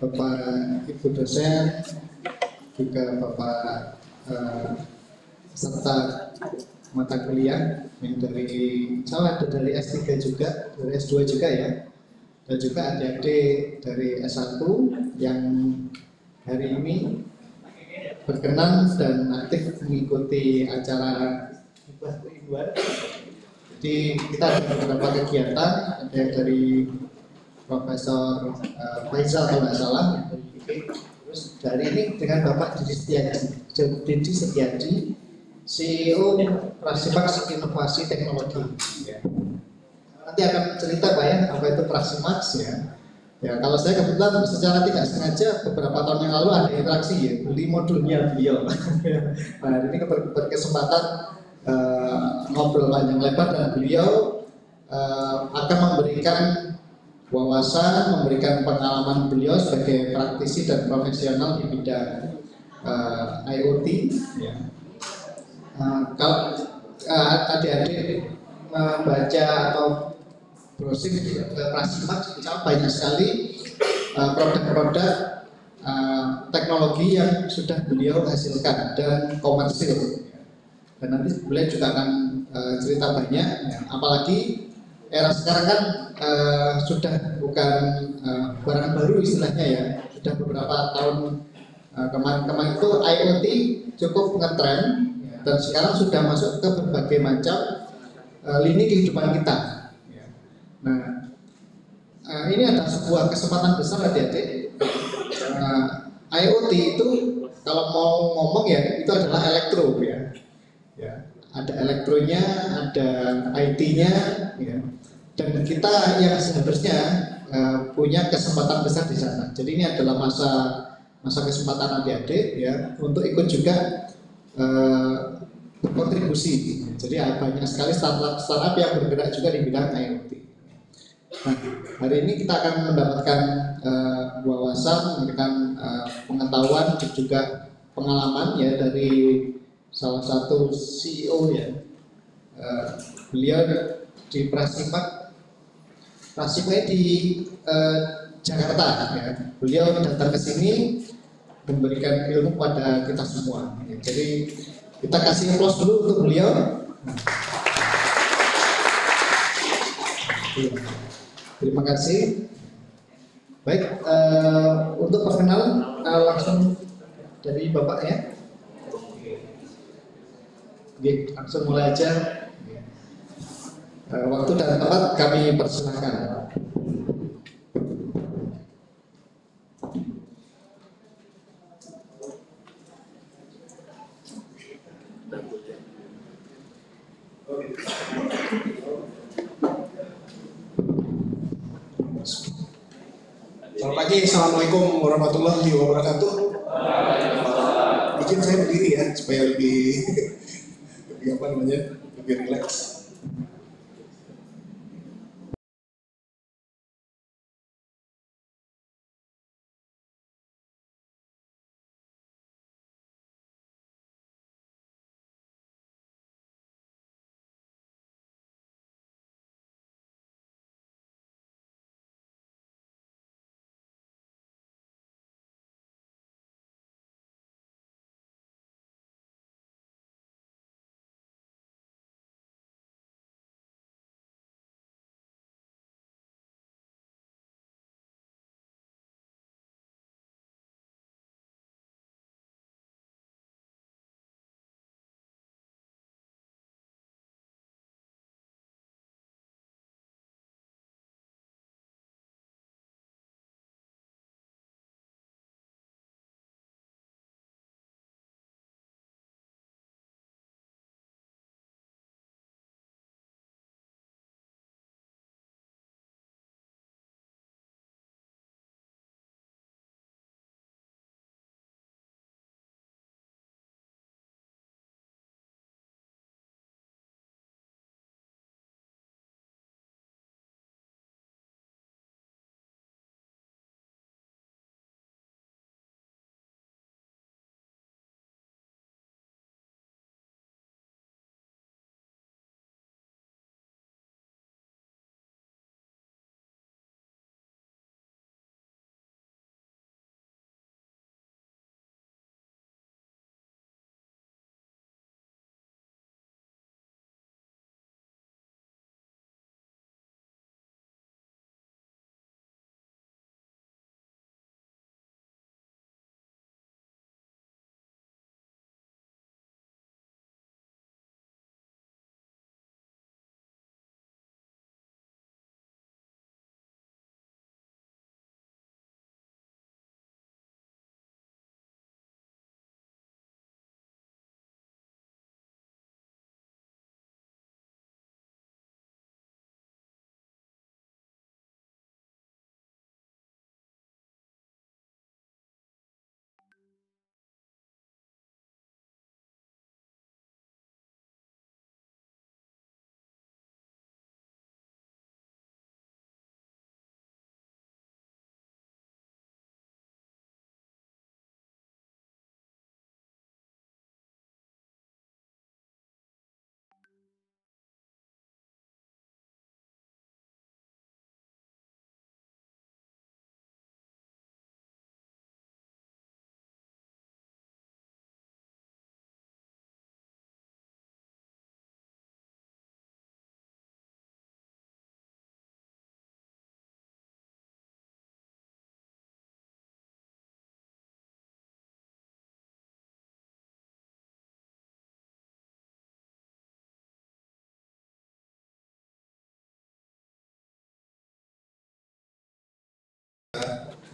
Bapak Ibu dosen, juga Bapak serta mata kuliah yang dari dari S3 juga, dari S2 juga ya, dan juga adik-adik dari S1 yang hari ini berkenan dan aktif mengikuti acara Ibu. Jadi kita ada beberapa kegiatan, ada yang dari Profesor Faisal kalau nggak salah, terus dari ini dengan Bapak Didi Setiadi, CEO Prasimax Inovasi Teknologi. Ya. Nanti akan cerita Pak ya, apa itu Prasimax ya. Ya, kalau saya kebetulan secara tidak sengaja beberapa tahun yang lalu ada interaksi ya, beli modulnya beliau. Nah, ini berkesempatan ngobrol panjang lebar dan beliau akan memberikan wawasan, memberikan pengalaman beliau sebagai praktisi dan profesional di bidang IoT. Ya. Kalau adik-adik membaca atau browsing di Prasimax, banyak sekali produk-produk teknologi yang sudah beliau hasilkan dan komersil. Dan nanti beliau juga akan cerita banyak, ya. Apalagi era sekarang kan sudah bukan barang baru istilahnya ya, sudah beberapa tahun kemarin itu IoT cukup ngetren, ya, dan sekarang sudah masuk ke berbagai macam lini kehidupan kita. Ya. Nah, ini ada sebuah kesempatan besar adik-adik. IoT itu kalau mau ngomong ya itu adalah elektro ya. Ya, ada elektronya, ada IT-nya, ya. Dan kita yang seharusnya punya kesempatan besar di sana. Jadi ini adalah masa kesempatan adik-adik ya untuk ikut juga berkontribusi. Jadi banyak sekali startup yang bergerak juga di bidang IoT. Nah, hari ini kita akan mendapatkan wawasan, memberikan pengetahuan dan juga pengalaman ya dari salah satu CEO ya. Beliau di Prasimax di Jakarta ya. Beliau datang ke sini memberikan ilmu pada kita semua. Ya. Jadi kita kasih applause dulu untuk beliau. Terima kasih. Baik, untuk perkenalan langsung dari Bapak ya. Oke, langsung mulai aja. Waktu dan tempat kami persilakan. Selamat pagi, assalamualaikum warahmatullahi wabarakatuh. Izin saya berdiri ya supaya lebih lebih rileks.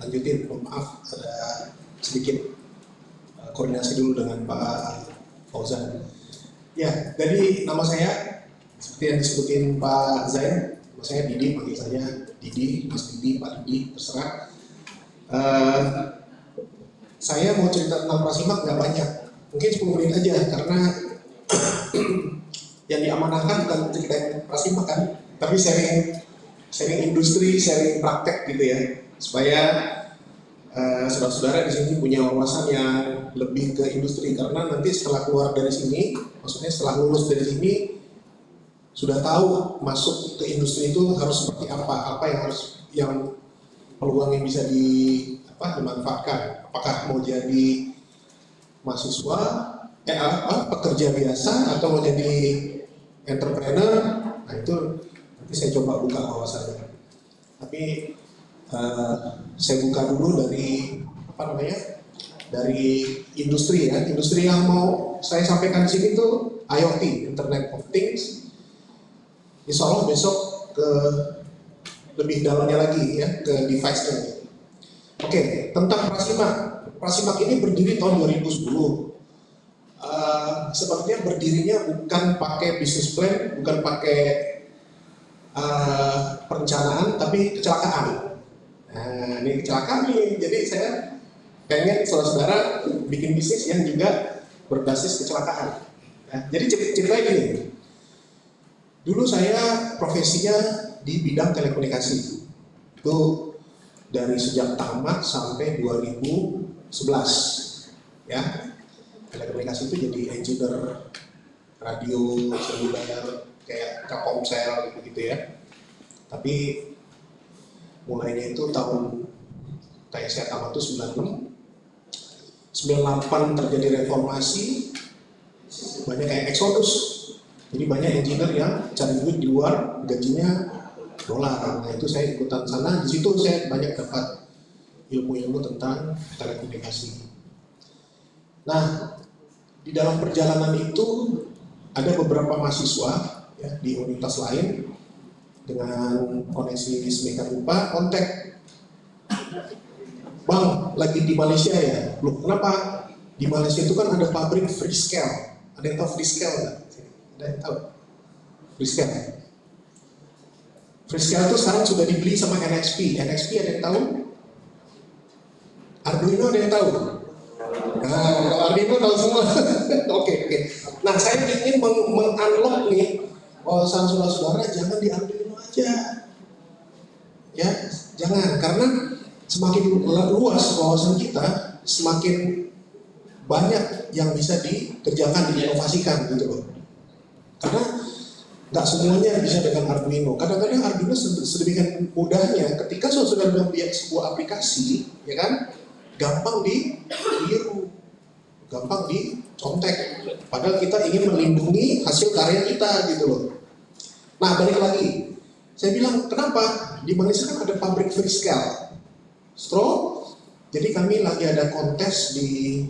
lanjutin. Mohon maaf ada sedikit koordinasi dulu dengan Pak Fauzan. Ya, jadi nama saya seperti yang disebutin Pak Zain, nama saya Didi, panggil saja Didi, Mas Didi, Pak Didi, terserah. Saya mau cerita tentang Prasimak nggak banyak, mungkin 10 menit aja, karena yang diamanahkan bukan cerita Prasimak kan, tapi sharing industri, sharing praktek gitu ya, supaya saudara-saudara di sini punya wawasan yang lebih ke industri, karena nanti setelah keluar dari sini, maksudnya setelah lulus dari sini sudah tahu masuk ke industri itu harus seperti apa yang peluang yang bisa dimanfaatkan. Apakah mau jadi mahasiswa, pekerja biasa, atau mau jadi entrepreneur? Nah itu nanti saya coba buka wawasannya. Tapi saya buka dulu dari dari industri ya. Industri yang mau saya sampaikan di sini tuh IoT, Internet of Things. Insya Allah besok ke lebih dalamnya lagi ya, ke device-nya. Oke, tentang Prasimak. Prasimak ini berdiri tahun 2010. Sepertinya berdirinya bukan pakai business plan, bukan pakai perencanaan, tapi kecelakaan. Nah, ini kecelakaan nih. Jadi saya pengen saudara-saudara bikin bisnis yang juga berbasis kecelakaan. Nah, jadi ceritanya gini. Dulu saya profesinya di bidang telekomunikasi. Itu dari sejak tamat sampai 2011. Ya. Telekomunikasi itu jadi engineer radio, seluler, kayak Telkomsel gitu ya. Tapi mulainya itu tahun kayak saya tamat itu 96, 98 terjadi reformasi, banyak kayak eksodus. Jadi banyak engineer yang cari duit di luar, gajinya dolar. Nah itu saya ikutan sana, di situ saya banyak dapat ilmu-ilmu tentang telekomunikasi. Nah di dalam perjalanan itu ada beberapa mahasiswa ya, di universitas lain dengan koneksi semika rupa kontak, Bang, lagi di Malaysia ya? Loh, kenapa? Di Malaysia itu kan ada pabrik Freescale. Ada yang tahu Freescale nggak? Ada yang tahu? Freescale. Freescale itu sekarang sudah dibeli sama NXP. NXP ada yang tahu? Arduino ada yang tahu? Nah, kalau Arduino tahu semua. Oke. Nah, saya ingin meng-unlock nih wawasan saudara-saudara, jangan di Arduino aja. Ya, jangan, karena semakin luas wawasan kita, semakin banyak yang bisa dikerjakan, diinovasikan gitu loh. Karena nggak semuanya bisa dengan Arduino. Kadang-kadang Arduino sedemikian mudahnya, ketika sudah membuat sebuah aplikasi, ya kan, gampang ditiru, gampang dicontek. Padahal kita ingin melindungi hasil karya kita gitu loh. Nah balik lagi, saya bilang kenapa di Malaysia kan ada pabrik Freescale. Jadi kami lagi ada kontes di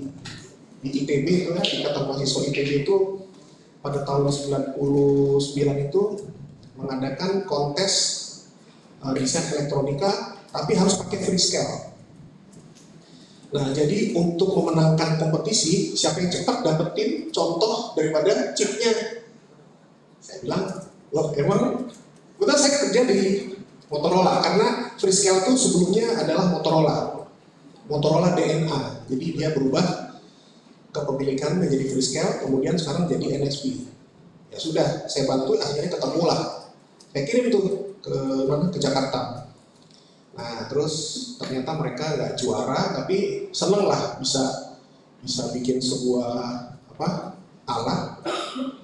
ITB itu ya, Ikatan Mahasiswa ITB itu pada tahun 99 itu mengadakan kontes desain elektronika, tapi harus pakai Freescale. Nah, jadi untuk memenangkan kompetisi, siapa yang cepat dapetin contoh daripada chipnya? Saya bilang, loh emang, kebetulan saya kerja di Motorola, karena Freescale itu sebelumnya adalah Motorola DNA, jadi dia berubah kepemilikan menjadi Freescale, kemudian sekarang jadi NXP. Ya sudah, saya bantu, akhirnya ketemu lah. Saya kirim tuh ke Jakarta. Nah, terus ternyata mereka nggak juara, tapi seneng lah bisa bikin sebuah alat,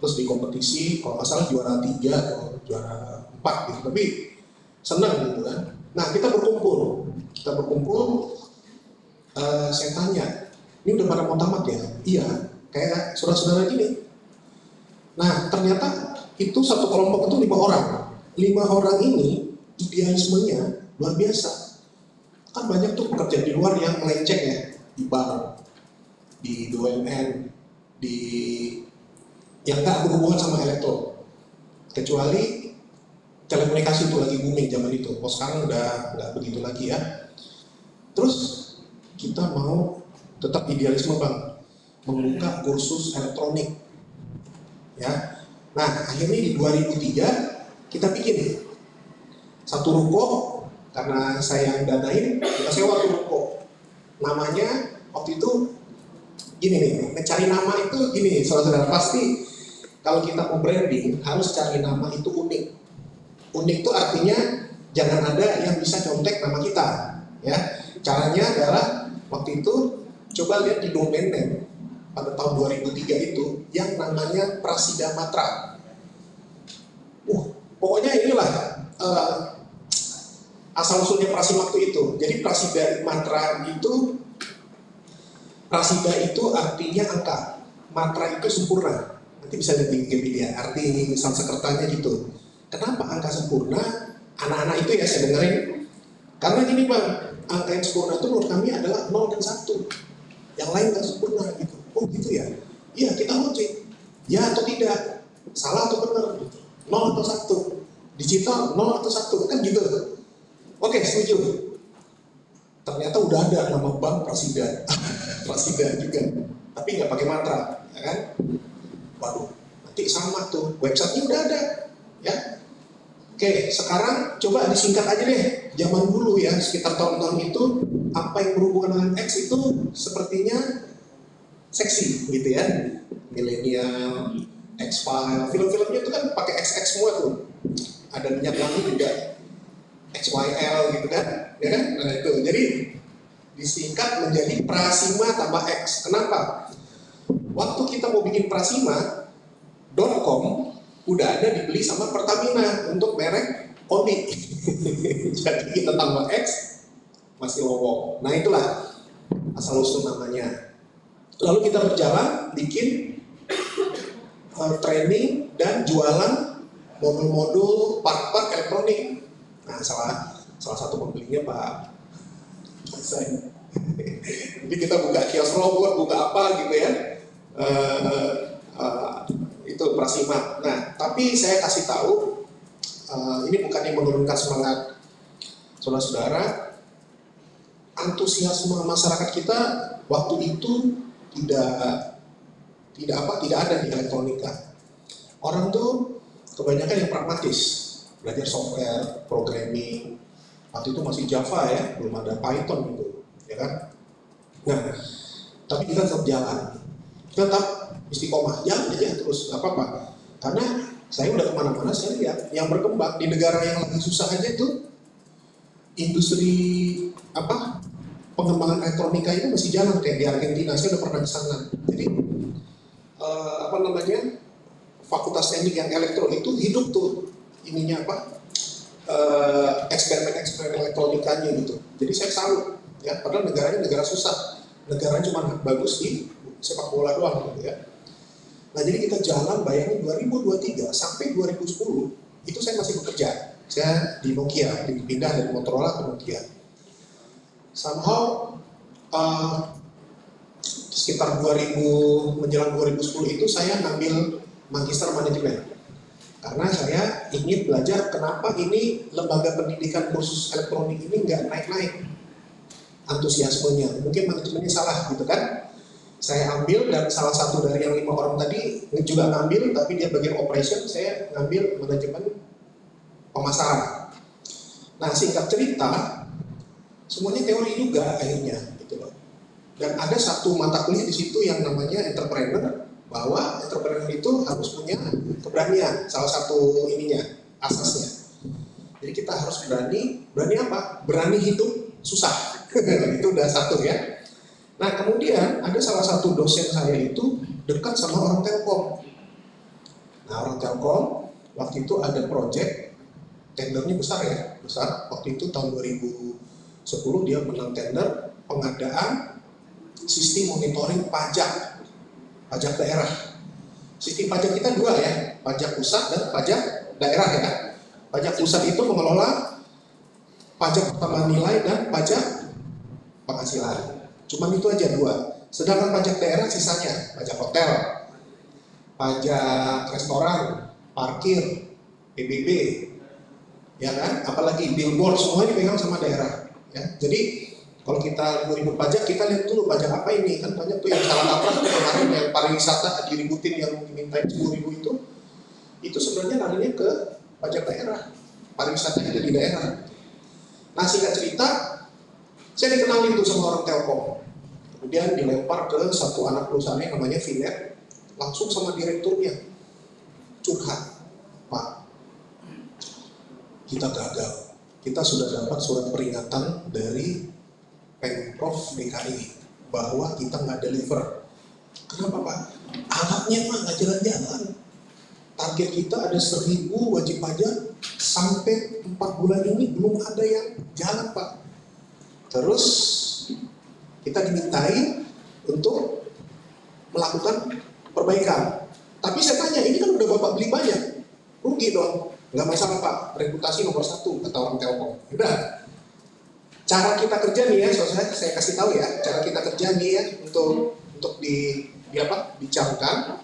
terus di kompetisi, kalau nggak salah juara 3 atau juara 4 gitu, tapi seneng gitu kan. Nah, kita berkumpul, saya tanya, ini udah pada mau tamat ya? Iya, kayak saudara-saudara gini. Nah, ternyata itu satu kelompok itu 5 orang. 5 orang ini idealismenya luar biasa. Kan banyak tuh pekerja di luar yang melenceng ya, di bank, di BUMN, yang nggak berhubungan sama elektro. Kecuali telekomunikasi itu lagi booming zaman itu. Sekarang udah nggak begitu lagi ya. Terus kita mau tetap idealisme Bang, membuka kursus elektronik. Ya. Nah, akhirnya di 2003 kita bikin satu ruko, karena saya yang danain, kita sewa tuh ruko. Namanya waktu itu gini nih, mencari nama itu gini, saudara-saudara, pasti kalau kita mau branding harus cari nama itu unik. Unik itu artinya jangan ada yang bisa contek nama kita, ya. Caranya adalah waktu itu coba lihat di domain name pada tahun 2003 itu yang namanya Prasida Matra. Pokoknya inilah asal usulnya Prasima waktu itu. Jadi Prasida Matra itu, Prasida itu artinya angka, Matra itu sempurna. Nanti bisa lihat di Wikipedia arti Sanskertanya gitu. Kenapa angka sempurna? Anak-anak itu ya saya dengerin. Karena gini Bang, angka yang sempurna itu menurut kami adalah 0 dan 1. Yang lain nggak sempurna gitu. Oh gitu ya? Iya, kita mau cek. Ya atau tidak? Salah atau benar? 0 atau 1? Digital 0 atau 1? Kan gitu. Oke, setuju. Ternyata udah ada nama bank Prasida. Prasida juga. Tapi nggak pakai mantra, ya kan? Waduh, nanti sama tuh. Websitenya udah ada, ya. Oke, sekarang coba disingkat aja deh. Zaman dulu ya, sekitar tahun-tahun itu, apa yang berhubungan dengan X itu sepertinya seksi, gitu ya. Milenial, X-File, film-filmnya itu kan pakai XX semua tuh. Ada minyak wangi juga, XYL gitu kan, ya kan? Nah itu, jadi disingkat menjadi Prasima tambah X. Kenapa? Waktu kita mau bikin Prasima.com udah ada dibeli sama Pertamina untuk merek Oni. Jadi kita tambah X masih lowong. Nah itulah asal usul namanya. Lalu kita berjalan bikin training dan jualan modul-modul part-part elektronik. Nah salah satu pembelinya Pak saya. Jadi kita buka kios robot, buka apa gitu ya. Itu Prasima. Nah, tapi saya kasih tahu, ini bukannya menurunkan semangat saudara-saudara, antusiasme masyarakat kita waktu itu tidak ada di elektronika. Orang tuh kebanyakan yang pragmatis, belajar software, programming. Waktu itu masih Java ya, belum ada Python gitu, ya kan? Nah, tapi kita tetap jalan, kita tetap istiqomah, jalan aja terus, nggak apa-apa. Karena saya udah kemana-mana, saya lihat yang berkembang di negara yang lagi susah aja itu industri pengembangan elektronika itu masih jalan kayak di Argentina. Saya udah pernah ke sana. Jadi fakultas teknik yang elektro itu hidup tuh ininya eksperimen elektronikanya gitu. Jadi saya salut ya, padahal negaranya negara susah, negaranya cuma bagus di sepak bola doang gitu ya. Nah jadi kita jalan, bayangin 2023 sampai 2010 itu saya masih bekerja. Saya di Nokia, pindah dari Motorola ke Nokia. Somehow sekitar 2000 menjelang 2010 itu saya ngambil magister manajemen. Karena saya ingin belajar kenapa ini lembaga pendidikan kursus elektronik ini nggak naik-naik antusiasmenya. Mungkin manajemennya salah gitu kan. Saya ambil dan salah satu dari yang 5 orang tadi juga ngambil, tapi dia bagian operation, saya ngambil manajemen pemasaran. Nah singkat cerita, semuanya teori juga akhirnya gitu loh. Dan ada satu mata kuliah di situ yang namanya entrepreneur, bahwa entrepreneur itu harus punya keberanian, salah satu ininya, asasnya. Jadi kita harus berani apa? Berani hidup susah. Itu udah satu ya. Nah kemudian ada salah satu dosen saya itu dekat sama orang Telkom. Nah orang Telkom waktu itu ada project, tendernya besar ya, besar. Waktu itu tahun 2010 dia menang tender pengadaan sistem monitoring pajak daerah. Sistem pajak kita dua ya, pajak pusat dan pajak daerah ya. Pajak pusat itu mengelola pajak pertambahan nilai dan pajak penghasilan. Cuman itu aja dua. Sedangkan pajak daerah sisanya, pajak hotel, pajak restoran, parkir, PBB, ya kan? Apalagi billboard, semua dipegang sama daerah. Ya. Jadi Kalau kita ribut pajak, kita lihat dulu pajak apa ini, kan banyak tuh yang salah kaprah tuh kemarin yang pariwisata diributin yang dimintain 10.000 itu sebenarnya larinya ke pajak daerah, pariwisata itu di daerah. Nah singkat cerita, saya dikenalin tuh sama orang Telkom, kemudian dilempar ke satu anak perusahaan yang namanya Vinet, langsung sama direkturnya curhat, Pak, kita gagal, kita sudah dapat surat peringatan dari Pemprov DKI bahwa kita nggak deliver. Kenapa Pak? Alatnya mah nggak jalan-jalan. Target kita ada 1.000 wajib pajak, sampai 4 bulan ini belum ada yang jalan Pak. Terus kita dimintain untuk melakukan perbaikan. Tapi saya tanya, ini kan udah Bapak beli banyak, rugi dong. Nggak masalah Pak, reputasi nomor 1 kata orang Telkom. Udah. Cara kita kerja nih ya, saya kasih tahu ya, cara kita kerja nih ya untuk dicamkan.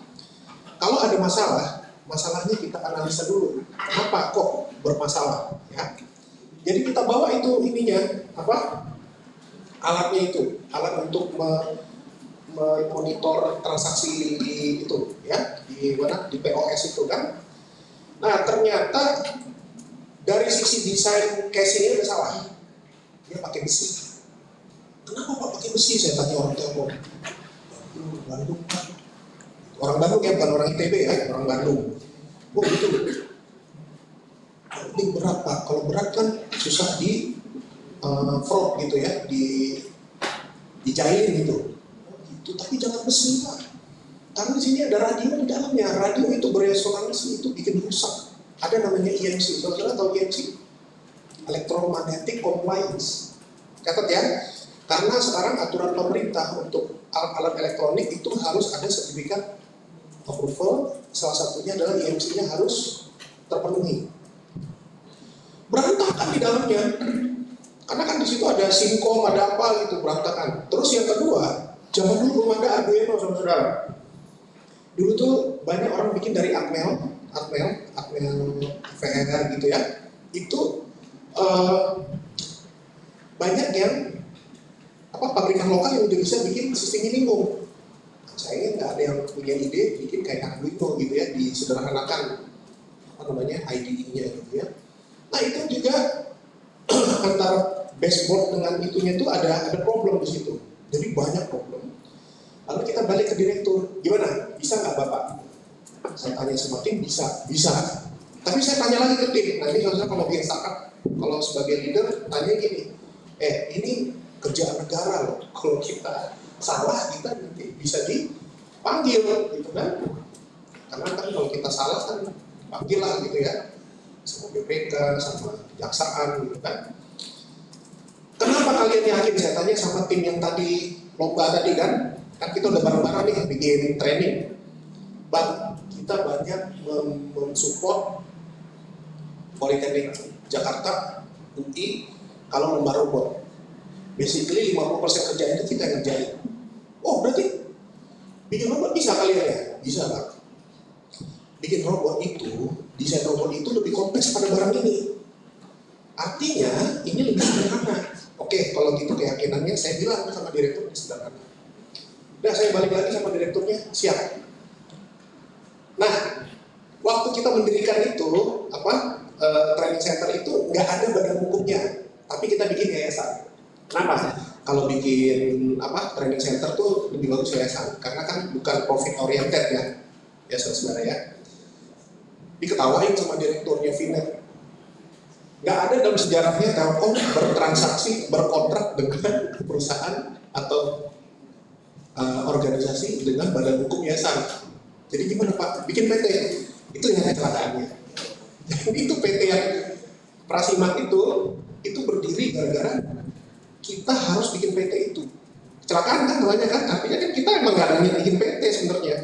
Kalau ada masalah, masalahnya kita analisa dulu. Kenapa kok bermasalah? Ya. Jadi kita bawa itu ininya alatnya itu, alat untuk memonitor transaksi di itu ya, di POS itu kan. Nah ternyata dari sisi desain casingnya udah salah. Dia pakai besi. Kenapa Pak pakai besi? Saya tanya orang Telkom. Bandung Pak. Orang Bandung ya, bukan orang ITB ya, orang Bandung. Oh gitu. Ini berat Pak. Kalau berat kan susah di fraud gitu ya, dicailin gitu. Gitu. Tapi jangan besi Pak. Karena di sini ada radio di dalamnya. Radio itu beresonansi, itu bikin rusak. Ada namanya EMC. Saudara tahu EMC? Electromagnetic Compliance. Catat ya, karena sekarang aturan pemerintah untuk alat-alat elektronik itu harus ada sertifikat approval, salah satunya adalah EMC-nya harus terpenuhi. Berantakan di dalamnya, karena kan di situ ada SIMCOM, ada apa gitu, berantakan. Terus yang kedua, zaman dulu belum ada Arduino saudara. Dulu tuh banyak orang bikin dari Atmel VR gitu ya, itu banyak yang pabrikan lokal yang udah bisa bikin sistem minimum. Saya nggak ada yang punya ide bikin kayak Arduino gitu ya, disederhanakan IDE-nya gitu ya. Nah itu juga antara baseboard dengan itunya itu ada problem di situ. Jadi banyak problem. Lalu kita balik ke direktur, gimana? Bisa nggak Bapak? Saya tanya sama tim, bisa. Tapi saya tanya lagi ke tim. Nah ini saudara kalau bikin startup, kalau sebagai leader tanya gini, ini kerjaan negara loh. Kalau kita salah, kita nanti bisa dipanggil gitu kan. Karena kan kalau kita salah kan panggil lah gitu ya, sama BPK, sama kejaksaan gitu kan. Kenapa kalian yakin? Saya tanya sama tim yang tadi lomba tadi kan kita udah bareng-bareng nih bikin training. Bang, kita banyak mensupport Politeknik Jakarta, UI, kalau lomba robot. Basically 50% kerjaan itu kita yang ngerjain. Oh berarti bikin robot bisa kalian ya? Bisa Pak. Bikin robot itu, desain robot itu lebih kompleks pada barang ini. Artinya ini lebih sederhana. Oke, kalau gitu keyakinannya saya bilang sama direkturnya sederhana. Udah saya balik lagi sama direkturnya, siap. Nah, waktu kita mendirikan itu, training center itu nggak ada badan hukumnya, tapi kita bikin yayasan. Kenapa? Kalau bikin training center tuh lebih bagus yayasan, karena kan bukan profit oriented ya saudara ya. Diketawain sama direkturnya Vinet. Nggak ada dalam sejarahnya Telkom bertransaksi, berkontrak dengan perusahaan atau organisasi dengan badan hukum yayasan. Jadi gimana Pak? Bikin PT. Itu yang kecelakaannya. Jadi itu PT yang Prasimak itu berdiri gara-gara kita harus bikin PT itu. Kecelakaan kan namanya kan? Artinya kan kita emang nggak ada niat bikin PT sebenarnya.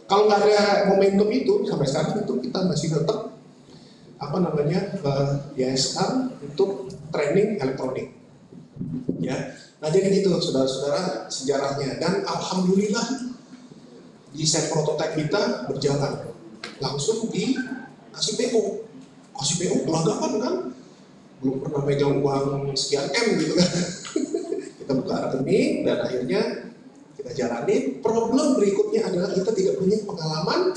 Kalau nggak ada momentum itu, sampai sekarang itu kita masih tetap yayasan untuk training elektronik. Ya. Nah jadi gitu saudara-saudara sejarahnya, dan alhamdulillah desain prototipe kita berjalan langsung dikasih PO. Kasih PO belagapan kan, belum pernah megang uang sekian M gitu kan. rekening dan akhirnya kita jalani. Problem berikutnya adalah kita tidak punya pengalaman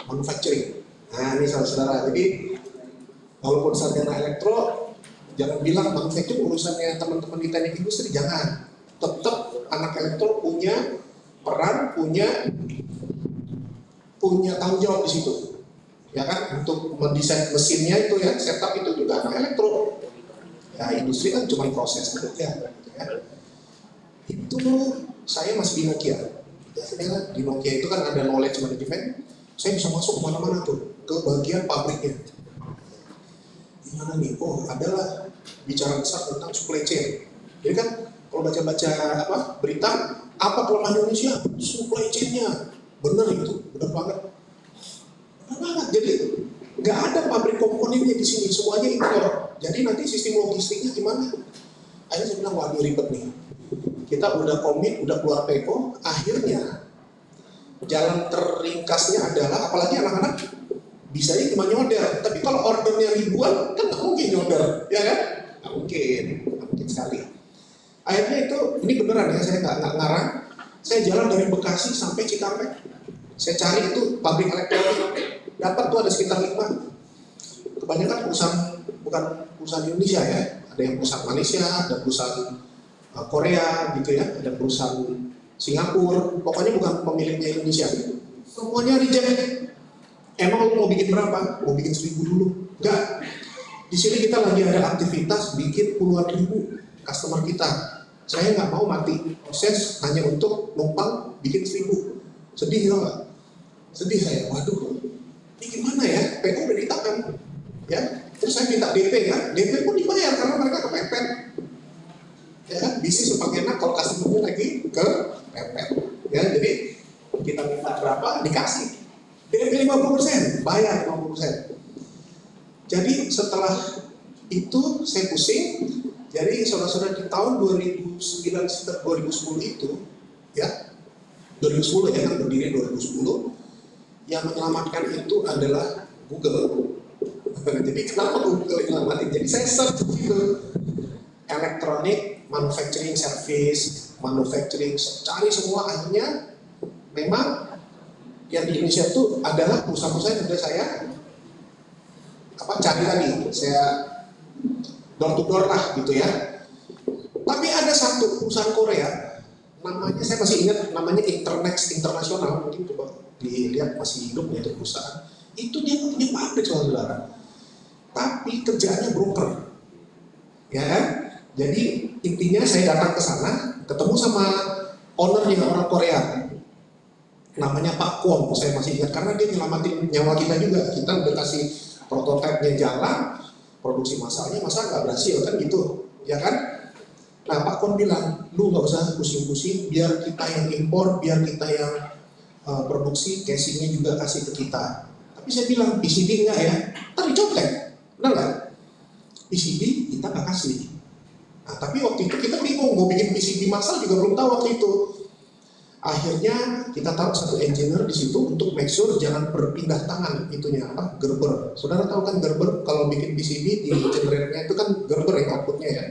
manufacturing. Nah ini saudara-saudara, jadi walaupun sarjana elektro, jangan bilang manufacturing urusannya teman-teman di teknik industri, jangan. Tetap anak elektro punya peran, punya tanggung jawab di situ, ya kan, untuk mendesain mesinnya itu ya, setup itu juga anak elektro. Ya industri kan cuma proses gitu ya. Itu saya masih di Nokia. Ya, di Nokia itu kan ada knowledge management. Saya bisa masuk kemana-mana tuh, ke bagian pabriknya. Gimana nih? Oh, adalah bicara besar tentang supply chain. Jadi kan kalau baca-baca berita, apa kelemahan Indonesia? Supply chain-nya. Benar itu, benar banget. Benar banget. Jadi nggak ada pabrik komponennya di sini, semuanya impor. Jadi nanti sistem logistiknya gimana? Akhirnya saya bilang, wah ini ribet nih. Kita udah komit, udah keluar PO, akhirnya jalan terringkasnya adalah, apalagi anak-anak bisanya cuma nyodar, tapi kalau ordernya ribuan kan nggak mungkin nyodar, ya kan? Nggak mungkin sekali. Akhirnya itu, ini beneran ya, saya nggak ngarang. Saya jalan dari Bekasi sampai Cikampek. Saya cari itu pabrik elektronik, dapat tuh ada sekitar 5. Kebanyakan perusahaan, bukan perusahaan Indonesia ya, ada yang perusahaan Malaysia, ada perusahaan Korea gitu ya, ada perusahaan Singapura, pokoknya bukan pemiliknya Indonesia. Semuanya reject. Emang lu mau bikin berapa? Mau bikin 1000 dulu? Enggak. Di sini kita lagi ada aktivitas bikin puluhan ribu customer kita. Saya nggak mau mati proses hanya untuk numpang bikin 1000. Sedih tau nggak? Sedih saya. Waduh, ini gimana ya? PO udah ditahan, ya. Terus saya minta DP kan? DP pun dibayar karena mereka kepepet. Ya kan? Bisnis semakin enak kalau customer-nya lagi kepepet. Ya, jadi kita minta berapa? Dikasih. DP 50%, bayar 50%. Jadi setelah itu saya pusing. Jadi saudara-saudara di tahun 2009 sekitar 2010 itu, ya 2010 ya kan, berdiri 2010. Yang menyelamatkan itu adalah Google. Jadi kenapa Google menyelamatin? Jadi saya search gitu, electronic manufacturing service, manufacturing, cari semua, akhirnya memang yang di Indonesia itu adalah perusahaan-perusahaan yang sudah saya cari tadi, saya door to door lah gitu ya. Tapi ada satu perusahaan Korea, namanya saya masih ingat, namanya Internex Internasional, mungkin coba dilihat masih hidup ya itu perusahaan. Itu dia punya pabrik saudara, tapi kerjaannya broker, ya kan? Jadi intinya saya datang ke sana, ketemu sama ownernya, orang Korea. Namanya Pak Kwon, saya masih ingat karena dia nyelamatin nyawa kita juga. Kita udah kasih prototipenya jalan, produksi masalnya, masa nggak berhasil kan gitu, ya kan? Nah Pak Kwon bilang, lu nggak usah pusing-pusing, biar kita yang impor, biar kita yang produksi, casingnya juga kasih ke kita. Tapi saya bilang, PCB enggak ya? Tadi contek, benar nggak? PCB kita nggak kasih. Nah tapi waktu itu kita bingung, mau bikin PCB massal juga belum tahu waktu itu. Akhirnya kita taruh satu engineer di situ untuk make sure jangan berpindah tangan itunya Gerber. Saudara tahu kan Gerber kalau bikin PCB di generatornya itu kan Gerber ya outputnya ya.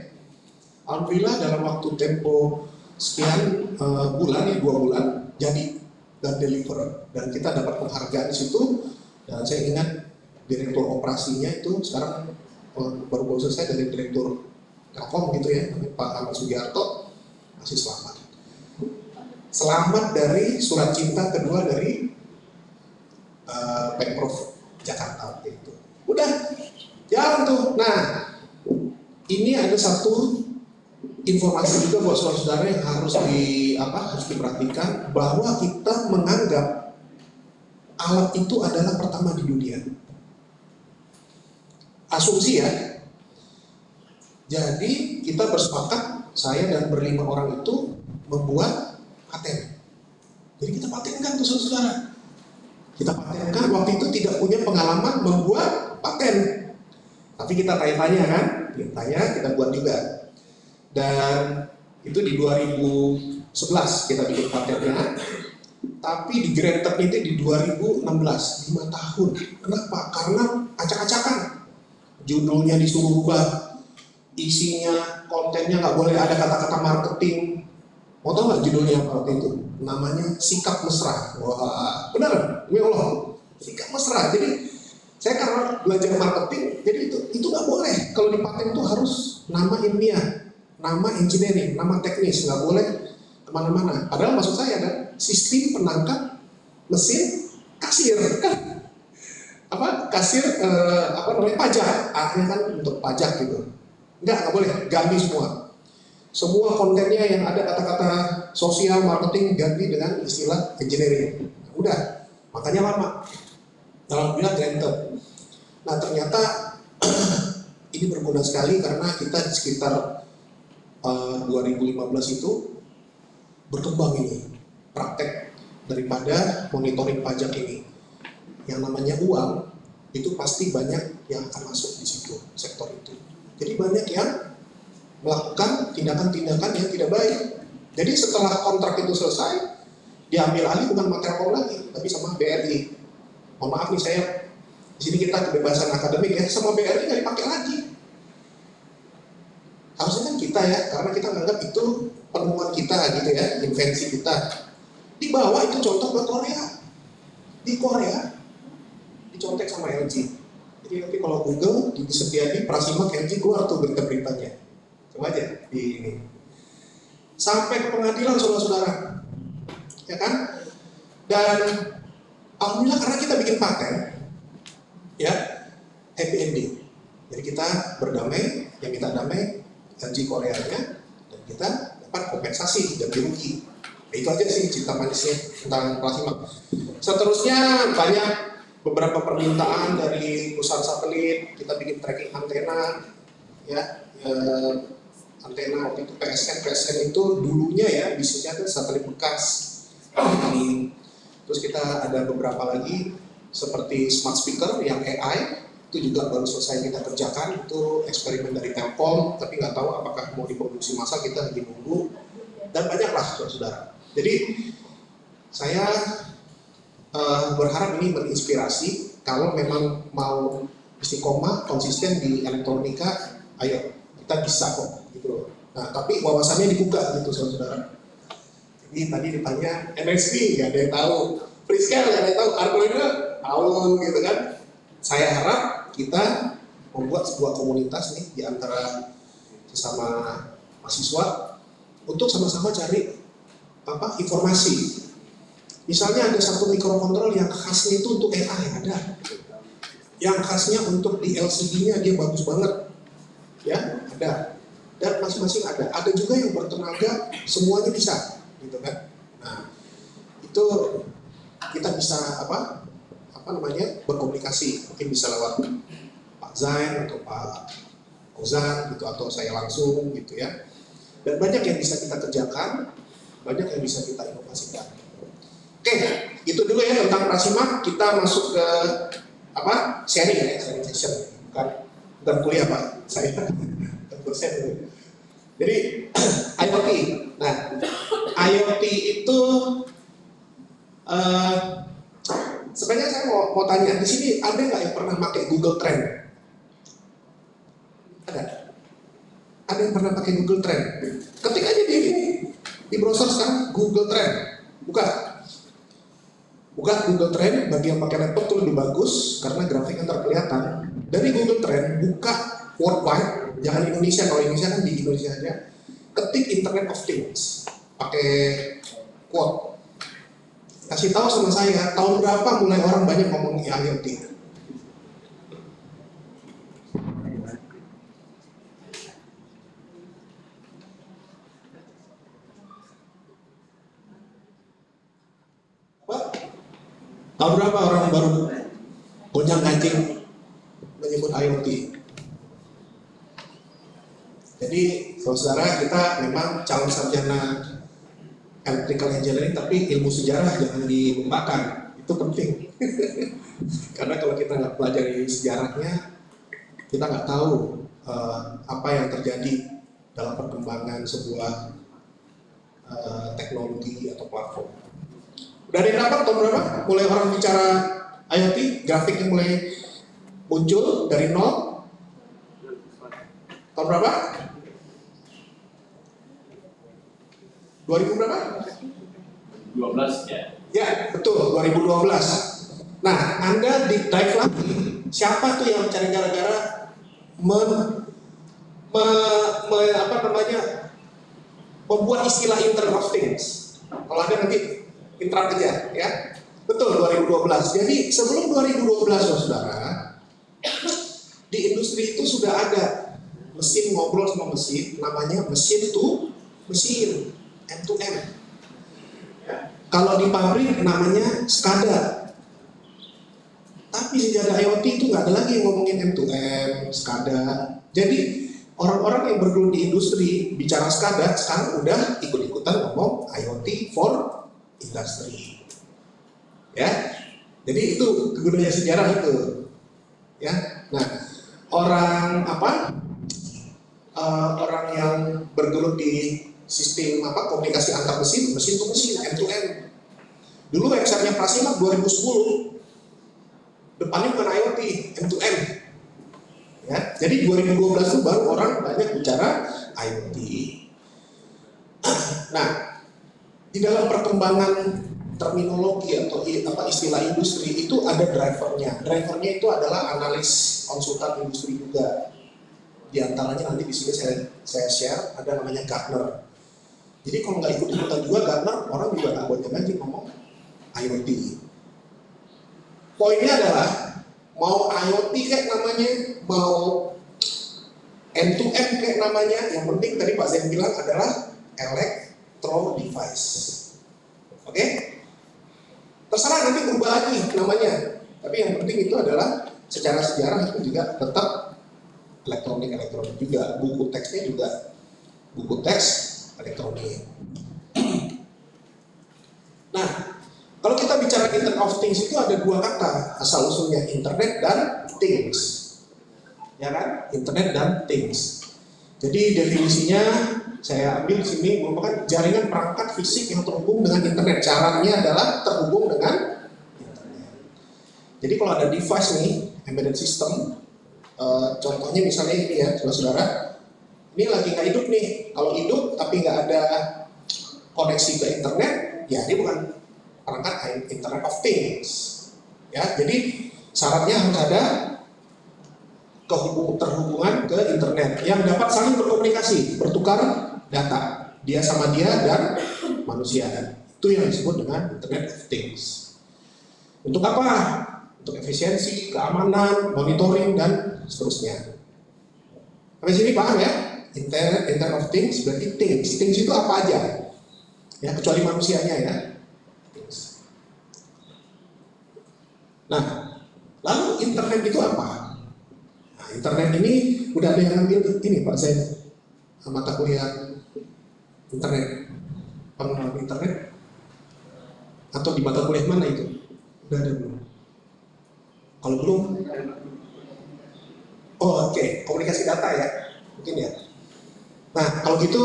Alhamdulillah dalam waktu tempo sekian bulan ya 2 bulan jadi dan deliver, dan kita dapat penghargaan di situ. Dan saya ingat direktur operasinya itu sekarang baru selesai dari direktur Telkom gitu ya, Pak Ahmad Sugiarto, masih selamat. Selamat dari surat cinta kedua dari Pemprov Jakarta waktu itu. Udah jalan tuh. Nah, ini ada satu informasi juga buat saudara-saudara yang harus diperhatikan, bahwa kita menganggap alat itu adalah pertama di dunia. Asumsi ya. Jadi kita bersepakat, saya dan ber5 orang itu membuat paten. Jadi kita patenkan tuh saudara. Kita patenkan, waktu itu tidak punya pengalaman membuat paten. Tapi kita tanya-tanya kan, kita buat juga. Dan itu di 2011 kita bikin patennya. Tapi di granted itu di 2016, 5 tahun. Kenapa? Karena acak-acakan. Judulnya disuruh ubah, isinya, kontennya nggak boleh ada kata-kata marketing. Mau tahu nggak judulnya apa waktu itu? Namanya Sikap Mesra. Wah, benar, demi Allah, Sikap Mesra. Jadi saya karena belajar marketing, jadi itu nggak boleh. Kalau di paten itu harus nama ilmiah, nama engineering, nama teknis, nggak boleh kemana-mana. Padahal maksud saya ada sistem penangkap mesin kasir kan? Kasir pajak, akhirnya kan untuk pajak gitu. Nggak boleh, ganti semua. Semua kontennya yang ada kata-kata sosial marketing ganti dengan istilah engineering. Udah, makanya lama. Alhamdulillah granted. Nah ternyata ini berguna sekali karena kita di sekitar 2015 itu berkembang ini praktek daripada monitoring pajak ini. Yang namanya uang itu pasti banyak yang akan masuk di situ, sektor itu. Jadi banyak yang melakukan tindakan-tindakan yang tidak baik. Jadi setelah kontrak itu selesai, diambil alih bukan Materkom lagi, tapi sama BRI. Mohon maaf nih saya, di sini kita kebebasan akademik ya, sama BRI nggak dipakai lagi. Harusnya kan kita ya, karena kita menganggap itu penemuan kita gitu ya, invensi kita. Dibawa itu contoh ke Korea. Di Korea, dicontek sama LG. Jadi nanti kalau Google, di Setiadi, Prasimak, LG keluar tuh berita-beritanya. Coba aja di ini. Sampai ke pengadilan saudara-saudara. Ya kan? Dan alhamdulillah karena kita bikin paten, ya happy ending. Jadi kita berdamai, yang kita damai LG Koreanya, dan kita dapat kompensasi ganti rugi. Nah, itu aja sih cerita manisnya tentang Prasimak. Seterusnya banyak beberapa permintaan dari perusahaan satelit, kita bikin tracking antena, ya. Antena waktu itu PSN itu dulunya ya bisnisnya itu satelit bekas. Terus kita ada beberapa lagi seperti smart speaker yang AI itu juga baru selesai kita kerjakan, itu eksperimen dari Telkom, tapi nggak tahu apakah mau diproduksi massal, kita lagi nunggu. Dan banyaklah saudara-saudara. Jadi saya berharap ini menginspirasi. Kalau memang mau istiqomah konsisten di elektronika, ayo kita bisa kok gitu loh. Nah tapi wawasannya dibuka gitu saudara-saudara. Jadi tadi ditanya NXP nggak ada yang tahu, Freescale nggak ada yang tahu, Arduino tahu gitu kan. Saya harap kita membuat sebuah komunitas nih di antara sesama mahasiswa untuk sama-sama cari informasi. Misalnya ada satu mikrokontrol yang khasnya itu untuk AI ada, yang khasnya untuk di LCD-nya dia bagus banget. Ya, ada. Dan masing-masing ada. Ada juga yang bertenaga semuanya bisa, gitu kan. Nah, itu kita bisa berkomunikasi. Mungkin bisa lewat Pak Zain atau Pak Ozan gitu, atau saya langsung gitu ya. Dan banyak yang bisa kita kerjakan, banyak yang bisa kita inovasikan. Oke, itu dulu ya tentang Prasimak. Kita masuk ke sharing ya, sharing session. Bukan kuliah Pak, saya dosen dulu. Jadi IoT. Nah, IoT itu sebenarnya saya mau tanya di sini, ada nggak yang pernah pakai Google Trend? Ada? Ada yang pernah pakai Google Trend? Ketik aja di browser sekarang Google Trend. Buka Google Trend, bagi yang pakai laptop itu lebih bagus karena grafiknya terkelihatan. Dari Google Trend, buka worldwide, jangan Indonesia, kalau Indonesia kan di Indonesia aja. Ketik Internet of Things, pakai quote. Kasih tahu sama saya, tahun berapa mulai orang banyak ngomong IoT? Tahun berapa orang baru gonjang-ganjing menyebut IoT? Jadi, saudara kita memang calon sarjana electrical engineering, tapi ilmu sejarah jangan dilupakan, itu penting. Karena kalau kita nggak pelajari sejarahnya, kita nggak tahu apa yang terjadi dalam perkembangan sebuah teknologi atau platform. Udah ada yang dapat tahun berapa? Mulai orang bicara IoT, grafiknya mulai muncul dari nol. Tahun berapa? 2000 berapa? 12 ya. Ya, betul, 2012. Nah, Anda deep dive lagi, siapa tuh yang mencari gara-gara membuat istilah Internet of Things? Kalau ada nanti intrak aja, ya. Betul, 2012. Jadi sebelum 2012, saudara, di industri itu sudah ada mesin ngobrol sama mesin, namanya mesin to mesin, M2M. Kalau di pabrik namanya SCADA. Tapi sejak ada IoT itu nggak ada lagi yang ngomongin M2M, SCADA. Jadi orang-orang yang bergelut di industri bicara SCADA sekarang udah ikut-ikutan ngomong IoT for industry. Ya, jadi itu gunanya sejarah itu. Ya, nah orang yang bergelut di sistem komunikasi antar mesin, mesin to mesin, M2M. Dulu websitenya Prasimak 2010, depannya bukan IoT, M2M. Ya, jadi 2012 itu baru orang banyak bicara IoT. Nah, di dalam perkembangan terminologi atau istilah industri itu ada drivernya. Drivernya itu adalah analis konsultan industri juga. Di antaranya nanti di sini saya share ada namanya Gartner. Jadi kalau nggak ikut-ikutan juga Gartner, orang juga nggak boleh lagi ngomong IoT. Poinnya adalah mau IoT kayak namanya, mau M2M kayak namanya, yang penting tadi Pak Zain bilang adalah electro device. Oke? Terserah nanti berubah lagi namanya, tapi yang penting itu adalah secara sejarah itu juga tetap elektronik juga, buku teksnya juga buku teks elektronik. Nah, kalau kita bicara Internet of Things itu ada dua kata asal usulnya, Internet dan Things, ya kan? Internet dan Things. Jadi definisinya saya ambil di sini merupakan jaringan perangkat fisik yang terhubung dengan internet. Caranya adalah terhubung dengan internet. Jadi kalau ada device nih, embedded system, contohnya misalnya ini ya, saudara, ini lagi nggak hidup nih. Kalau hidup tapi nggak ada koneksi ke internet, ya dia bukan perangkat Internet of Things. Ya, jadi syaratnya harus ada terhubungan ke internet yang dapat saling berkomunikasi, bertukar data, dia sama dia dan manusia. Itu yang disebut dengan Internet of Things. Untuk apa? Untuk efisiensi, keamanan, monitoring, dan seterusnya. Sampai sini paham ya? Internet of Things berarti things. Things itu apa aja? Ya, kecuali manusianya ya. Things. Nah, lalu internet itu apa? Nah, internet ini udah ada yang ambil ini Pak Zain, mata kuliah internet, pengenalan internet, atau di mata kuliah mana itu? Udah ada belum? Kalau belum, oh oke, komunikasi data ya, mungkin ya. Nah kalau gitu,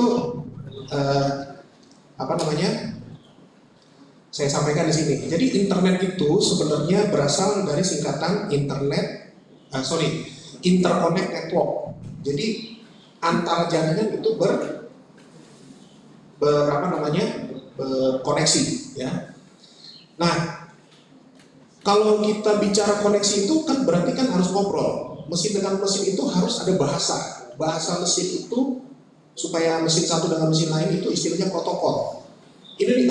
saya sampaikan di sini. Jadi internet itu sebenarnya berasal dari singkatan interconnect network. Jadi antar jaringan itu berkoneksi ya. Nah, kalau kita bicara koneksi itu kan berarti kan harus ngobrol. Mesin dengan mesin itu harus ada bahasa. Bahasa mesin itu supaya mesin satu dengan mesin lain itu istilahnya protokol. Ini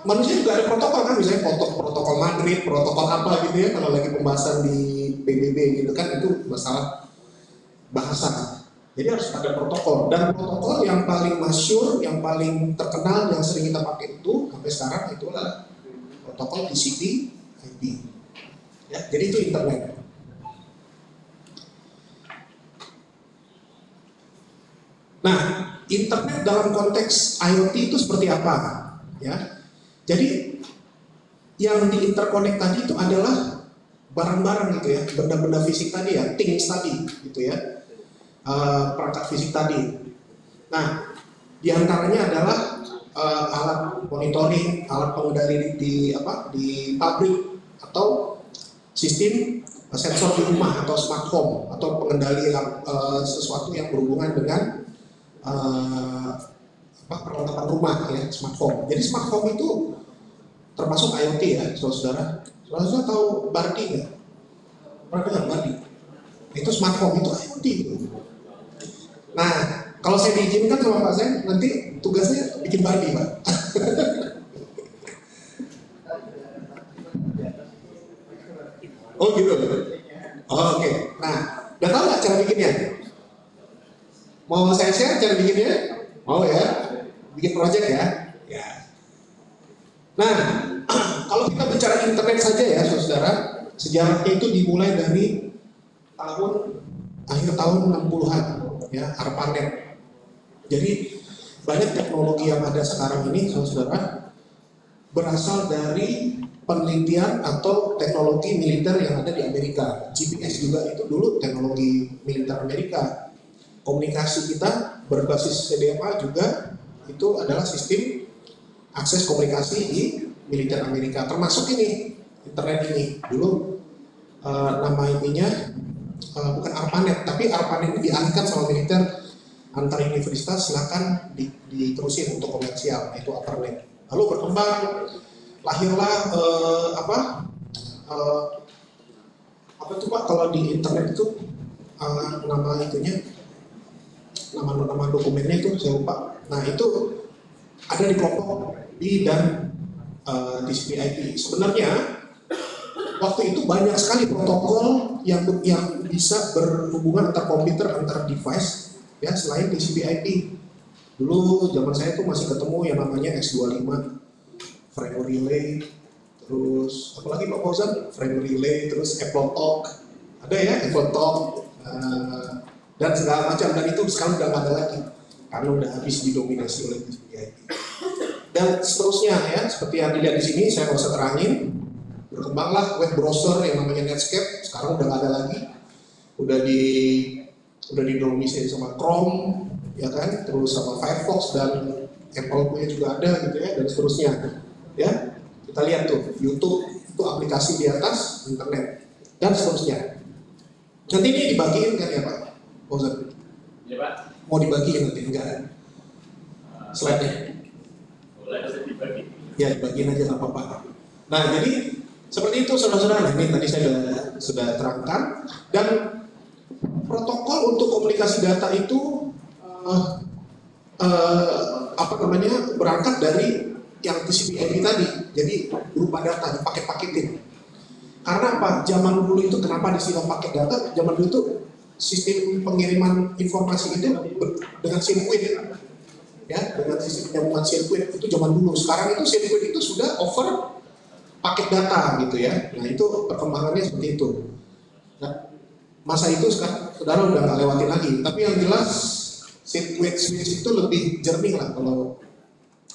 manusia juga ada protokol kan, misalnya protokol Madrid, protokol apa gitu ya, kalau lagi pembahasan di PBB gitu kan, itu masalah bahasa. Jadi harus ada protokol, dan protokol yang paling masyhur, yang paling terkenal, yang sering kita pakai itu sampai sekarang itulah protokol TCP/IP. Ya, jadi itu internet. Nah, internet dalam konteks IoT itu seperti apa? Ya, jadi yang diinterconnect tadi itu adalah barang-barang gitu ya, benda-benda fisik tadi ya, things tadi gitu ya. Perangkat fisik tadi. Nah, diantaranya adalah alat monitoring, alat pengendali di pabrik atau sistem sensor di rumah atau smart home atau pengendali sesuatu yang berhubungan dengan perlengkapan rumah ya, smart home. Jadi smart home itu termasuk IoT ya, saudara-saudara. Saudara-saudara tahu Bardi nggak? Pernah dengar Bardi? Itu smart home itu IoT itu. Nah, kalau saya diizinkan sama Pak Zen, nanti tugasnya bikin Bardi, Pak. Oh gitu. Oh, oke. Nah, udah tahu nggak cara bikinnya? Mau saya share cara bikinnya? Mau ya? Bikin project ya? Ya. Nah, kalau kita bicara internet saja ya, saudara, sejarahnya itu dimulai dari akhir tahun 60-an, ya, ARPANET. Jadi banyak teknologi yang ada sekarang ini, saudara, berasal dari penelitian atau teknologi militer yang ada di Amerika. GPS juga itu dulu teknologi militer Amerika. Komunikasi kita berbasis CDMA juga itu adalah sistem akses komunikasi di militer Amerika. Termasuk ini, internet ini. Dulu nama ininya bukan ARPANET, tapi ARPANET ini dialihkan sama militer antar universitas, silakan diterusin untuk komersial, itu ARPANET. Lalu berkembang, lahirlah apa tuh Pak kalau di internet itu nama itunya, nama dokumennya itu saya lupa. Nah itu ada di kelompok B dan TCP/IP. Sebenarnya waktu itu banyak sekali protokol yang bisa berhubungan antar komputer, antar device, ya selain TCP/IP. Dulu zaman saya tuh masih ketemu yang namanya X25, frame relay, terus apalagi Pak Fauzan, frame relay, terus Apple Talk, ada ya Apple Talk, dan segala macam. Dan itu sekarang udah nggak ada lagi karena udah habis didominasi oleh TCP/IP. Dan seterusnya ya, seperti yang dilihat di sini, saya nggak usah terangin. Berkembanglah web browser yang namanya Netscape, sekarang udah nggak ada lagi, udah didominasi sama Chrome, ya kan, terus sama Firefox dan Apple punya juga ada gitu ya, dan seterusnya. Ya, kita lihat tuh YouTube itu aplikasi di atas internet dan seterusnya. Nanti ini dibagiin kan ya Pak Fauzan? Ya Pak. Mau dibagiin nanti enggak? Slide-nya? Boleh dibagi. Ya dibagiin aja nggak apa-apa. Nah jadi seperti itu saudara-saudara. Ini tadi saya sudah terangkan. Dan protokol untuk komunikasi data itu berangkat dari yang TCP/IP tadi. Jadi berupa data dipaket-paketin. Karena apa? Zaman dulu itu kenapa disilang paket data? Zaman dulu itu sistem pengiriman informasi itu dengan sirkuit, ya, dengan sistem penyambungan sirkuit itu zaman dulu. Sekarang itu sirkuit itu sudah over paket data gitu ya. Nah itu perkembangannya seperti itu. Nah, masa itu sekarang saudara udah nggak lewatin lagi. Tapi yang jelas sirkuit switch itu lebih jernih lah kalau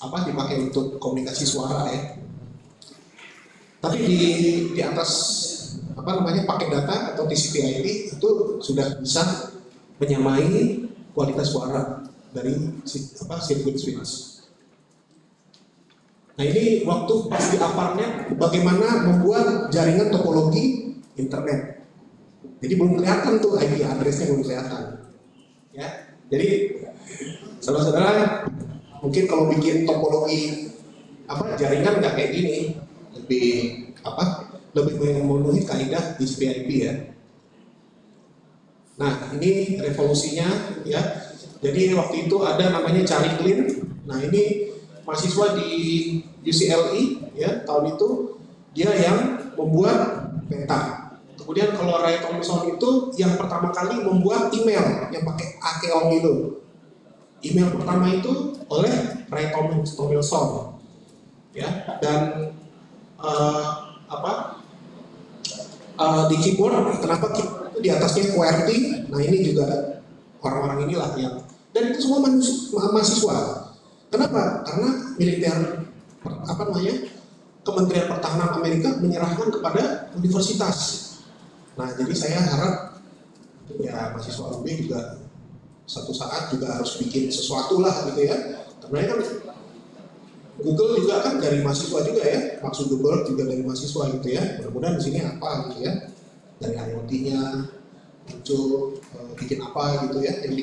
dipakai untuk komunikasi suara ya. Tapi di atas paket data atau TCP/IP itu sudah bisa menyamai kualitas suara dari sirkuit switch. Nah ini waktu pas di ARPANET bagaimana membuat jaringan topologi internet. Jadi belum kelihatan tuh IP address-nya belum kelihatan. Ya, jadi saudara-saudara mungkin kalau bikin topologi jaringan nggak kayak gini, lebih memenuhi kaidah TCP/IP ya. Nah ini revolusinya ya. Jadi waktu itu ada namanya Charlie Klein. Nah ini mahasiswa di UCLA ya, tahun itu dia yang membuat peta. Kemudian kalau Ray Tomlinson itu yang pertama kali membuat email yang pakai Akeong itu. Email pertama itu oleh Ray Tomlinson ya, dan di keyboard, kenapa keyboard itu di atasnya QWERTY? Nah ini juga orang-orang inilah yang, dan itu semua mahasiswa. Kenapa? Karena militer Kementerian Pertahanan Amerika menyerahkan kepada universitas. Nah jadi saya harap ya mahasiswa UB juga satu saat juga harus bikin sesuatu lah gitu ya. Karena kan Google juga kan dari mahasiswa juga ya, maksud Google juga dari mahasiswa gitu ya. Mudah-mudahan di sini apa gitu ya. dari IoT-nya muncul bikin apa gitu ya, yang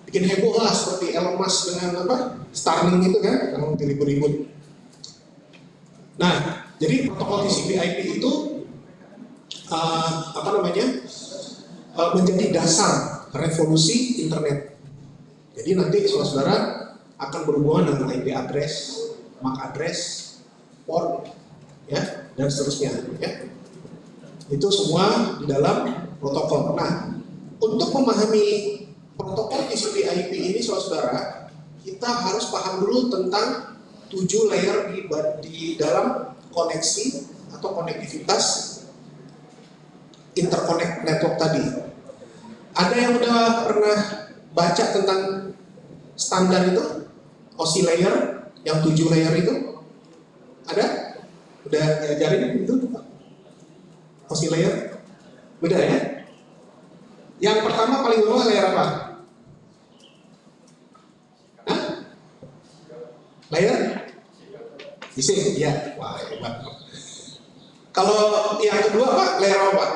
bikin heboh lah seperti Elon Musk dengan apa Starlink itu kan, kalau ribut-ribut. Nah, jadi protokol TCP/IP itu menjadi dasar revolusi internet. Jadi nanti saudara-saudara akan berhubungan dengan IP address, MAC address, port, ya, dan seterusnya. Ya. Itu semua di dalam protokol. Nah, untuk memahami protokol TCP/IP ini, saudara-saudara, kita harus paham dulu tentang 7 layer di dalam koneksi atau konektivitas interconnect network tadi. Ada yang udah pernah baca tentang standar itu? OSI layer yang 7 layer itu? Ada? Udah diajarin itu? OSI layer? Udah ya? Yang pertama paling bawah layer apa? Hah? Layer? Isi? Iya. Wah, hebat. Kalau yang kedua Pak, layer apa?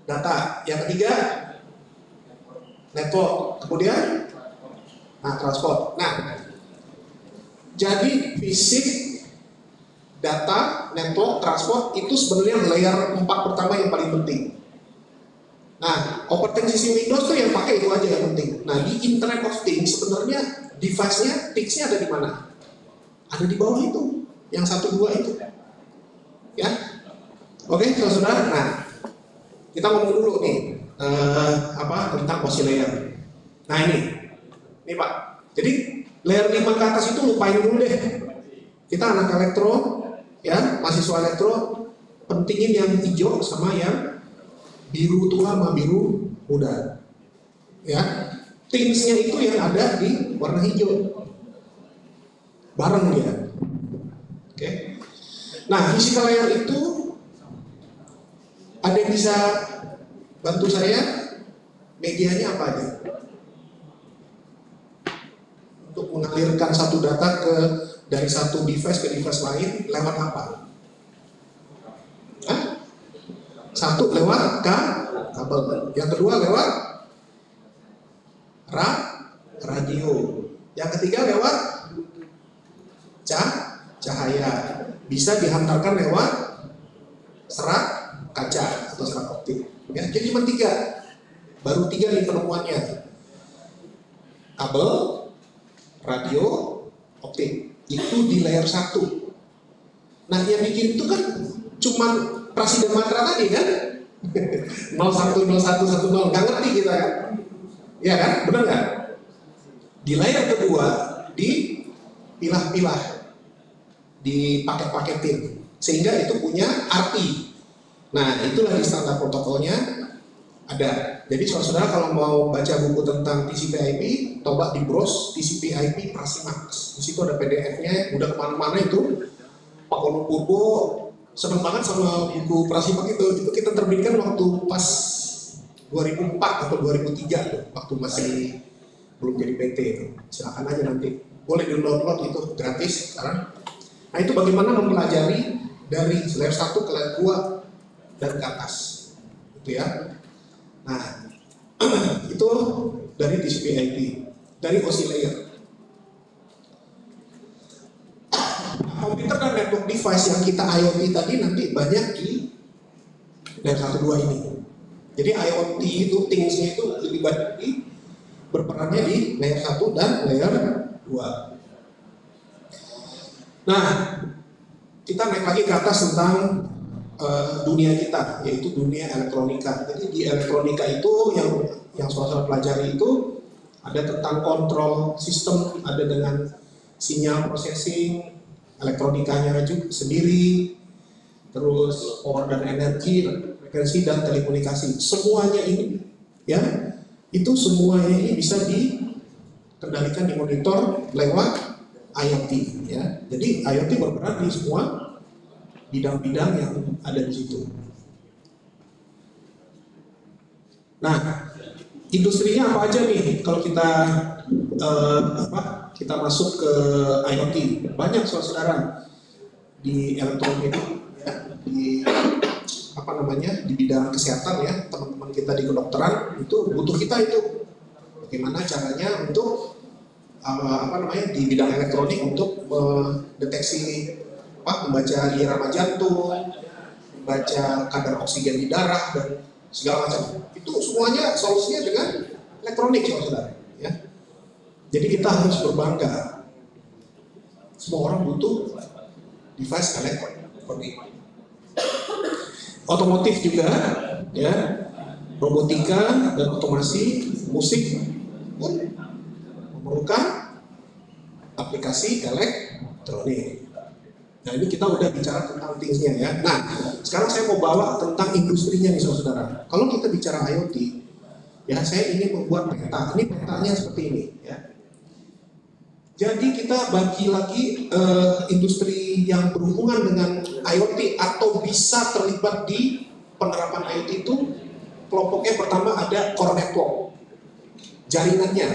Data. Yang ketiga network. Kemudian transport. Nah, jadi fisik, data, network, transport itu sebenarnya layer 4 pertama yang paling penting. Nah, operating system Windows tuh yang pakai itu aja yang penting. Nah, di Internet of Things sebenarnya device-nya, TICS-nya ada di mana? Ada di bawah itu, yang 1, 2 itu. Ya, oke, saudara. Nah, kita ngomong dulu nih tentang OSI layer. Nah ini Pak. Jadi layer 5 ke atas itu lupain dulu deh. Kita anak elektro, ya, mahasiswa elektro, pentingin yang hijau sama yang biru tua sama biru muda. Ya, thingsnya itu yang ada di warna hijau. Bareng dia. Oke. Nah, physical layer itu ada yang bisa bantu saya? Medianya apa aja? Untuk mengalirkan satu data dari satu device ke device lain lewat apa? Hah? Satu lewat kabel. Yang kedua lewat radio. Yang ketiga lewat cahaya. Bisa dihantarkan lewat serat kaca atau serat optik. Ya, jadi cuma 3. Baru 3 nih penemuannya. Kabel, radio, optik. Itu di layer 1. Nah, yang bikin itu kan cuma Presiden Matra tadi kan? 010110, nggak ngerti kita kan? Iya kan? Benar nggak? Di layer kedua, dipilah-pilah, dipaket-paketin, sehingga itu punya arti. Nah, itulah di standar protokolnya ada. Jadi saudara kalau mau baca buku tentang TCP/IP, coba di browse TCP/IP Prasimax. Di situ ada PDF-nya, udah kemana-mana itu. Pak Ono Purbo seneng banget sama buku Prasimax itu. Itu kita terbitkan waktu pas 2004 atau 2003 tuh, waktu masih belum jadi PT itu. Silakan aja nanti. Boleh di-download itu gratis sekarang. Nah, itu bagaimana mempelajari dari layer 1 ke layer 2 dan ke atas. Gitu ya. Nah, itu dari TCP/IP, dari OSI layer. Komputer dan network device yang kita IoT tadi nanti banyak di layer 1, 2 ini. Jadi IoT itu, thingsnya itu lebih banyak berperannya di layer 1 dan layer 2. Nah, kita naik lagi ke atas tentang dunia kita, yaitu dunia elektronika. Jadi di elektronika itu yang saudara pelajari itu ada tentang kontrol sistem, ada dengan sinyal processing, elektronikanya juga sendiri, terus power dan energi, frekuensi dan telekomunikasi. Semuanya ini, ya, itu semuanya ini bisa dikendalikan, dimonitor lewat IoT. Ya. Jadi IoT berperan di semua bidang-bidang yang ada di situ. Nah, industrinya apa aja nih kalau kita kita masuk ke IoT? Banyak saudara di elektronik, ya, di di bidang kesehatan ya, teman-teman kita di kedokteran itu butuh kita itu bagaimana caranya untuk di bidang elektronik untuk mendeteksi membaca irama jantung, membaca kadar oksigen di darah dan segala macam. Itu semuanya solusinya dengan elektronik, saudara. Ya. Jadi kita harus berbangga. Semua orang butuh device elektronik. Otomotif juga, ya, robotika dan otomasi, musik pun memerlukan aplikasi elektronik. Nah ini kita udah bicara tentang things-nya ya. Nah sekarang saya mau bawa tentang industrinya nih saudara. Kalau kita bicara IoT, ya saya ingin membuat peta. Ini petanya seperti ini ya. Jadi kita bagi lagi industri yang berhubungan dengan IoT atau bisa terlibat di penerapan IoT itu kelompoknya pertama ada core network, jaringannya,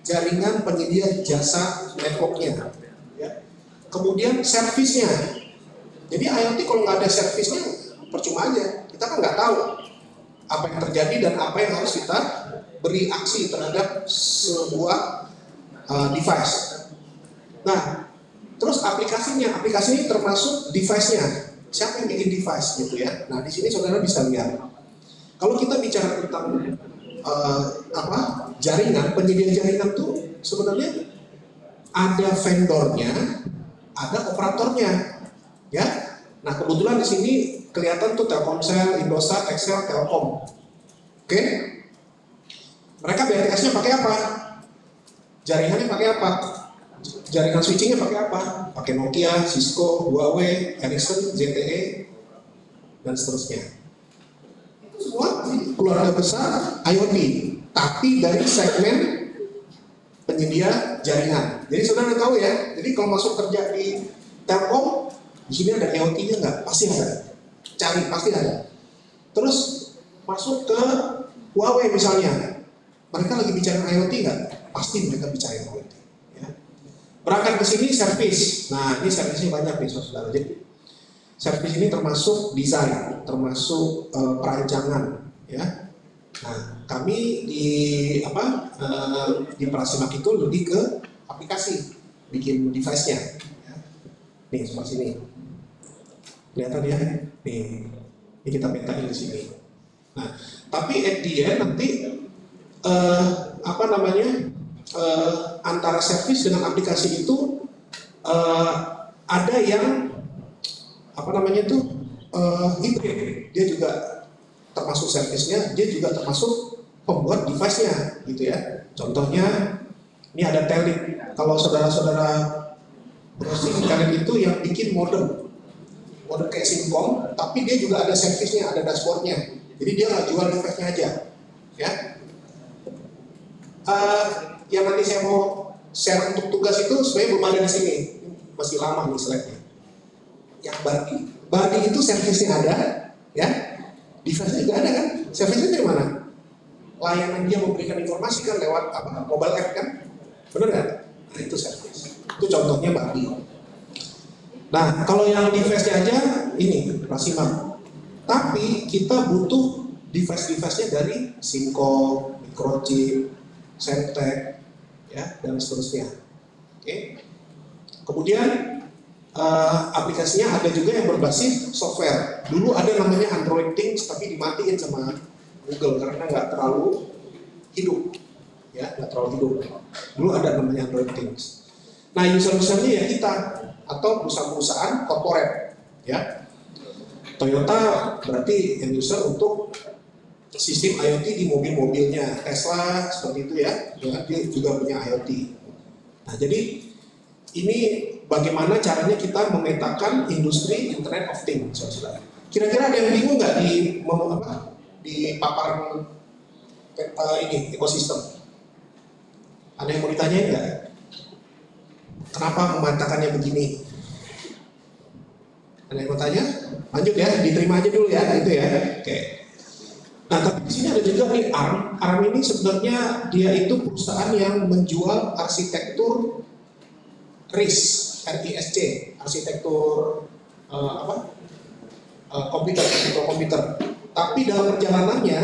jaringan penyedia jasa networknya, ya. Kemudian servisnya. Jadi IoT kalau nggak ada servisnya percuma aja. Kita kan nggak tahu apa yang terjadi dan apa yang harus kita beri aksi terhadap sebuah device. Nah, terus aplikasinya termasuk device-nya. Siapa yang bikin device gitu ya? Nah, di sini saudara bisa lihat. Kalau kita bicara tentang jaringan, penyedia jaringan tuh sebenarnya ada vendornya, ada operatornya, ya. Nah, kebetulan di sini kelihatan tuh Telkomsel, Indosat, Excel, Telkom. Oke? Mereka BTS-nya pakai apa? Jaringannya pakai apa? Jaringan switchingnya pakai apa? Pakai Nokia, Cisco, Huawei, Ericsson, ZTE, dan seterusnya. Itu semua keluarga besar IoT, tapi dari segmen penyedia jaringan. Jadi saudara tahu ya. Jadi kalau masuk kerja di Telkom, di sini ada IoT-nya nggak? Pasti ada. Cari pasti ada. Terus masuk ke Huawei misalnya, mereka lagi bicara IoT nggak? Pasti mereka bicara IoT. Ya. Berangkat ke sini servis. Nah ini servisnya banyak nih saudara. Jadi servis ini termasuk desain, termasuk perancangan. Ya. Nah kami di Prasimak itu lebih ke aplikasi, bikin device-nya. Ya. Nih seperti sini. Kelihatan ya? Nih, ini kita petain di sini. Nah, tapi at the end nanti antara servis dengan aplikasi itu ada yang hybrid. Dia juga termasuk servisnya, dia juga termasuk pembuat device-nya, gitu ya. Contohnya ini ada Telit. Kalau saudara-saudara browsing Telit itu yang bikin modem kayak Simcom, tapi dia juga ada servisnya, ada dashboardnya. Jadi dia nggak jual device-nya aja, ya. Yang nanti saya mau share untuk tugas itu sebenarnya belum ada di sini, masih lama nih slide-nya. Yang Bardi itu servisnya ada, ya. Device-nya juga ada kan? Servisnya dari mana? Layanan dia memberikan informasi kan lewat mobile app kan? Bener nggak? Nah itu servis. Itu contohnya Bardi. Nah, kalau yang device-nya aja ini Prasimak. Tapi kita butuh device-device-nya dari Simco, Microchip, Semtech, ya, dan seterusnya. Oke. Kemudian aplikasinya ada juga yang berbasis software. Dulu ada namanya Android Things, tapi dimatiin sama Google karena nggak terlalu hidup, ya, nggak terlalu hidup. Dulu ada namanya Android Things. Nah, user-usernya ya kita atau perusahaan-perusahaan corporate, ya. Toyota berarti end user untuk sistem IoT di mobil-mobilnya. Tesla seperti itu ya, dia juga punya IoT. Nah, jadi ini bagaimana caranya kita memetakan industri Internet of Things, saudara. Kira-kira ada yang bingung nggak di paparan ini ekosistem? Ada yang mau ditanyain nggak? Kenapa mematakannya begini? Ada yang mau tanya? Lanjut ya, diterima aja dulu ya, itu ya. Oke. Nah, tapi di sini ada juga nih ARM. ARM ini sebenarnya dia itu perusahaan yang menjual arsitektur RISC, arsitektur komputer. Tapi dalam perjalanannya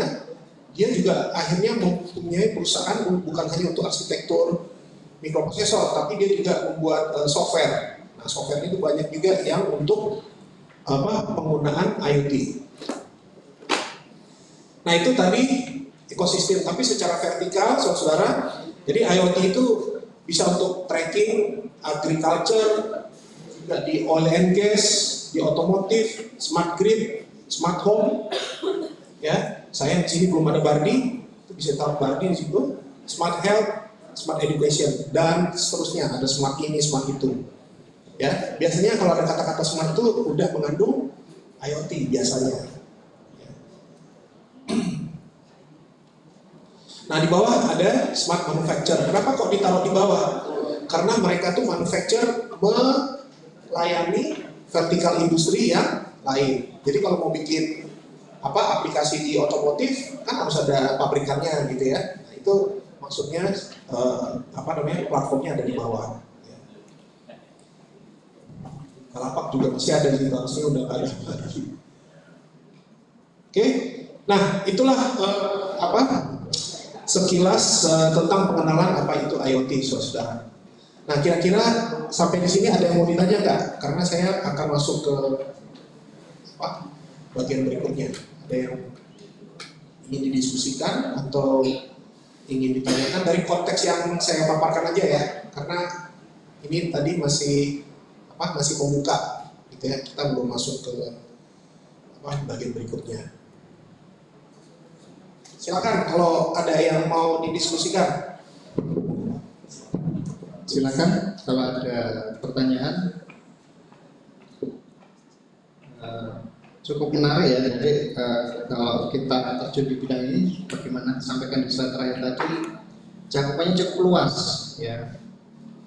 dia juga akhirnya mempunyai perusahaan bukan hanya untuk arsitektur mikroprosesor, tapi dia juga membuat software. Nah, software itu banyak juga yang untuk penggunaan IoT. Nah, itu tadi ekosistem, tapi secara vertikal, saudara. Jadi IoT itu bisa untuk tracking agriculture, juga di oil and gas, di otomotif, smart grid, smart home. Ya, saya di sini belum ada Bardi, itu bisa tahu Bardi di situ. Smart health, smart education, dan seterusnya. Ada smart ini, smart itu. Ya, biasanya kalau ada kata-kata smart itu udah mengandung IoT biasanya. Nah, di bawah ada smart manufacture. Kenapa kok ditaruh di bawah? Karena mereka tuh manufacture melayani vertikal industri yang lain. Jadi kalau mau bikin aplikasi di otomotif kan harus ada pabrikannya gitu ya. Nah, itu maksudnya platformnya ada di bawah. Kalapak juga masih ada di harusnya udah ada. Oke. Nah, itulah sekilas tentang pengenalan apa itu IoT, saudara. Nah, kira-kira sampai di sini ada yang mau ditanya nggak? Karena saya akan masuk ke bagian berikutnya. Ada yang ingin didiskusikan atau ingin ditanyakan dari konteks yang saya paparkan aja ya. Karena ini tadi masih membuka, gitu ya. Kita belum masuk ke bagian berikutnya. Silakan kalau ada yang mau didiskusikan. Silakan kalau ada pertanyaan. Cukup menarik ya. Jadi kalau kita terjun di bidang ini, bagaimana sampaikan di slide terakhir tadi, cakupannya cukup luas ya.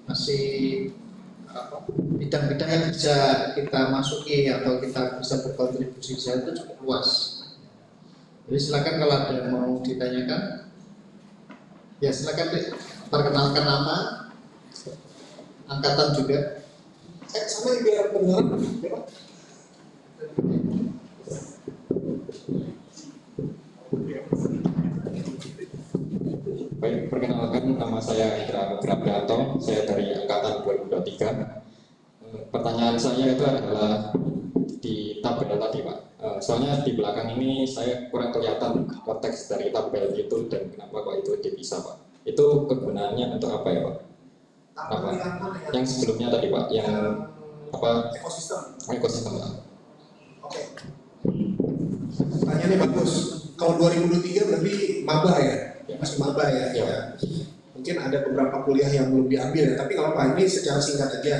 Masih bidang-bidang yang bisa kita masuki atau kita bisa berkontribusi itu cukup luas. Jadi silakan kalau ada yang mau ditanyakan, ya silakan perkenalkan nama, angkatan juga. Sama biar pendengar, Baik, perkenalkan nama saya Indra Nugraha, saya dari angkatan 2023. Pertanyaan saya itu adalah di tabel tadi, Pak. Soalnya di belakang ini saya kurang kelihatan konteks dari tabel itu dan kenapa kok itu dipisah, Pak. Itu kegunaannya untuk apa ya, Pak? Apa? Yang sebelumnya tadi, Pak, yang ekosistem, Pak. Oke. Pertanyaannya bagus. Kalau 2023 berarti maba ya? Masih maba ya? Ya. Mungkin ada beberapa kuliah yang belum diambil ya, tapi kalau Pak ini secara singkat aja.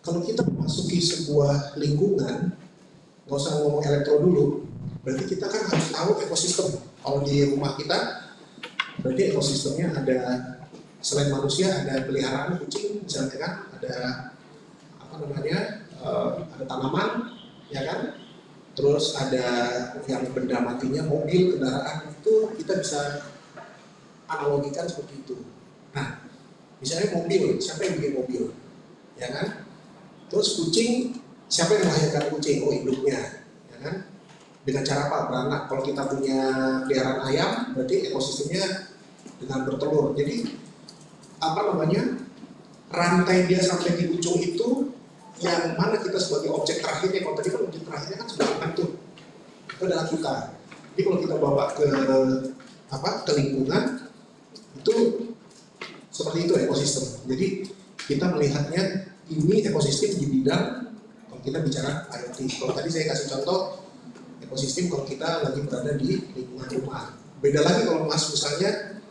Kalau kita memasuki sebuah lingkungan, nggak usah ngomong elektro dulu, berarti kita kan harus tahu ekosistem. Kalau di rumah kita, berarti ekosistemnya ada, selain manusia ada peliharaan kucing, misalnya kan, ada ada tanaman, ya kan, terus ada yang benda matinya, mobil, kendaraan, itu kita bisa analogikan seperti itu. Nah, misalnya mobil, siapa yang bikin mobil, ya kan? Terus kucing, siapa yang melahirkan kucing? Oh, induknya, ya kan? Dengan cara apa? Beranak. Kalau kita punya peliharaan ayam, berarti ekosistemnya dengan bertelur. Jadi rantai dia sampai di ujung itu, yang mana kita sebagai objek terakhirnya? Kalau tadi kan objek terakhirnya kan sudah itu adalah kita. Jadi kalau kita bawa ke lingkungan, itu seperti itu ekosistem. Jadi kita melihatnya ini ekosistem di bidang, kalau kita bicara IoT. Kalau tadi saya kasih contoh ekosistem kalau kita lagi berada di lingkungan rumah. Beda lagi kalau misalnya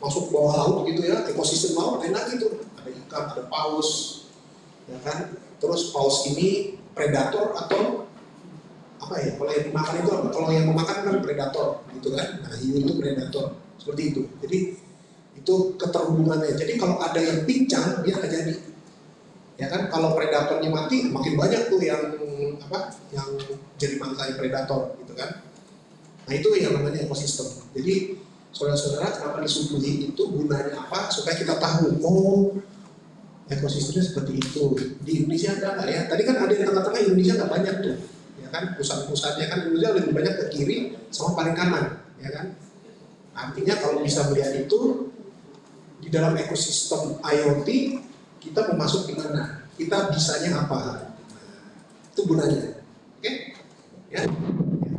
masuk ke bawah laut gitu ya, ekosistem laut lain lagi tuh. Ada ikan, ada paus, ya kan. Terus paus ini predator atau apa ya? Kalau yang dimakan itu apa? Kalau yang memakan kan predator, gitu kan. Nah, hiu itu predator, seperti itu. Jadi itu keterhubungannya. Jadi kalau ada yang pincang, dia nggak jadi. Ya kan, kalau predatornya mati, makin banyak tuh yang jadi mangsa predator, gitu kan. Nah, itu yang namanya ekosistem. Jadi saudara-saudara, kenapa disuguhi itu gunanya apa? Supaya kita tahu, oh ekosistemnya seperti itu. Di Indonesia ada nggak ya? Tadi kan ada yang tengah-tengah Indonesia nggak banyak tuh, ya kan pusat-pusatnya kan Indonesia lebih banyak ke kiri sama paling kanan, ya kan? Artinya kalau bisa melihat itu di dalam ekosistem IoT kita mau masuk di mana, kita bisanya apa, itu gunanya, oke? Ya.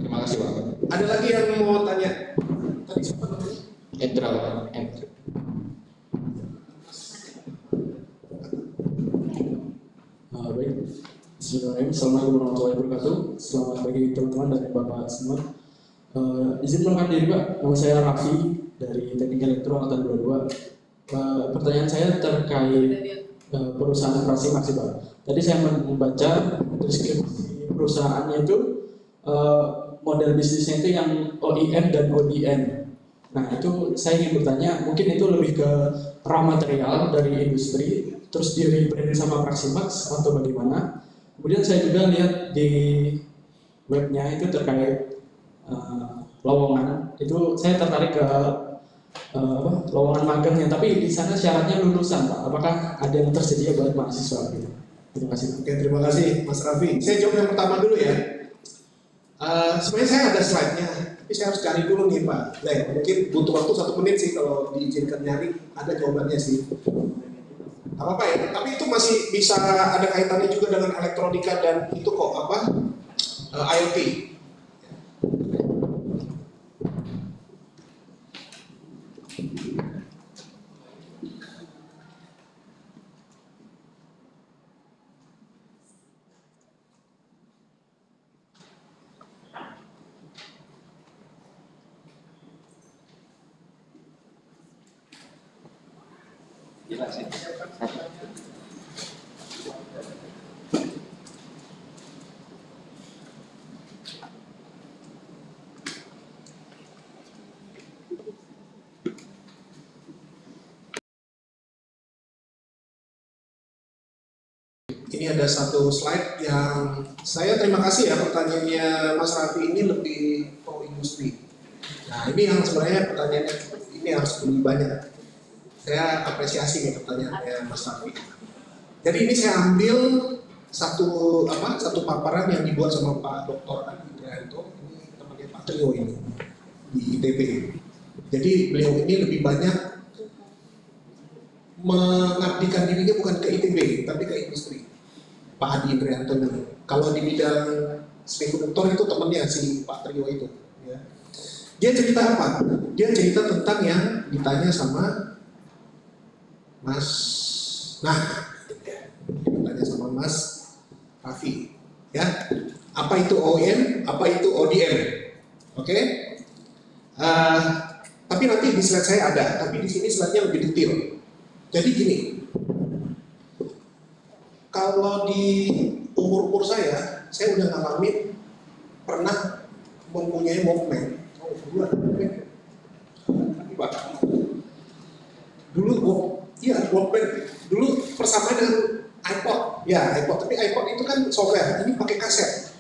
Terima kasih Pak. Ada lagi yang mau tanya? Tadi siapa namanya? Endra Pak. Endra. Baik, Bismillahirrahmanirrahim. Assalamualaikum warahmatullahi wabarakatuh. Selamat pagi teman-teman dan Bapak semua. Izin perkenalkan diri Pak, nama saya Raffi dari Teknik Elektro Angkatan 22. Pertanyaan saya terkait perusahaan operasi Maxi Pak. Tadi saya membaca deskripsi perusahaannya itu model bisnisnya itu yang OEM dan ODM. Nah itu saya ingin bertanya, mungkin itu lebih ke raw material dari industri, terus di rebrand sama Praximax atau bagaimana? Kemudian saya juga lihat di webnya itu terkait lowongan, itu saya tertarik ke lowongan magangnya, tapi di sana syaratnya lulusan Pak. Apakah ada yang tersedia buat mahasiswa gitu? Terima kasih. Oke, terima kasih Mas Raffi. Saya jawab yang pertama dulu ya. Sebenarnya saya ada slide-nya, tapi saya harus cari dulu nih Pak. Nah, mungkin butuh waktu 1 menit sih kalau diizinkan nyari, ada jawabannya sih. Apa ya? Tapi itu masih bisa ada kaitannya juga dengan elektronika dan itu kok IoT. Ini ada satu slide yang saya terima kasih ya pertanyaannya Mas Raffi ini lebih pro industri. Nah ini yang sebenarnya pertanyaannya ini harus lebih banyak. Saya apresiasi nih pertanyaannya Mas Raffi. Jadi ini saya ambil satu paparan yang dibuat sama Pak Dr. Adi Trianto, ini temannya Pak Trio ini di ITB. Jadi beliau ini lebih banyak mengabdikan dirinya bukan ke ITB tapi ke industri. Pak Adi Trianto ini. Kalau di bidang semikonduktor itu temannya si Pak Trio itu. Ya. Dia cerita apa? Dia cerita tentang yang ditanya sama Mas. Nah, ditanya sama Mas Raffi. Ya, apa itu OEM? Apa itu ODM? Oke? Tapi nanti di slide saya ada. Tapi di sini slide-nya lebih detail. Jadi gini. Kalau di umur saya udah ngalamin pernah mempunyai Walkman. Oh, dulu ada Walkman. Dulu Walkman. Dulu persamaan dengan iPod. Ya, iPod. Tapi iPod itu kan software. Ini pakai kaset.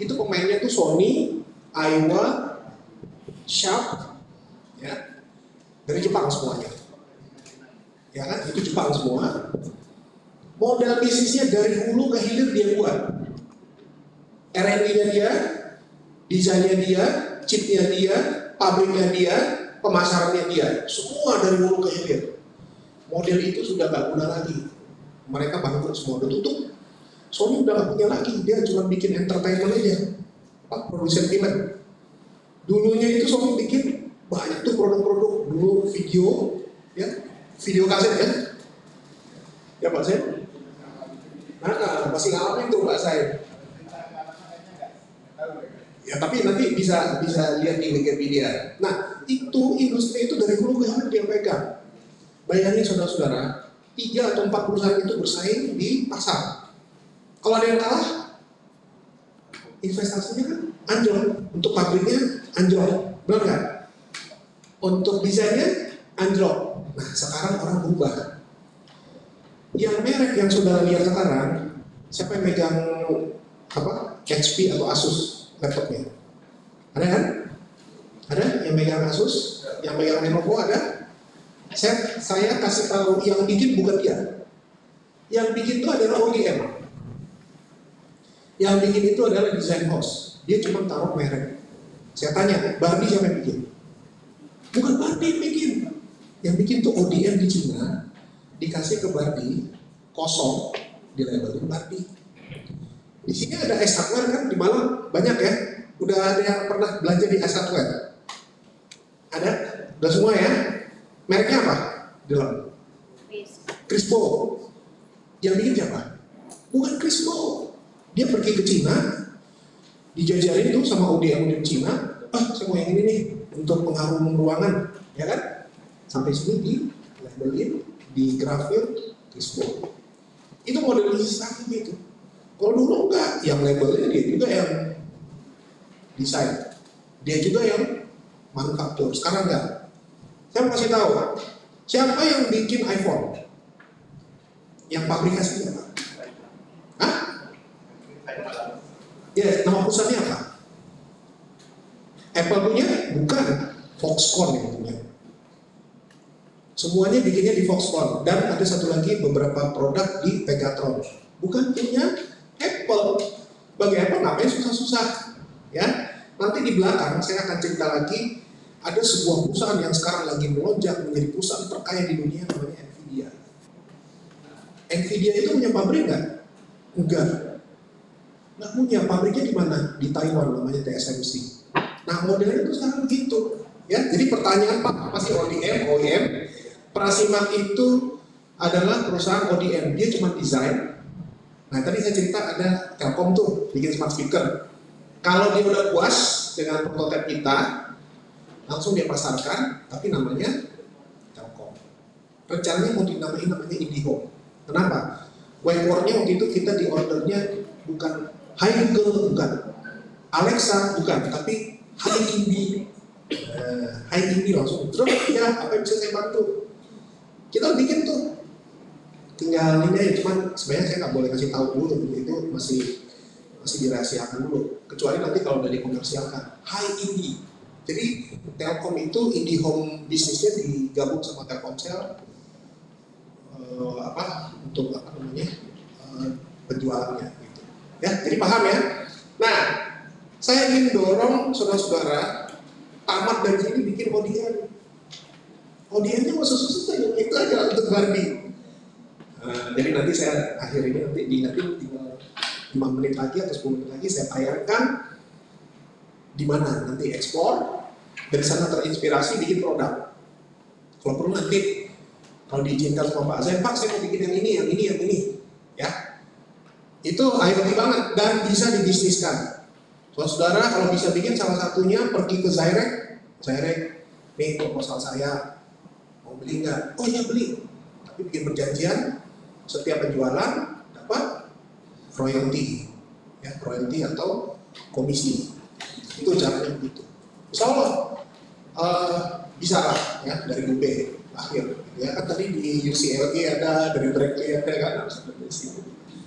Itu pemainnya tuh Sony, Aiwa, Sharp, ya, dari Jepang semuanya. Ya kan, itu Jepang semua. Model bisnisnya dari hulu ke hilir dia buat. R&D-nya dia, desainnya dia, chipnya dia, pabriknya dia, pemasarannya dia. Semua dari hulu ke hilir. Model itu sudah gak guna lagi. Mereka bangkrut semua, udah tutup. Sony udah gak punya lagi, dia cuma bikin entertainment aja. Produsen film. Dulunya itu Sony bikin banyak tuh produk-produk. Dulu video, ya, video kaset ya. Ya Pak Sen? Masih ngalamin tuh Pak Said. Ya tapi nanti bisa lihat di Wikipedia. Nah itu industri itu dari hulu ke hilir dia pegang. Bayangin saudara-saudara, 3 atau 4 perusahaan itu bersaing di pasar. Kalau ada yang kalah, investasinya kan anjlok. Untuk pabriknya anjlok, benar nggak? Untuk desainnya anjlok. Nah sekarang orang berubah. Yang merek yang saudara lihat sekarang, siapa yang megang HP atau Asus laptopnya? Ada kan? Ada yang megang Asus, yang megang Lenovo ada? Saya kasih tahu yang bikin bukan dia. Yang bikin itu adalah ODM. Yang bikin itu adalah design house. Dia cuma taruh merek. Saya tanya, Barbie siapa yang bikin? Bukan Barbie yang bikin. Yang bikin tuh ODM di Cina, dikasih ke Barbie, kosong, dilabelin Barbie. Di sini ada Ace Hardware kan, di Malang banyak ya. Udah ada yang pernah belanja di Ace Hardware? Ada? Udah semua ya? Mereknya apa? Di dalam? Crispo. Yang bikin siapa? Bukan Crispo. Dia pergi ke Cina, dijajarin tuh sama ODM Cina, saya mau yang ini nih, untuk pengharum ruangan, ya kan? Sampai sini di labelin, di grafir, Crispo. Itu modernisasi gitu. Kalau dulu enggak, yang labelnya dia juga yang desain, dia juga yang manufaktur. Sekarang enggak. Saya mau kasih tahu, siapa yang bikin iPhone? Yang pabrikasinya apa? Hah? Ya, nama perusahaannya apa? Apple punya? Bukan. Foxconn yang punya. Semuanya bikinnya di Foxconn. Dan ada satu lagi beberapa produk di Pegatron. Bukan punya Apple. Bagi Apple ngapain susah-susah? Ya, nanti di belakang saya akan cerita lagi. Ada sebuah perusahaan yang sekarang lagi melonjak menjadi perusahaan terkaya di dunia, namanya Nvidia. Nvidia itu punya pabrik nggak? Enggak. Nggak punya. Pabriknya di mana? Di Taiwan, namanya TSMC. Nah, modelnya itu sekarang begitu. Ya, jadi pertanyaan Pak, apa sih ODM? Prasimat itu adalah perusahaan ODM. Dia cuma desain. Nah, tadi saya cerita ada Telkom tuh bikin smart speaker. Kalau dia udah puas dengan prototipe kita, langsung dia pasarkan, tapi namanya Telkom. Rencananya mau dinamain namanya IndiHome. Kenapa? Wake-wordnya waktu itu kita di ordernya bukan Hai Google, bukan Alexa, bukan, tapi Hai Indi. Hai Indi langsung. Terus ya, apa yang bisa saya bantu? Kita bikin tuh. Tinggal ini aja, cuman sebenarnya saya nggak boleh kasih tahu dulu, itu masih dirahasiakan dulu. Kecuali nanti kalau udah dikomersialkan. Hai Indi. Jadi Telkom itu IndiHome bisnisnya digabung sama Telkomsel untuk penjualannya gitu. Ya, jadi paham ya. Nah, saya ingin dorong saudara-saudara tamat dari sini bikin ODM. ODM-nya mau susah-susah ya, itu aja untuk Barbie. Jadi nanti saya akhir ini nanti tinggal 5 menit lagi atau 10 menit lagi saya tayangkan di mana nanti ekspor, dari sana terinspirasi bikin produk. Kalau perlu nanti kalau diizinkan sama Pak saya mau bikin yang ini, ya. Itu IoT banget dan bisa dibisniskan. Saudara kalau bisa bikin salah satunya pergi ke Zyrek, nih proposal saya, mau beli nggak? Oh ya beli. Tapi bikin perjanjian, setiap penjualan dapat royalti, ya royalti atau komisi. Itu caranya begitu. Insya Allah bisa lah ya dari UB akhir. Ya kan tadi di UCLA ada, dari Berkeley ada kan, harus ada di sini.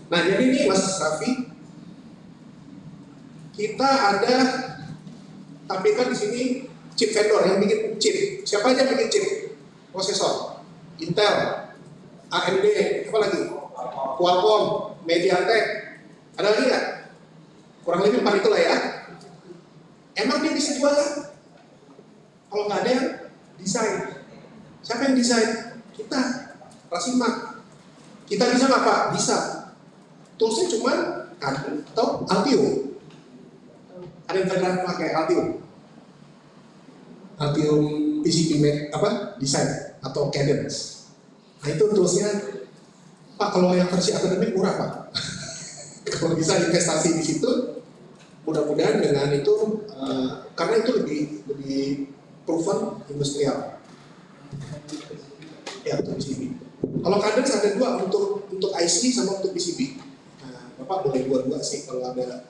Nah jadi ini Mas Raffi, kita ada, tapi kan di sini chip vendor yang bikin chip. Siapa aja yang bikin chip? Prosesor, Intel, AMD, apa lagi? Qualcomm, MediaTek, ada lagi nggak? Kurang lebih 4 itulah ya. Emang dia bisa jualan? Kalau nggak ada yang desain, siapa yang desain? Kita, Prasimat. Kita bisa nggak Pak? Bisa. Toolsnya cuma atau Altium. Ada yang pernah pakai Altium? Altium PCB desain atau Cadence. Nah itu toolsnya Pak. Kalau yang versi akademik murah Pak. Kalau bisa investasi di situ, mudah-mudahan dengan itu karena itu lebih proven industrial. Ya untuk PCB. Kalau Cadence ada 2 untuk IC sama untuk PCB. Nah, Bapak boleh dua-dua sih kalau ada.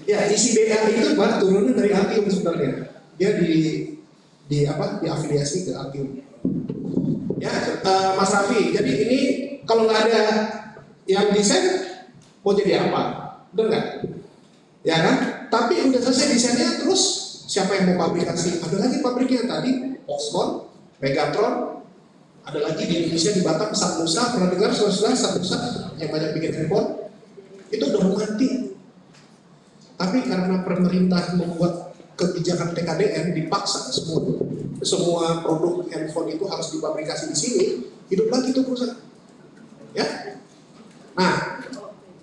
Ya ICBA itu Pak turunnya dari Altium sebenarnya. Dia diafiliasi ke Altium. Ya Mas Raffi. Jadi ini kalau nggak ada yang desain mau jadi apa? Udah nggak? Ya kan? Tapi udah selesai desainnya, terus siapa yang mau pabrikasi? Ada lagi pabriknya tadi, Foxconn, Megatron, Ada lagi di Indonesia di Batam, Satnusa, pernah dengar saudara Satnusa yang banyak bikin handphone? Itu udah mau mati. Tapi karena pemerintah membuat kebijakan TKDN, dipaksa semua produk handphone itu harus dipabrikasi di sini, hidup lagi tuh perusahaan. Ya. Nah,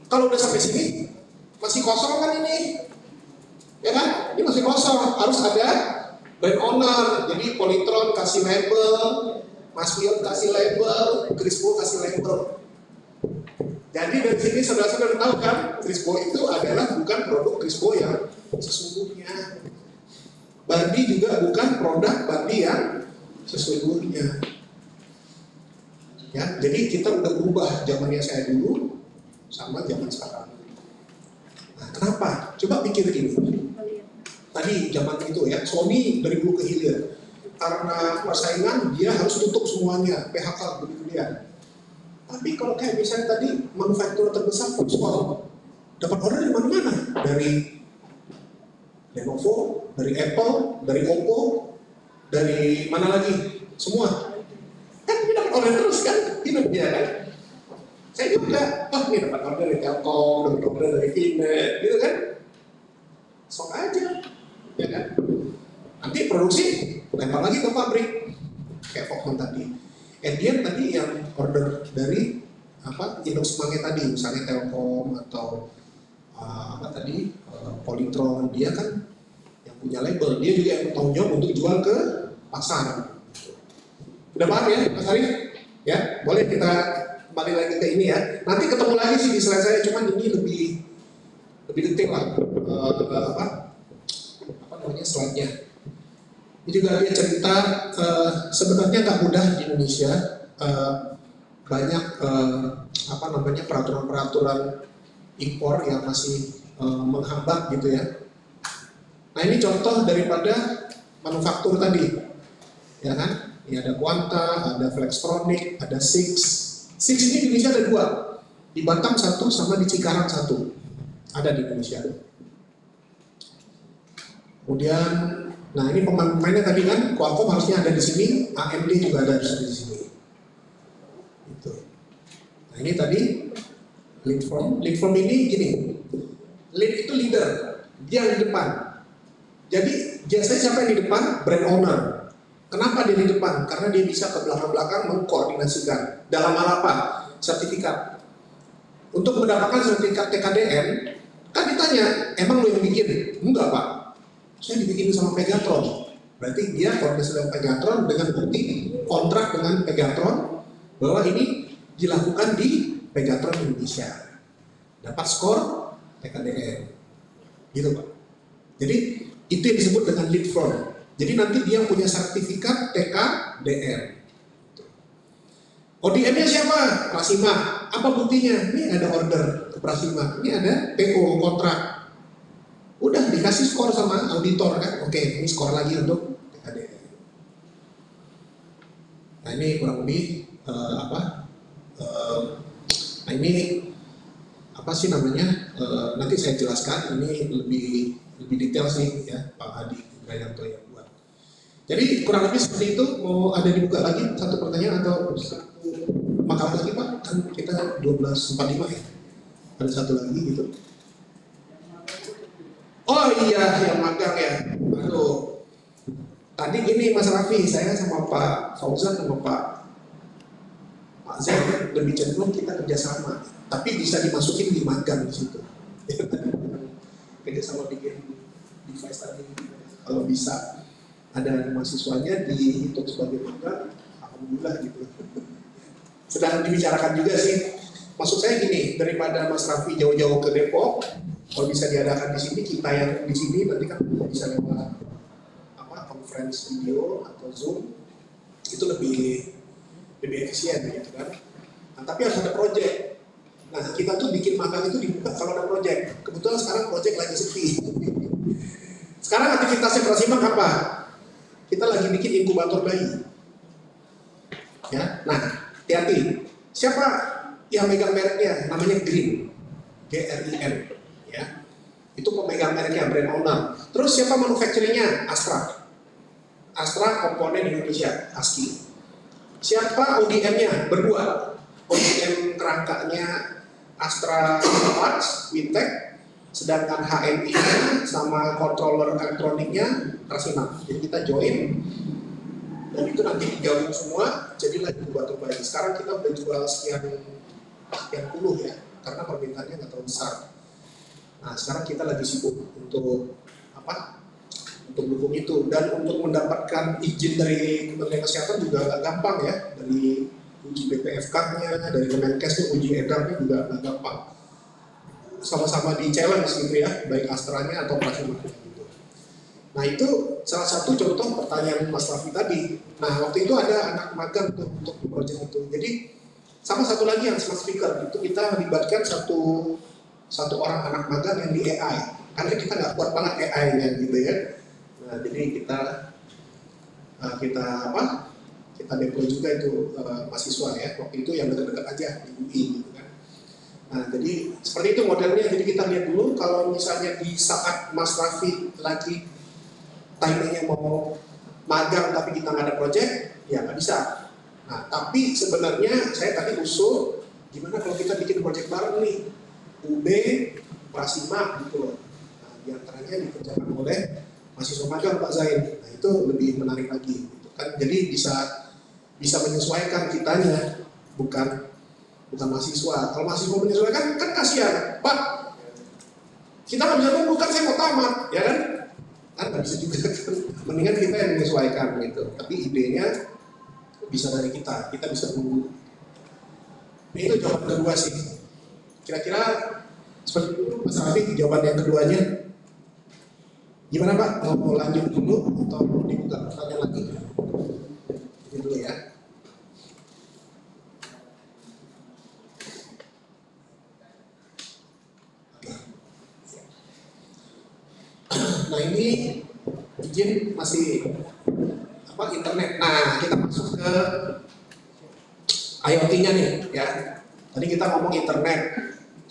kalau udah sampai sini masih kosong kan ini, ya kan? Ini masih kosong, harus ada brand owner. Jadi Polytron kasih label, Mas Wion kasih label, Crispo kasih label. Jadi dari sini saudara-saudara tahu kan, Crispo itu adalah bukan produk Crispo yang sesungguhnya. Bandi juga bukan produk Bandi yang sesungguhnya. Ya, jadi kita udah berubah zamannya saya dulu sama zaman sekarang. Nah, kenapa? Coba pikir gini. Tadi zaman itu ya, Sony dari dulu ke hilir. Karena persaingan dia harus tutup semuanya, PHK begitu dia. Tapi kalau kayak misalnya tadi manufaktur terbesar Foxconn dapat order dari mana-mana, dari Lenovo, dari Apple, dari Oppo, dari mana lagi, semua. Kan dia dapat order terus kan, hidup dia kan. Saya juga, ini dapat order dari Telkom, dapat order dari Finet, gitu kan. Sok aja, ya kan. Nanti produksi, lempar lagi ke pabrik, kayak Foxconn tadi. Dia tadi yang order dari Induk Semanggi tadi, misalnya Telkom atau Polytron, dia kan yang punya label, dia juga yang bertanggung jawab untuk jual ke pasar. Udah paham ya, Mas Arif? Ya, boleh kita kembali lagi ke ini ya. Nanti ketemu lagi sih di slide saya, cuman ini lebih detail lah. Slide-nya. Ini juga dia cerita sebenarnya nggak mudah di Indonesia, banyak peraturan-peraturan impor yang masih menghambat gitu ya. Nah ini contoh daripada manufaktur tadi, ya kan? Ini ada Quanta, ada Flextronic, ada Six. Six ini di Indonesia ada 2, di Batam 1 sama di Cikarang 1, ada di Indonesia. Kemudian, nah ini pemain-pemainnya tadi kan, Qualcomm harusnya ada di sini, AMD juga ada di sini. Gitu. Nah ini tadi Leadform. Leadform ini gini, lead itu leader, dia yang di depan. Jadi biasanya siapa yang di depan? Brand owner. Kenapa dia di depan? Karena dia bisa ke belakang-belakang mengkoordinasikan. Dalam hal apa? Sertifikat. Untuk mendapatkan sertifikat TKDN, kan ditanya, emang lo yang bikin? Enggak Pak, saya dibikin sama Pegatron. Berarti dia koordinasi dengan Pegatron dengan bukti kontrak dengan Pegatron bahwa ini dilakukan di Pegatron Indonesia. Dapat skor TKDN. Gitu Pak. Jadi itu yang disebut dengan lead form. Jadi nanti dia punya sertifikat TKDN. ODM-nya siapa? Prasima. Apa buktinya? Ini ada order ke Prasima. Ini ada PO kontrak. Udah dikasih skor sama auditor kan? Oke, ini skor lagi untuk TKDN. Nah ini kurang lebih nah ini apa sih namanya? Nanti saya jelaskan. Ini lebih detail sih ya Pak Hadi Brayanto yang buat. Jadi kurang lebih seperti itu. Mau ada dibuka lagi satu pertanyaan atau satu makalah lagi Pak? Kan kita 12.45 ya. Ada satu lagi gitu. Oh iya, yang magang ya. Aduh. Tadi gini Mas Raffi, saya sama Pak Fauzan sama Pak Zain lebih cenderung kita kerjasama. Tapi bisa dimasukin di magang di situ. Kerjasama bikin device tadi. Kalau bisa ada mahasiswanya dihitung sebagai magang, alhamdulillah gitu. Sedang dibicarakan juga sih. Maksud saya gini, daripada Mas Raffi jauh-jauh ke Depok, kalau bisa diadakan di sini, kita yang di sini nanti kan bisa lewat conference video atau Zoom, itu lebih efisien gitu kan. Nah, tapi harus ada project. Nah, kita tuh bikin magang itu dibuka kalau ada project. Kebetulan sekarang project lagi sepi. Sekarang aktivitasnya Prasimak apa? Kita lagi bikin inkubator bayi. Ya, nah, hati-hati. Siapa yang megang mereknya? Namanya Green, GRIN. Ya, itu pemegang mereknya, brand owner. Terus siapa manufacturingnya? Astra. Astra komponen Indonesia, ASKI. Siapa ODM-nya? Berdua. ODM kerangkanya Astra Parts, Wintech, sedangkan HMI sama controller elektroniknya Rasina. Jadi kita join, dan itu nanti digabung semua, jadilah Ibu Turbine. Sekarang kita udah jual sekian puluh ya, karena permintaannya nggak terlalu besar. Nah, sekarang kita lagi sibuk untuk apa? Untuk dukung itu, dan untuk mendapatkan izin dari Kementerian Kesehatan juga agak gampang ya, dari uji BPFK-nya, dari Kemenkes uji edarnya juga agak gampang. Sama-sama di challenge gitu ya, baik Astranya atau Prasmanan gitu. Nah itu salah satu contoh pertanyaan Mas Raffi tadi. Nah waktu itu ada anak magang untuk proyek itu. Jadi sama satu lagi yang smart speaker itu kita melibatkan satu orang anak magang yang di AI. Karena kita nggak kuat banget AI-nya gitu ya. Nah jadi kita deploy juga itu mahasiswa ya. Waktu itu yang dekat-dekat aja di UI gitu kan. Nah jadi seperti itu modelnya. Jadi kita lihat dulu kalau misalnya di saat Mas Raffi lagi timingnya mau magang tapi kita nggak ada project, ya nggak bisa. Nah tapi sebenarnya saya tadi usul gimana kalau kita bikin project bareng nih, UB, Prasima gitu loh. Nah, diantaranya dikerjakan oleh mahasiswa magang Pak Zain. Nah itu lebih menarik lagi, gitu kan. Jadi bisa menyesuaikan kitanya, bukan mahasiswa. Kalau mahasiswa menyesuaikan kan kasihan, Pak. Kita nggak bisa tunggu kan, saya mau tamat, ya kan? Kan nggak bisa juga kan. Mendingan kita yang menyesuaikan gitu. Tapi idenya bisa dari kita bisa tunggu. Ini itu jawaban kedua sih. Kira-kira seperti itu Mas Raffi, jawaban yang keduanya. Gimana Pak? Mau lanjut dulu atau mau dibuka pertanyaan lagi? Ini dulu ya. Nah ini izin masih internet. Nah kita masuk ke IoT-nya nih ya. Tadi kita ngomong internet.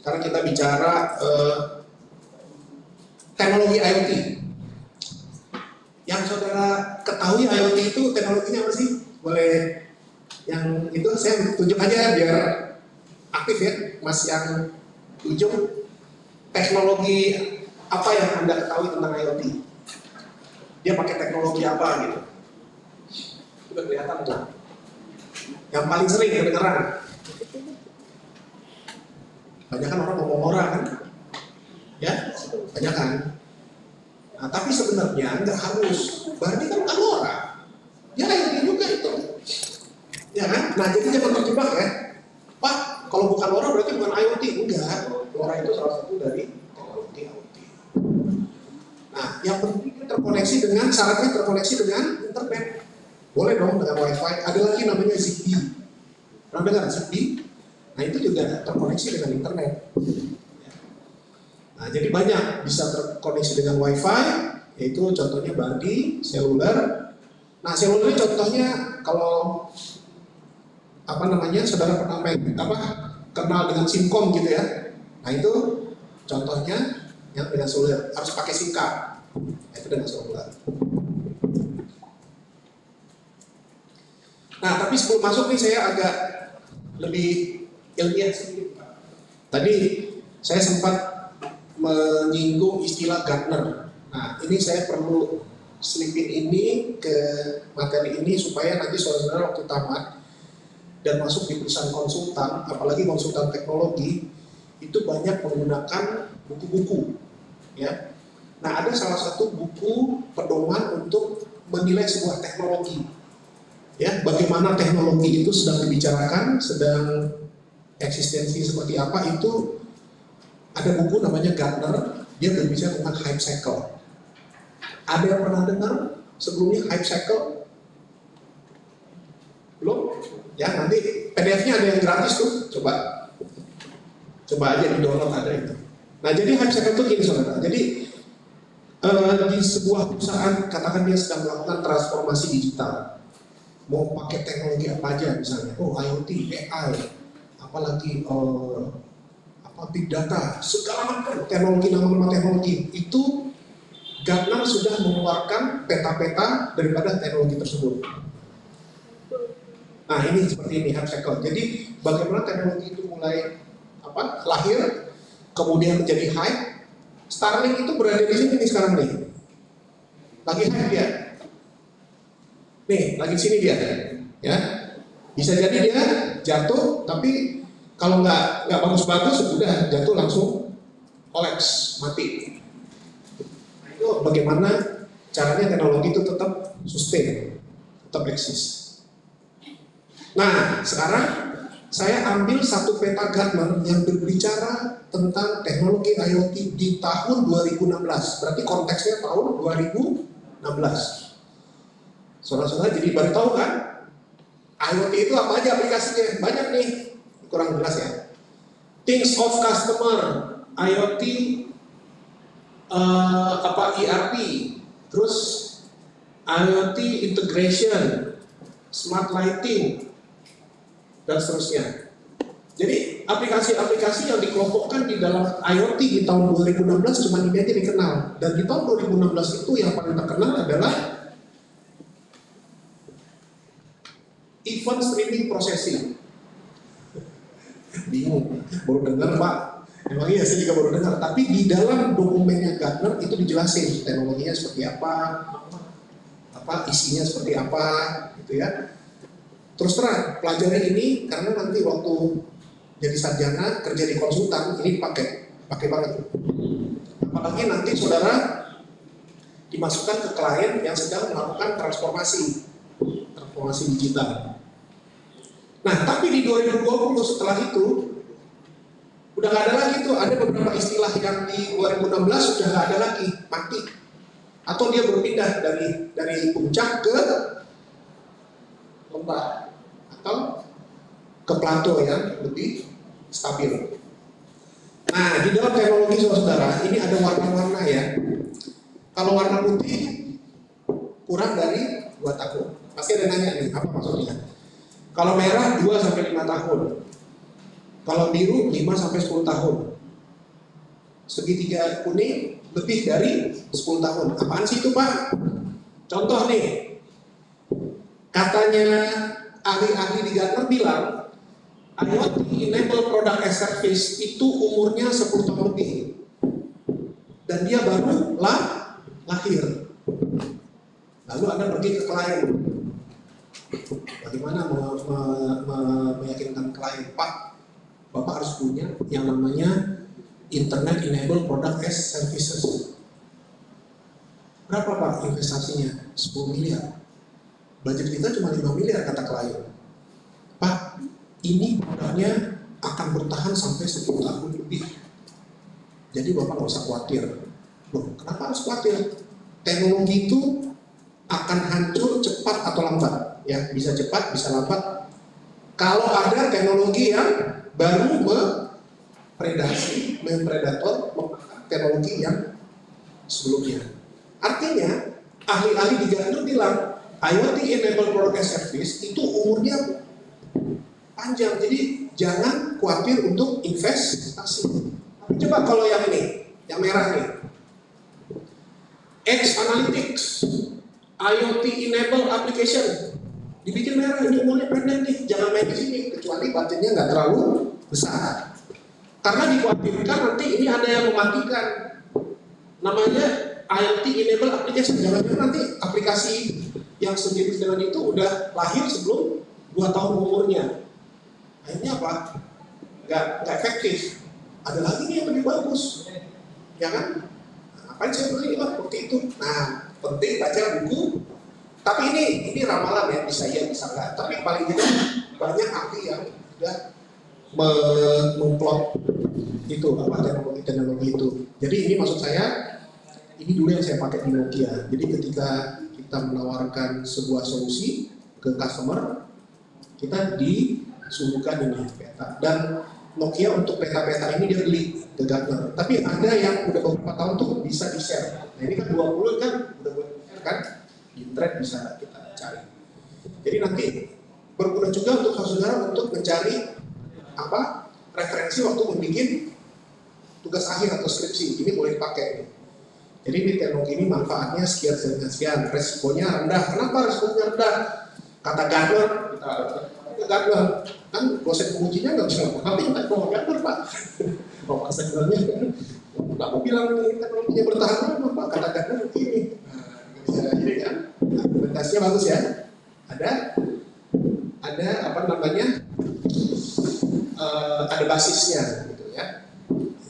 Sekarang kita bicara teknologi IoT. Yang saudara ketahui IoT itu teknologinya apa sih? Boleh yang itu saya tunjuk aja biar aktif ya, Mas yang ujung. Teknologi apa yang Anda ketahui tentang IoT? Dia pakai teknologi apa gitu? Sudah kelihatan tuh. Yang paling sering kedengeran. Banyak kan orang ngomong orang kan? Ya, banyak kan? Nah, tapi sebenarnya nggak harus. Berarti kan bukan orang. Ya IoT juga itu. Ya kan? Nah jadi jangan terjebak ya. Pak, kalau bukan orang berarti bukan IoT. Enggak. Orang itu salah satu dari teknologi IoT. Nah, yang penting terkoneksi dengan, syaratnya terkoneksi dengan internet. Boleh dong dengan WiFi. Ada lagi namanya Zigbee. Pernah dengar Zigbee? Nah itu juga terkoneksi dengan internet. Nah jadi banyak bisa terkoneksi dengan WiFi, yaitu contohnya Bandi, seluler. Nah seluler contohnya kalau saudara pernah kenal dengan Simcom gitu ya. Nah itu contohnya yang dengan seluler harus pakai SIM card. Nah, itu dengan seluler. Nah tapi sebelum masuk nih saya agak lebih ilmiah sedikit. Tadi saya sempat menyinggung istilah Gartner. Nah ini saya perlu selipin ini ke materi ini supaya nanti saudara waktu tamat dan masuk di perusahaan konsultan, apalagi konsultan teknologi, itu banyak menggunakan buku-buku, ya. Nah ada salah satu buku pedoman untuk menilai sebuah teknologi, ya. Bagaimana teknologi itu sedang dibicarakan, sedang eksistensi seperti apa, itu ada buku namanya Gartner, dia berbicara tentang hype cycle. Ada yang pernah dengar sebelumnya hype cycle? Belum? Ya nanti PDF-nya ada yang gratis tuh, coba aja di download, ada itu. Nah jadi hype cycle itu gini saudara, jadi di sebuah perusahaan katakan dia sedang melakukan transformasi digital, mau pakai teknologi apa aja misalnya, IoT, AI, apalagi big data, segala macam teknologi, nama-nama teknologi itu Gartner sudah mengeluarkan peta-peta daripada teknologi tersebut. Nah Nah ini seperti ini Hype-Cycle. Jadi bagaimana teknologi itu mulai lahir, kemudian menjadi hype. Starlink itu berada di sini nih sekarang nih. Lagi hype dia. Nih, lagi di sini dia. Ya. Bisa jadi dia jatuh, tapi kalau nggak bagus-bagus, udah jatuh langsung collapse, mati. Nah, itu bagaimana caranya teknologi itu tetap sustain, tetap eksis. Nah, sekarang saya ambil satu peta Gartner yang berbicara tentang teknologi IoT di tahun 2016. Berarti konteksnya tahun 2016. Saudara-saudara jadi baru tahu kan? IoT itu apa aja aplikasinya? Banyak nih, kurang jelas ya. Things of customer, IoT, ERP, terus IoT integration, smart lighting, dan seterusnya. Jadi aplikasi-aplikasi yang dikelompokkan di dalam IoT di tahun 2016 cuma ini aja dikenal. Dan di tahun 2016 itu yang paling terkenal adalah event streaming processing. Bingung, baru dengar Pak. Emang iya saya juga baru dengar. Tapi di dalam dokumennya Gartner itu dijelasin teknologinya seperti apa isinya seperti apa, gitu ya. Terus terang, pelajari ini karena nanti waktu jadi sarjana, kerja di konsultan, ini pakai banget. Apalagi nanti saudara dimasukkan ke klien yang sedang melakukan transformasi digital. Nah, tapi di 2020 setelah itu, udah nggak ada lagi tuh, ada beberapa istilah yang di 2016 sudah nggak ada lagi, mati. Atau dia berpindah dari puncak ke lembah atau ke plateau yang lebih stabil. Nah, di dalam teknologi saudara ini ada warna-warna ya. Kalau warna putih kurang dari 2 tahun. Pasti ada nanya nih, apa maksudnya? Kalau merah 2 sampai 5 tahun. Kalau biru 5 sampai 10 tahun. Segitiga kuning lebih dari 10 tahun. Apaan sih itu, Pak? Contoh nih. Katanya ahli-ahli di Gartner bilang IoT enable product as service itu umurnya 10 tahun lebih. Dan dia baru lahir. Lalu Anda pergi ke klien. Bagaimana meyakinkan klien, Pak, Bapak harus punya yang namanya Internet Enable Product as Services. Berapa Pak investasinya? 10 miliar. Budget kita cuma 5 miliar kata klien. Pak, ini produknya akan bertahan sampai 10 tahun lebih. Jadi Bapak nggak usah khawatir. Loh, kenapa harus khawatir? Teknologi itu akan hancur cepat atau lambat. Ya, bisa cepat, bisa lambat. Kalau ada teknologi yang baru mempredator memakan teknologi yang sebelumnya. Artinya, ahli-ahli di Gartner bilang IoT Enable Product as Service itu umurnya panjang, jadi jangan khawatir untuk investasi. Tapi coba kalau yang ini, yang merah nih, Edge Analytics, IoT Enable Application, dibikin merah, ini umurnya pendek nih, jangan main di sini, kecuali budgetnya nggak terlalu besar. Karena dikhawatirkan nanti ini ada yang mematikan, namanya IoT Enable Application, jangan-jangan nanti aplikasi yang sejenis dengan itu udah lahir sebelum 2 tahun umurnya. Akhirnya apa? Nggak efektif. Ada lagi nih yang lebih bagus, ya kan? Nah, apa yang saya beli? Seperti itu. Nah, penting baca buku. Tapi ini ramalan ya, bisa iya bisa enggak. Tapi paling tidak banyak ahli yang sudah memplot itu apa teknologi itu. Jadi ini maksud saya, ini dulu yang saya pakai di Nokia. Jadi ketika kita menawarkan sebuah solusi ke customer, kita disuguhkan ini peta. Dan Nokia untuk peta-peta ini dia beli ke Gartner. Tapi ada yang udah beberapa tahun tuh bisa di-share. Nah ini kan 20 kan udah boleh di-share kan, di internet bisa kita cari. Jadi nanti berguna juga untuk saudara untuk mencari apa referensi waktu membuat tugas akhir atau skripsi. Ini boleh dipakai. Jadi ini teknologi ini manfaatnya sekian, resikonya rendah. Kenapa resikonya rendah? Kata Gartner, kita Gartner. Kan dosen pengujinya nggak bisa ngapain, kan bawa Gartner Pak. Bawa Gartnernya nggak mau bilang ini teknologinya bertahan lama Pak, kata Gartner begini. Nah, bisa jadi kan, argumentasinya bagus ya. Ada apa namanya, ada basisnya gitu ya.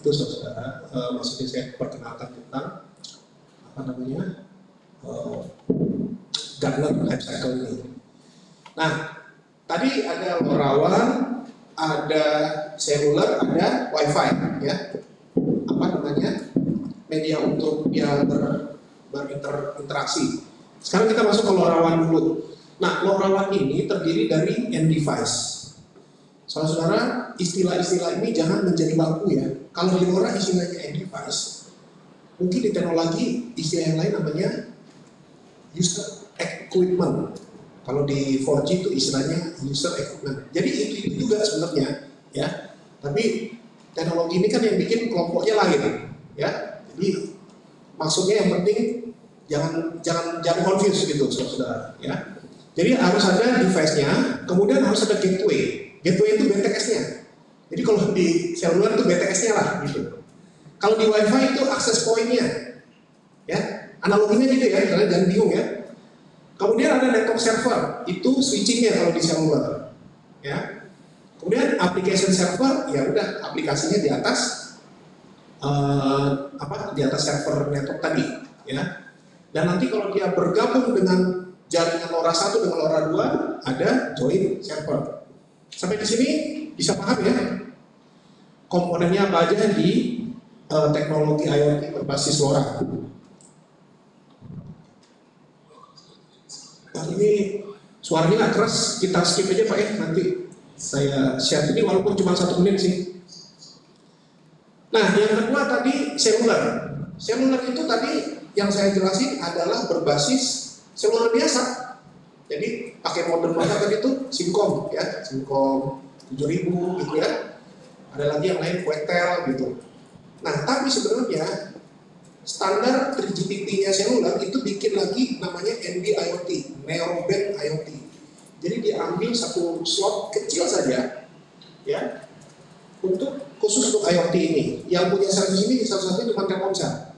Itu saudara, maksudnya saya perkenalkan tentang apa namanya, Gartner Hype Cycle ini. Nah, tadi ada LoRaWAN, ada seluler, ada WiFi, ya. Apa namanya, media untuk dia berinteraksi. Sekarang kita masuk ke LoRaWAN dulu. Nah, LoRaWAN ini terdiri dari end device. Saudara-saudara, istilah-istilah ini jangan menjadi baku ya. Kalau di LoRa istilahnya end device, mungkin di teknologi istilah yang lain namanya user equipment. Kalau di 4G itu istilahnya user equipment. Jadi itu juga sebenarnya, ya. Tapi teknologi ini kan yang bikin kelompoknya lain, ya. Jadi maksudnya yang penting jangan confuse gitu, saudara. Ya. Jadi harus ada device-nya, kemudian harus ada gateway. Gateway itu BTS-nya. Jadi kalau di seluler itu BTS-nya lah, gitu. Kalau di WiFi itu akses point-nya, ya. Analoginya gitu ya, jangan bingung ya. Kemudian ada network server, itu switching-nya kalau di seluler, ya. Kemudian application server, ya udah aplikasinya di atas di atas server network tadi, ya. Dan nanti kalau dia bergabung dengan jaringan LoRa 1 dengan LoRa 2, ada join server. Sampai di sini bisa paham ya? Komponennya apa aja di teknologi IoT berbasis LoRa. Nah, ini suaranya nggak keras, kita skip aja Pak ya, nanti saya share ini walaupun cuma 1 menit sih. Nah, yang kedua tadi seluler. Seluler itu tadi yang saya jelasin adalah berbasis seluler biasa. Jadi pakai modem mana tadi itu Simcom ya, Simcom 7000 gitu ya. Ada lagi yang lain Quetel gitu. Nah, tapi sebenarnya standar 3GPP-nya seluler itu bikin lagi namanya NB-IoT, Narrowband IoT. Jadi diambil satu slot kecil saja, ya, khusus untuk IoT ini. Yang punya servis ini satu-satunya cuma Telkomsel.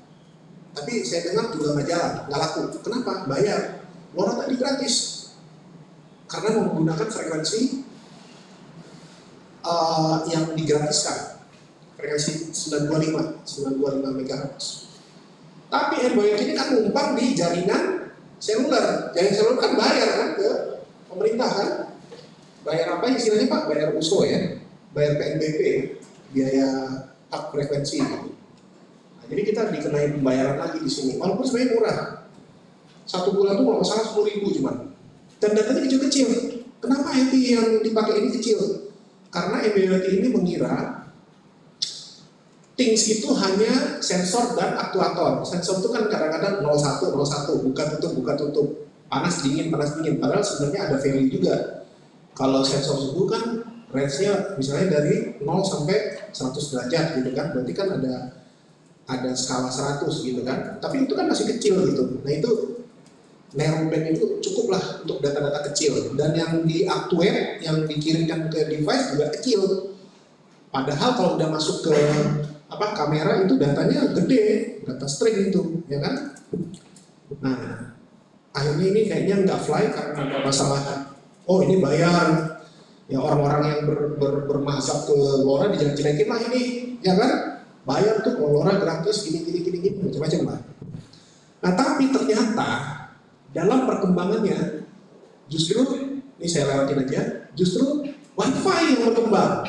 Tapi saya dengar juga nggak jalan, nggak laku. Kenapa? Bayar. LoRa tadi gratis, karena menggunakan frekuensi yang digratiskan, frekuensi 925 MHz. Tapi NB-IoT ini kan numpang di jaringan seluler. Jaringan seluler kan bayar kan ke pemerintah kan? Bayar apa istilahnya Pak? Bayar USO ya, bayar PNBP, biaya hak frekuensi. Nah, jadi kita dikenai pembayaran lagi di sini. Walaupun sebenarnya murah. 1 bulan itu kalau salah 10.000 cuman. Dan datanya kecil-kecil. Kenapa IoT yang dipakai ini kecil? Karena NB-IoT ini mengira things itu hanya sensor dan aktuator. Sensor itu kan kadang-kadang 01, 01, buka tutup, panas dingin. Padahal sebenarnya ada value juga. Kalau sensor suhu kan range-nya misalnya dari 0 sampai 100 derajat gitu kan. Berarti kan ada skala 100 gitu kan. Tapi itu kan masih kecil gitu. Nah itu narrowband itu cukuplah untuk data-data kecil. Dan yang di-actuate, yang dikirimkan ke device juga kecil. Padahal kalau udah masuk ke kamera itu datanya gede, data string itu, ya kan? Nah, akhirnya ini kayaknya nggak fly karena ada masalah. Oh ini bayar, ya orang-orang yang bermazhab ke LoRa dijelek-jelekin lah ini, ya kan? Bayar tuh kalau LoRa gratis, gini, macam-macam lah. Nah tapi ternyata dalam perkembangannya justru, ini saya lewatin aja, justru WiFi yang berkembang.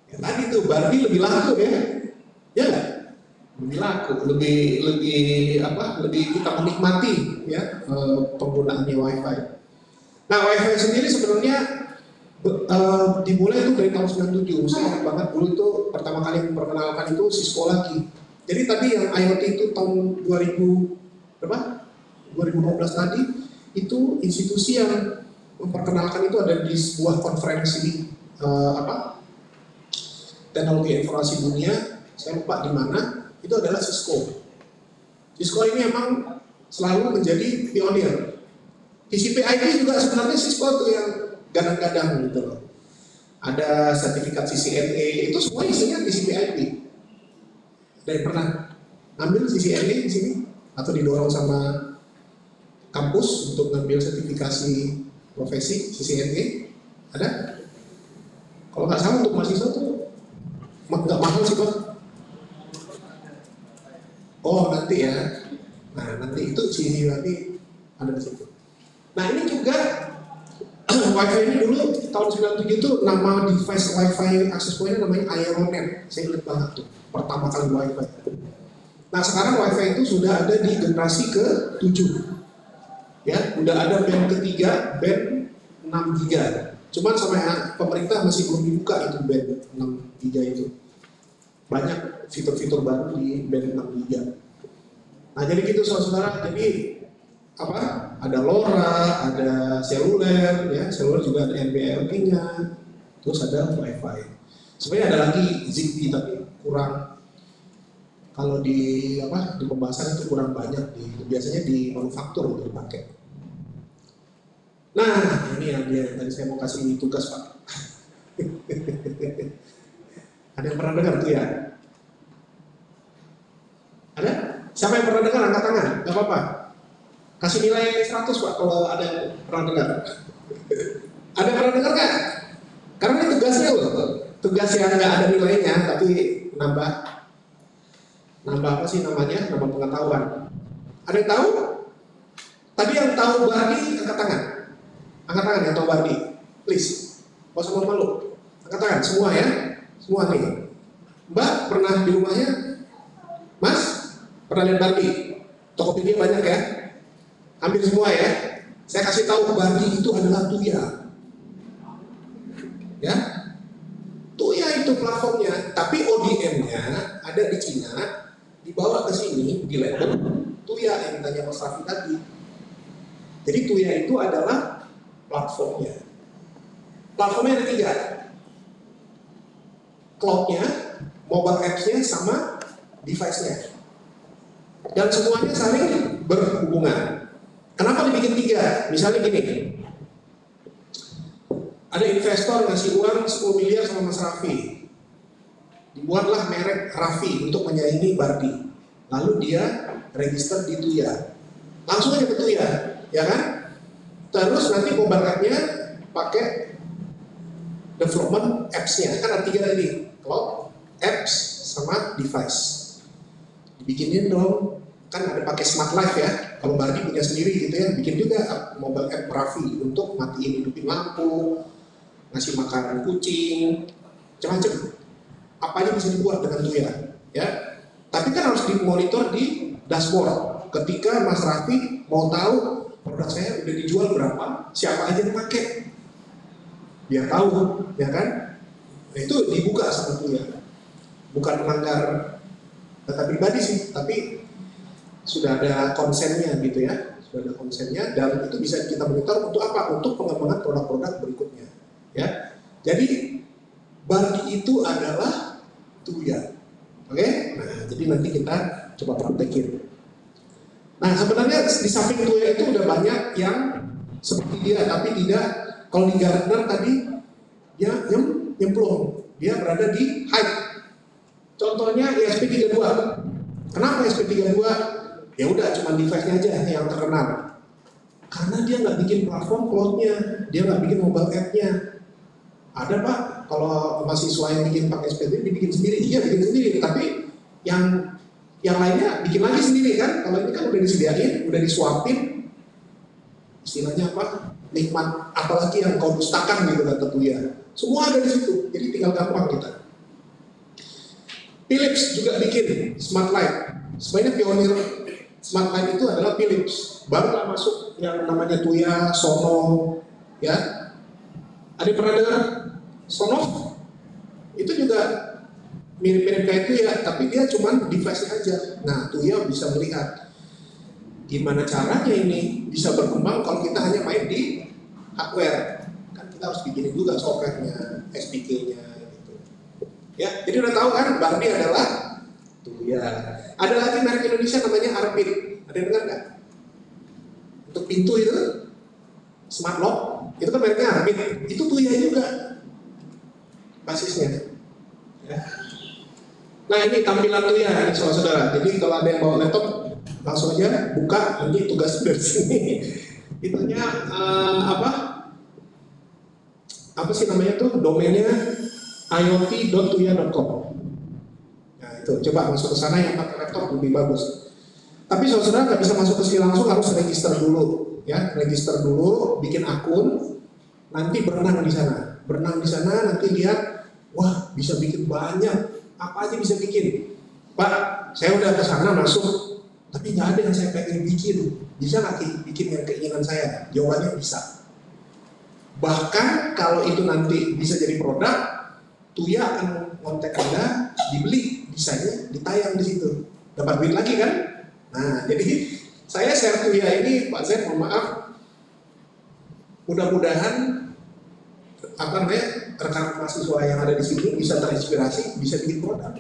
Ya, tadi tuh Barbie lebih laku ya nggak? Lebih laku, lebih kita menikmati ya penggunaannya WiFi. Nah WiFi sendiri sebenarnya dimulai itu dari tahun 97. Saya ingat banget dulu itu pertama kali memperkenalkan itu Cisco lagi. Jadi tadi yang IoT itu tahun 2012 tadi itu institusi yang memperkenalkan itu ada di sebuah konferensi teknologi informasi dunia, saya lupa di mana, itu adalah Cisco. Cisco ini memang selalu menjadi pionir. TCP/IP juga sebenarnya Cisco tuh yang gadang-gadang gitu loh. Ada sertifikat CCNA, itu semua isinya TCP IP. Ada yang pernah ambil CCNA di sini? Atau didorong sama kampus untuk ngambil sertifikasi profesi CCNA? Ada? Kalau nggak salah untuk mahasiswa tuh nggak mahal sih Pak. Oh nanti ya. Nah nanti itu CCNA nanti ada di situ. Nah ini juga Wi-Fi ini dulu tahun 97 itu nama device Wi-Fi access point namanya Aeronet. Saya ingat banget tuh pertama kali Wi-Fi. Nah sekarang Wi-Fi itu sudah ada di generasi ke-7. Ya, udah ada band ketiga, band 6 giga. Cuman sampai pemerintah masih belum dibuka itu band 6 giga itu. Banyak fitur-fitur baru di band 6 giga. Nah jadi gitu saudara-saudara, jadi apa? Ada LoRa, ada seluler, ya seluler juga ada NB-IoT-nya, terus ada Wi-Fi. Sebenarnya ada lagi Zigbee tapi kurang. Kalau di apa di pembahasan itu kurang banyak, biasanya di manufaktur untuk dipakai. Nah ini yang dia tadi saya mau kasih tugas Pak. Ada yang pernah dengar tuh ya? Ada? Siapa yang pernah dengar angkat tangan? Gak apa-apa. Kasih nilai 100 Pak kalau ada yang pernah dengar. Ada yang pernah dengar nggak? Karena ini tugasnya loh. Tugas yang nggak ada nilainya tapi nambah apa sih namanya? Nambah pengetahuan. Ada yang tahu? Tadi yang tahu Bardi angkat tangan. Angkat tangan yang tahu Bardi. Please. Gak usah malu. Angkat tangan semua ya. Semua nih. Mbak pernah di rumahnya? Mas? Pernah lihat Bardi? Tokopedia banyak ya? Hampir semua ya. Saya kasih tahu Bardi itu adalah Tuya. Ya. Tuya itu platformnya, tapi ODM-nya ada di Cina, dibawa ke sini di label Tuya yang tanya Mas Raffi tadi. Jadi Tuya itu adalah platformnya. Platformnya ada 3. Cloud-nya, mobile apps-nya, sama device-nya. Dan semuanya saling berhubungan. Kenapa dibikin 3? Misalnya gini, ada investor ngasih uang 10 miliar sama Mas Raffi. Dibuatlah merek Raffi untuk menyaingi Bardi. Lalu dia register di Tuya. Langsung aja ke Tuya, ya kan? Terus nanti mobile app-nya pakai development apps-nya. Kan ada 3 tadi, cloud, apps, sama device. Dibikinin dong. Kan ada pakai Smart Life ya. Kalau Bardi punya sendiri gitu ya, bikin juga mobile app Raffi untuk matiin hidupin lampu, ngasih makan kucing, macam-macam. Apa aja bisa dibuat dengan Tuya, ya. Tapi kan harus dimonitor di dashboard. Ketika Mas Raffi mau tahu produk saya udah dijual berapa, siapa aja yang pakai, biar tahu, ya kan? Nah, itu dibuka sama Tuya. Bukan melanggar data pribadi sih, tapi sudah ada konsennya gitu ya, sudah ada konsennya dan itu bisa kita monitor untuk apa? Untuk pengembangan produk-produk berikutnya, ya. Jadi Bardi itu adalah Tuya, oke? Nah, jadi nanti kita coba praktekin. Nah, sebenarnya di samping Tuya itu udah banyak yang seperti dia, tapi tidak. Kalau di Gartner tadi dia nyemplung, dia berada di height. Contohnya ESP32. Kenapa ESP32? Ya udah cuma device-nya aja yang terkenal. Karena dia nggak bikin platform cloud-nya, dia nggak bikin mobile app-nya. Ada Pak, kalau mahasiswa yang bikin pakai SPT dibikin sendiri, iya bikin sendiri. Tapi yang lainnya bikin lagi sendiri kan. Kalau ini kan udah disediain, udah disuapin. Istilahnya apa? Nikmat apalagi yang kau dustakan gitu kata Tuya. Semua ada di situ. Jadi tinggal gampang kita. Philips juga bikin Smart Light. Sebenarnya pionir Smart Light itu adalah Philips. Barulah masuk yang namanya Tuya, Sono, ya. Ada yang pernah dengar Sonos? Itu juga mirip-mirip kayak Tuya, tapi dia cuma device aja. Nah, Tuya bisa melihat gimana caranya ini bisa berkembang kalau kita hanya main di hardware. Kan kita harus bikinin juga software-nya, SDK-nya gitu. Ya, jadi udah tahu kan Bardi adalah Tuya. Ada lagi merek Indonesia namanya Arbit. Ada yang dengar nggak? Untuk pintu itu Smart Lock. Itu kan mereknya Armit, itu Tuya juga basisnya. Ya. Nah ini tampilan Tuya, saudara-saudara. Jadi kalau ada yang bawa laptop, langsung aja buka, nanti tugas dari sini. Itunya apa sih namanya tuh, domainnya iot.tuya.com. Nah itu coba masuk ke sana, yang pakai laptop lebih bagus. Tapi saudara nggak bisa masuk ke sini langsung, harus register dulu, ya, register dulu, bikin akun, nanti berenang di sana. Berenang di sana, nanti lihat, wah bisa bikin banyak, apa aja bisa bikin. Pak, saya udah ke sana masuk, tapi nggak ada yang saya pengen bikin. Bisa nggak bikin yang keinginan saya? Jawabannya bisa. Bahkan kalau itu nanti bisa jadi produk, Tuya akan kontak Anda, dibeli, bisanya ditayang di situ, dapat duit lagi kan? Nah, jadi saya share Tuya ini, Pak Z, mohon maaf, mudah-mudahan rekan mahasiswa yang ada di sini bisa terinspirasi, bisa bikin produk.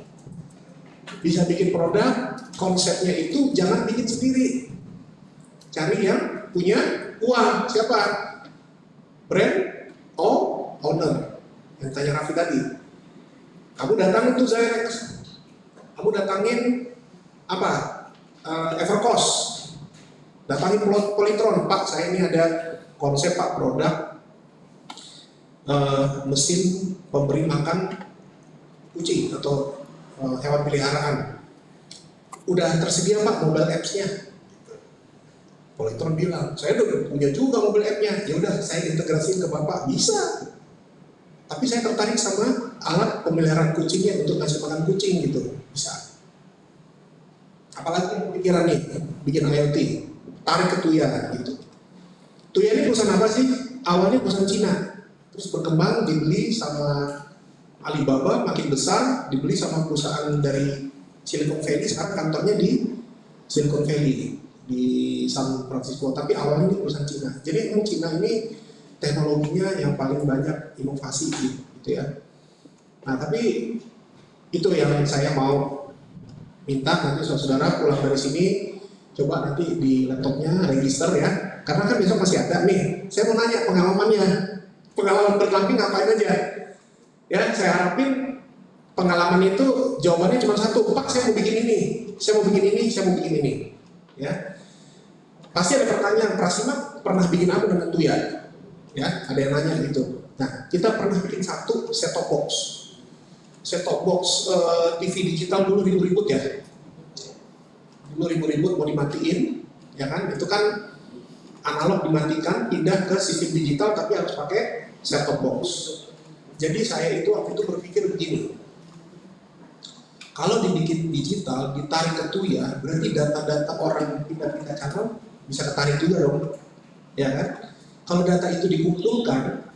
Bisa bikin produk, konsepnya itu jangan bikin sendiri. Cari yang punya uang. Siapa? Brand owner. Yang tanya Raffi tadi. Kamu datang untuk Zyrex. Kamu datangin apa? Evercost. Datangin Polytron. Pak, saya ini ada konsep Pak produk mesin pemberi makan kucing atau hewan peliharaan. Udah tersedia Pak mobile apps-nya. Polytron bilang, saya udah punya juga mobile app-nya. Ya udah, saya integrasiin ke Bapak. Bisa. Tapi saya tertarik sama alat pemeliharaan kucingnya untuk ngasih makan kucing gitu. Bisa. Apalagi pikiran nih, bikin IoT, tarik ke Tuya gitu. Tuya ini perusahaan apa sih? Awalnya perusahaan Cina, terus berkembang, dibeli sama Alibaba, makin besar, dibeli sama perusahaan dari Silicon Valley. Sekarang kantornya di Silicon Valley, di San Francisco. Tapi awalnya ini perusahaan Cina. Jadi memang Cina ini teknologinya yang paling banyak inovasi gitu ya. Nah tapi itu yang saya mau minta nanti saudara pulang dari sini, coba nanti di laptopnya register ya, karena kan besok masih ada nih. Saya mau nanya pengalaman berkelamping ngapain aja ya. Saya harapin pengalaman itu jawabannya cuma satu, Pak saya mau bikin ini, saya mau bikin ini, saya mau bikin ini ya. Pasti ada pertanyaan, Prasima pernah bikin apa dengan Tuya? Ya, ada yang nanya gitu. Nah, kita pernah bikin satu set-top box. Set-top box TV digital dulu ribut-ribut ya. Dulu ribut-ribut mau dimatiin, ya kan? Itu kan analog dimatikan, pindah ke sistem digital tapi harus pakai set-top box. Jadi saya itu waktu itu berpikir begini. Kalau dibikin digital, ditarik ke Tuya, berarti data-data orang pindah-pindah channel bisa ketarik juga dong. Ya kan? Kalau data itu dikumpulkan,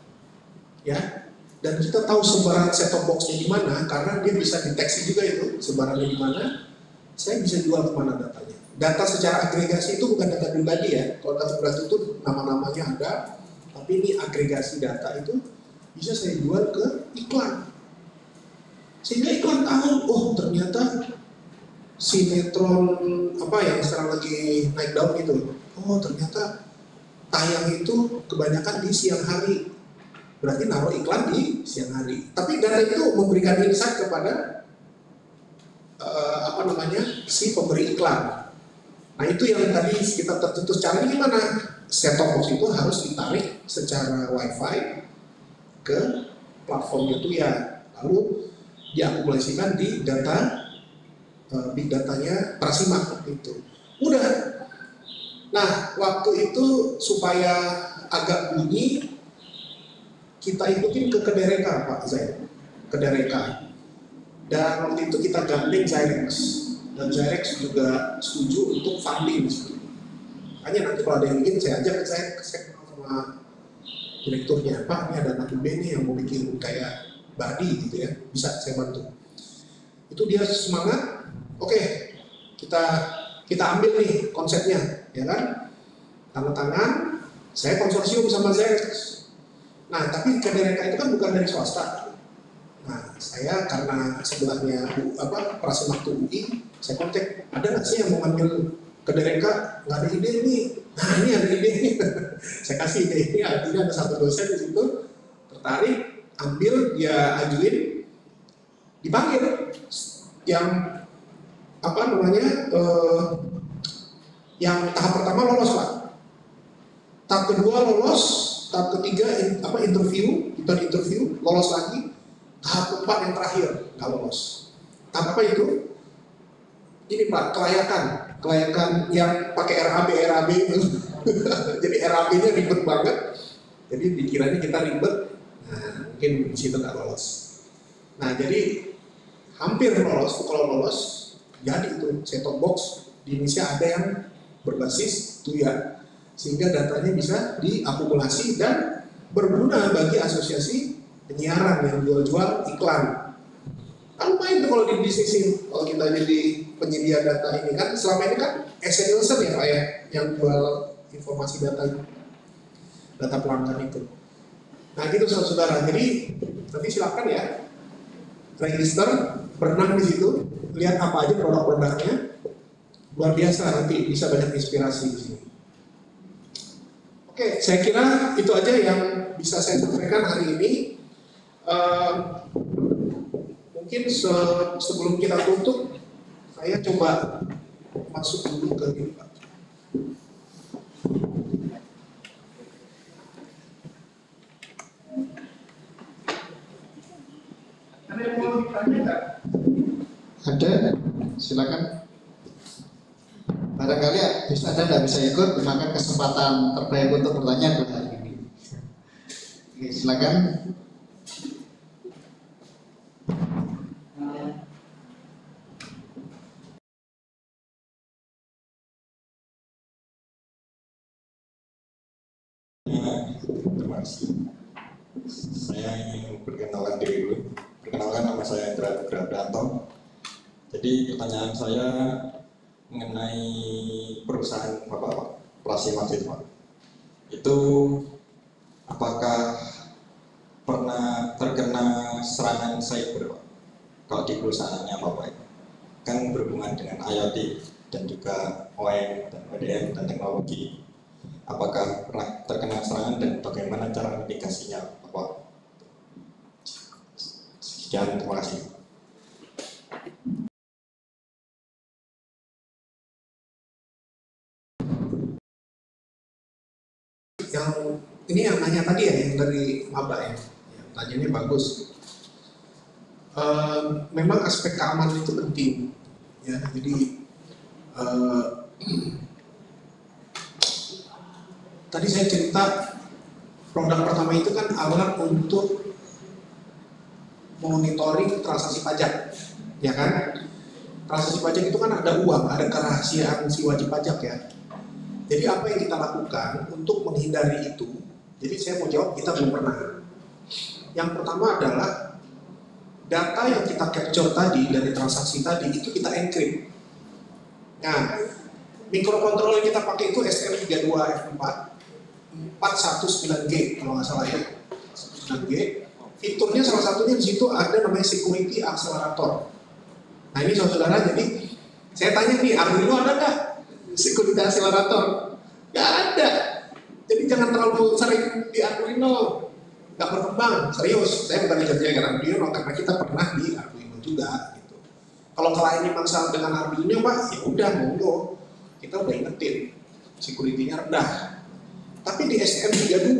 ya, dan kita tahu sebaran set-top box-nya di mana, karena dia bisa deteksi juga itu sebarannya di mana, saya bisa jual kemana datanya. Data secara agregasi itu bukan data pribadi ya. Kalau data pribadi itu nama-namanya ada, tapi ini agregasi data itu bisa saya jual ke iklan. Sehingga iklan tahu, oh ternyata sinetron apa yang sekarang lagi naik daun gitu. Oh ternyata tayang itu kebanyakan di siang hari, berarti naruh iklan di siang hari. Tapi data itu memberikan insight kepada si pemberi iklan. Nah itu yang tadi kita tercetus. Caranya gimana? Set-top box itu harus ditarik secara wifi ke platformnya Tuya, lalu diakumulasikan di data big datanya Prasima itu. Udah. Nah, waktu itu supaya agak bunyi, kita ikutin ke Kedereka, Pak Zain. Kedereka. Dan waktu itu kita gandeng Zyrex. Dan Zyrex juga setuju untuk funding. Hanya nanti kalau ada yang ingin, saya ajak saya kenal sama direkturnya. Pak, ini ada anak UB nih yang mau bikin kayak body gitu ya. Bisa saya bantu. Itu dia semangat. Oke, kita ambil nih konsepnya. Ya kan, tangan-tangan, saya konsorsium sama Zyrex. Nah, tapi Kedereka itu kan bukan dari swasta. Nah, saya karena sebelahnya Prasima UI, saya kontak, ada nggak sih yang mau ngambil Kedereka? Nggak ada ide nih, Nah ini ada ide, saya kasih ide ini, artinya ada satu dosen di situ tertarik, ambil, dia ajuin, dipanggil, yang apa namanya, yang tahap pertama lolos Pak, tahap kedua lolos, tahap ketiga interview, kita interview, lolos lagi, tahap keempat yang terakhir nggak lolos. Tahap apa itu? Ini Pak, kelayakan yang pakai RAB itu. Jadi RAB-nya ribet banget. Jadi dikiranya kita ribet, nah mungkin di situ nggak lolos. Nah jadi hampir lolos, kalau lolos jadi itu set-top box di Indonesia ada yang berbasis TUYA, sehingga datanya bisa diakumulasi dan berguna bagi asosiasi penyiaran yang jual-jual iklan. Kan lumayan tuh kalau dibisnisin, kalau kita jadi penyedia data ini kan, selama ini kan Nielsen ya Pak ya, yang jual informasi data pelanggan itu. Nah gitu saudara, jadi nanti silakan ya, register, berenang di situ, lihat apa aja produk-produknya, luar biasa, nanti bisa banyak inspirasi di sini. Oke, saya kira itu aja yang bisa saya sampaikan hari ini. Mungkin sebelum kita tutup, saya coba masuk dulu ke ini Pak. Ada yang mau ditanya nggak? Ada, silakan. Barangkali Anda nggak bisa ikut, maka kesempatan terbaik untuk bertanya adalah hari ini. Oke, silakan. Terima kasih. Saya ingin perkenalkan diri dulu. Perkenalkan, nama saya Indra Nugrahanto. Jadi pertanyaan saya mengenai perusahaan Bapak Plasimasis Pak. Itu apakah pernah terkena serangan cyber Pak? Kalau di perusahaannya Bapak kan berhubungan dengan IoT dan juga OEM dan ODM dan teknologi. Apakah pernah terkena serangan dan bagaimana cara mitigasinya Bapak? Sekian, terima kasih. Yang ini yang nanya tadi ya, yang dari maba ya, tanyanya bagus. Memang aspek keamanan itu penting ya, jadi tadi saya cerita produk pertama itu kan alat untuk monitoring transaksi pajak, ya kan? Transaksi pajak itu kan ada uang, ada kerahasiaan si wajib pajak ya. Jadi apa yang kita lakukan untuk menghindari itu? Jadi saya mau jawab, kita belum pernah. Yang pertama adalah data yang kita capture tadi dari transaksi tadi itu kita encrypt. Nah, mikrokontroller yang kita pakai itu STM32F4 419G kalau nggak salah ya, 9G. Fiturnya salah satunya di situ ada namanya security accelerator. Nah ini saudara, jadi saya tanya nih, Arduino ada nggak security accelerator? Nggak ada. Jadi jangan terlalu sering di Arduino, nggak berkembang. Serius, saya bukan kerja dengan Arduino karena kita pernah di Arduino juga. Gitu. Kalau kliennya masalah dengan Arduino Pak, ya udah monggo, kita udah ingetin, security-nya rendah. Tapi di STM32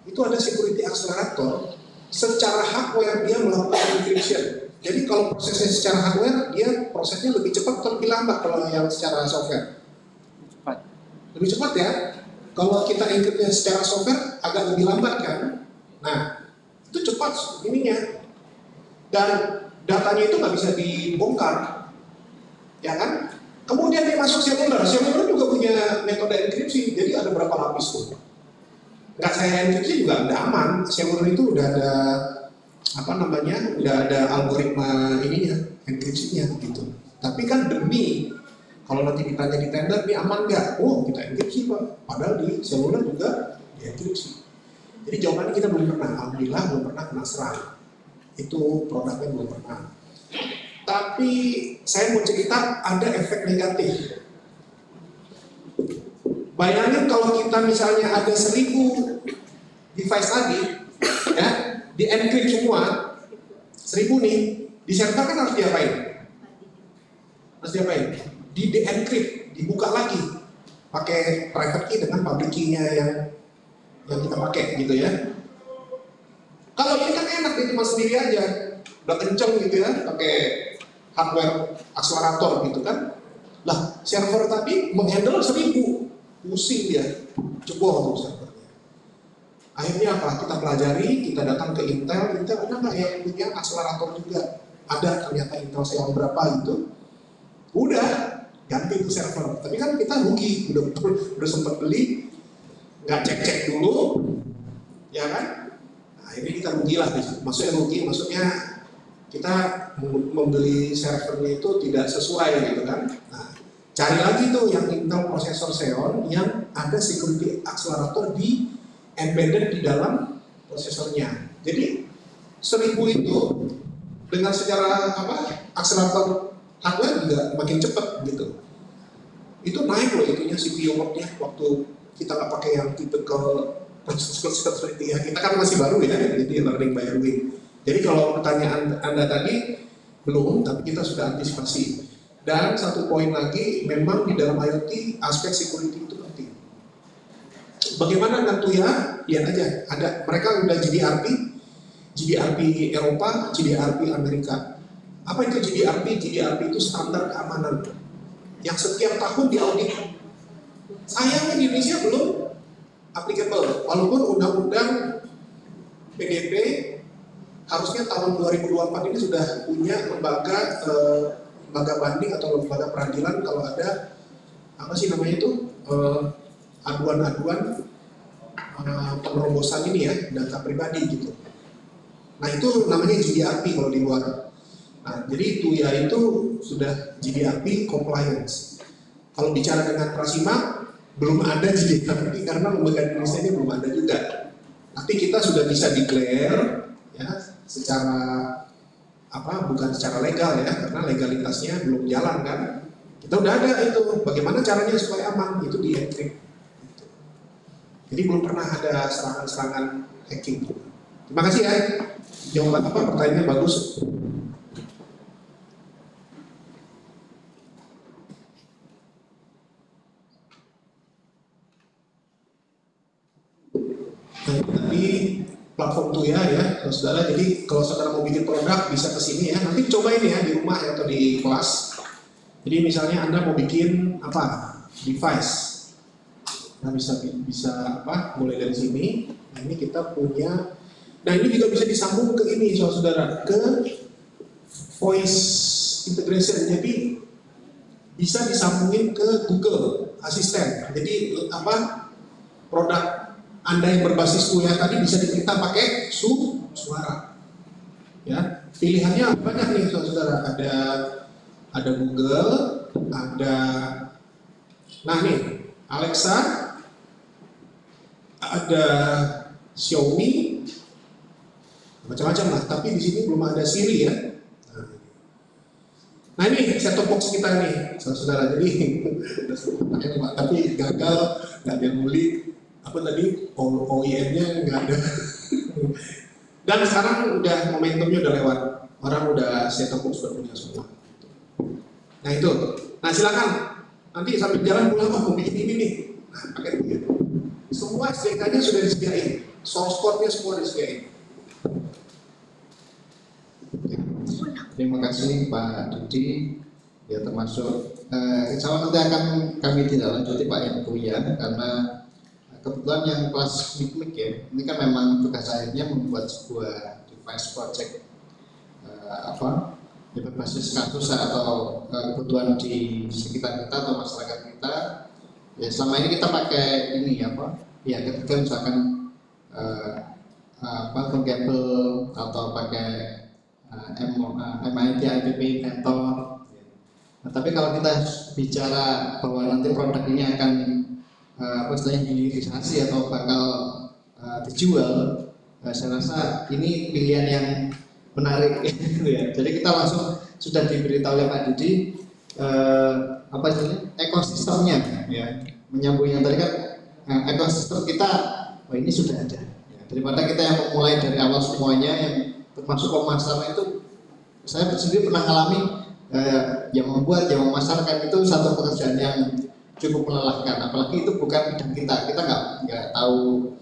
itu ada security accelerator. Secara hardware dia melakukan encryption. Jadi kalau prosesnya secara hardware dia prosesnya lebih cepat atau lebih lambat kalau yang secara software? Cepat. Lebih cepat ya. Kalau kita encryptnya secara software agak lebih lambat kan. Nah itu cepat ininya. Dan datanya itu nggak bisa dibongkar, ya kan? Kemudian dia masuk seluler juga punya metode enkripsi. Jadi ada berapa lapis tuh? Nggak saya enkripsi juga udah aman. Seluler itu udah ada apa namanya? Udah ada algoritma ininya, enkripsinya gitu. Tapi kan demi kalau nanti ditanya di tender, ini aman nggak? Oh kita enkripsi Pak. Padahal di seluler juga dienkripsi. Jadi jawabannya kita belum pernah. Alhamdulillah belum pernah kena serang. Itu produknya belum pernah. Tapi saya mau cerita ada efek negatif. Bayangin kalau kita misalnya ada 1000 device tadi, ya, di encrypt semua, 1000 nih, di server kan harus diapain? Harus diapain? Di de-encrypt, dibuka lagi, pakai private key dengan public key-nya yang kita pakai gitu ya. Kalau ini kan enak, dia cuma sendiri aja, udah kenceng gitu ya, pakai hardware akselerator gitu kan. Lah, server tadi menghandle 1000, pusing dia, jebol tuh servernya. Akhirnya apa? Kita pelajari, kita datang ke Intel ada nggak yang punya akselerator juga? Ada, ternyata Intel yang berapa gitu. Udah, ganti itu server. Tapi kan kita rugi, udah sempat beli, nggak cek dulu, ya kan? Nah, akhirnya kita rugi lah. Maksudnya rugi, maksudnya kita membeli servernya itu tidak sesuai gitu kan. Nah, cari lagi tuh yang Intel prosesor Xeon yang ada security accelerator di embedded di dalam prosesornya. Jadi 1000 itu dengan secara akselerator hardware juga makin cepat gitu. Itu naik loh itunya CPU load-nya waktu kita nggak pakai yang typical prosesor seperti ya. Kita kan masih baru ya, jadi learning by doing. Jadi kalau pertanyaan Anda tadi belum, tapi kita sudah antisipasi. Dan satu poin lagi, memang di dalam IoT aspek security itu penting. Bagaimana dengan TUIA? Lihat aja, ada mereka udah GDRP Eropa, GDRP Amerika. Apa itu GDRP? GDRP itu standar keamanan yang setiap tahun diaudit. Sayangnya di Indonesia belum applicable, walaupun undang-undang PDP harusnya tahun 2024 ini sudah punya lembaga banding atau lembaga peradilan kalau ada apa sih namanya itu aduan-aduan penerobosan ini ya data pribadi gitu. Nah itu namanya GDRP kalau di luar. Nah jadi TUIA itu sudah GDRP compliance. Kalau bicara dengan Prasima belum ada GDRP karena lembaga Indonesia ini belum ada juga. Tapi kita sudah bisa declare ya secara bukan secara legal ya, karena legalitasnya belum jalan kan. Kita udah ada itu, bagaimana caranya supaya aman, itu di encrypt. Jadi belum pernah ada serangan-serangan hacking. Terima kasih ya. Jawaban pertanyaannya bagus. Nah, tadi platform TUIA ya, saudara. Jadi kalau saudara mau bikin produk bisa ke sini ya. Nanti coba ini ya di rumah ya, atau di kelas. Jadi misalnya Anda mau bikin device. Nah bisa mulai dari sini. Nah ini kita punya. Nah ini juga bisa disambung ke ini saudara, ke voice integration. Jadi bisa disambungin ke Google Assistant. Jadi produk Anda yang berbasis TUIA tadi bisa diminta pakai suara. Ya, pilihannya banyak nih saudara. Ada Google, nah nih Alexa, ada Xiaomi, macam-macam lah. Tapi di sini belum ada Siri ya. Nah ini set-top box kita nih saudara. Jadi tapi gagal, nggak ada yang beli. OEM-nya nggak ada. Dan sekarang udah momentumnya udah lewat, orang udah set-top box udah punya semua. Nah itu, nah silakan nanti sambil jalan pulang mau bikin ini nih. Nah pakai ini. Semua SDK-nya sudah disediain, source code-nya semua disediain. Terima kasih Pak Dudi. Ya termasuk, insya Allah nanti akan kami tindak lanjuti Pak yang TUIA karena kebetulan yang kelas mikmik ya, ini kan memang tugas akhirnya membuat sebuah device project ya berbasis kasus atau kebutuhan di sekitar kita atau masyarakat kita. Ya selama ini kita pakai ini ya ketika misalkan bankable atau pakai MIT IPP Inventor. Nah, tapi kalau kita bicara bahwa nanti produk ini akan istilahnya hilirisasi atau bakal dijual, saya rasa ini pilihan yang menarik gitu ya. Jadi kita langsung sudah diberitahu oleh Pak Dudi istilahnya ekosistemnya ya. menyambung yang tadi kan ekosistem kita, ini sudah ada. Ya, daripada kita yang memulai dari awal semuanya yang termasuk pemasaran itu, saya sendiri pernah alami yang membuat, yang memasarkan itu satu pekerjaan yang cukup melelahkan. Apalagi itu bukan bidang kita nggak tahu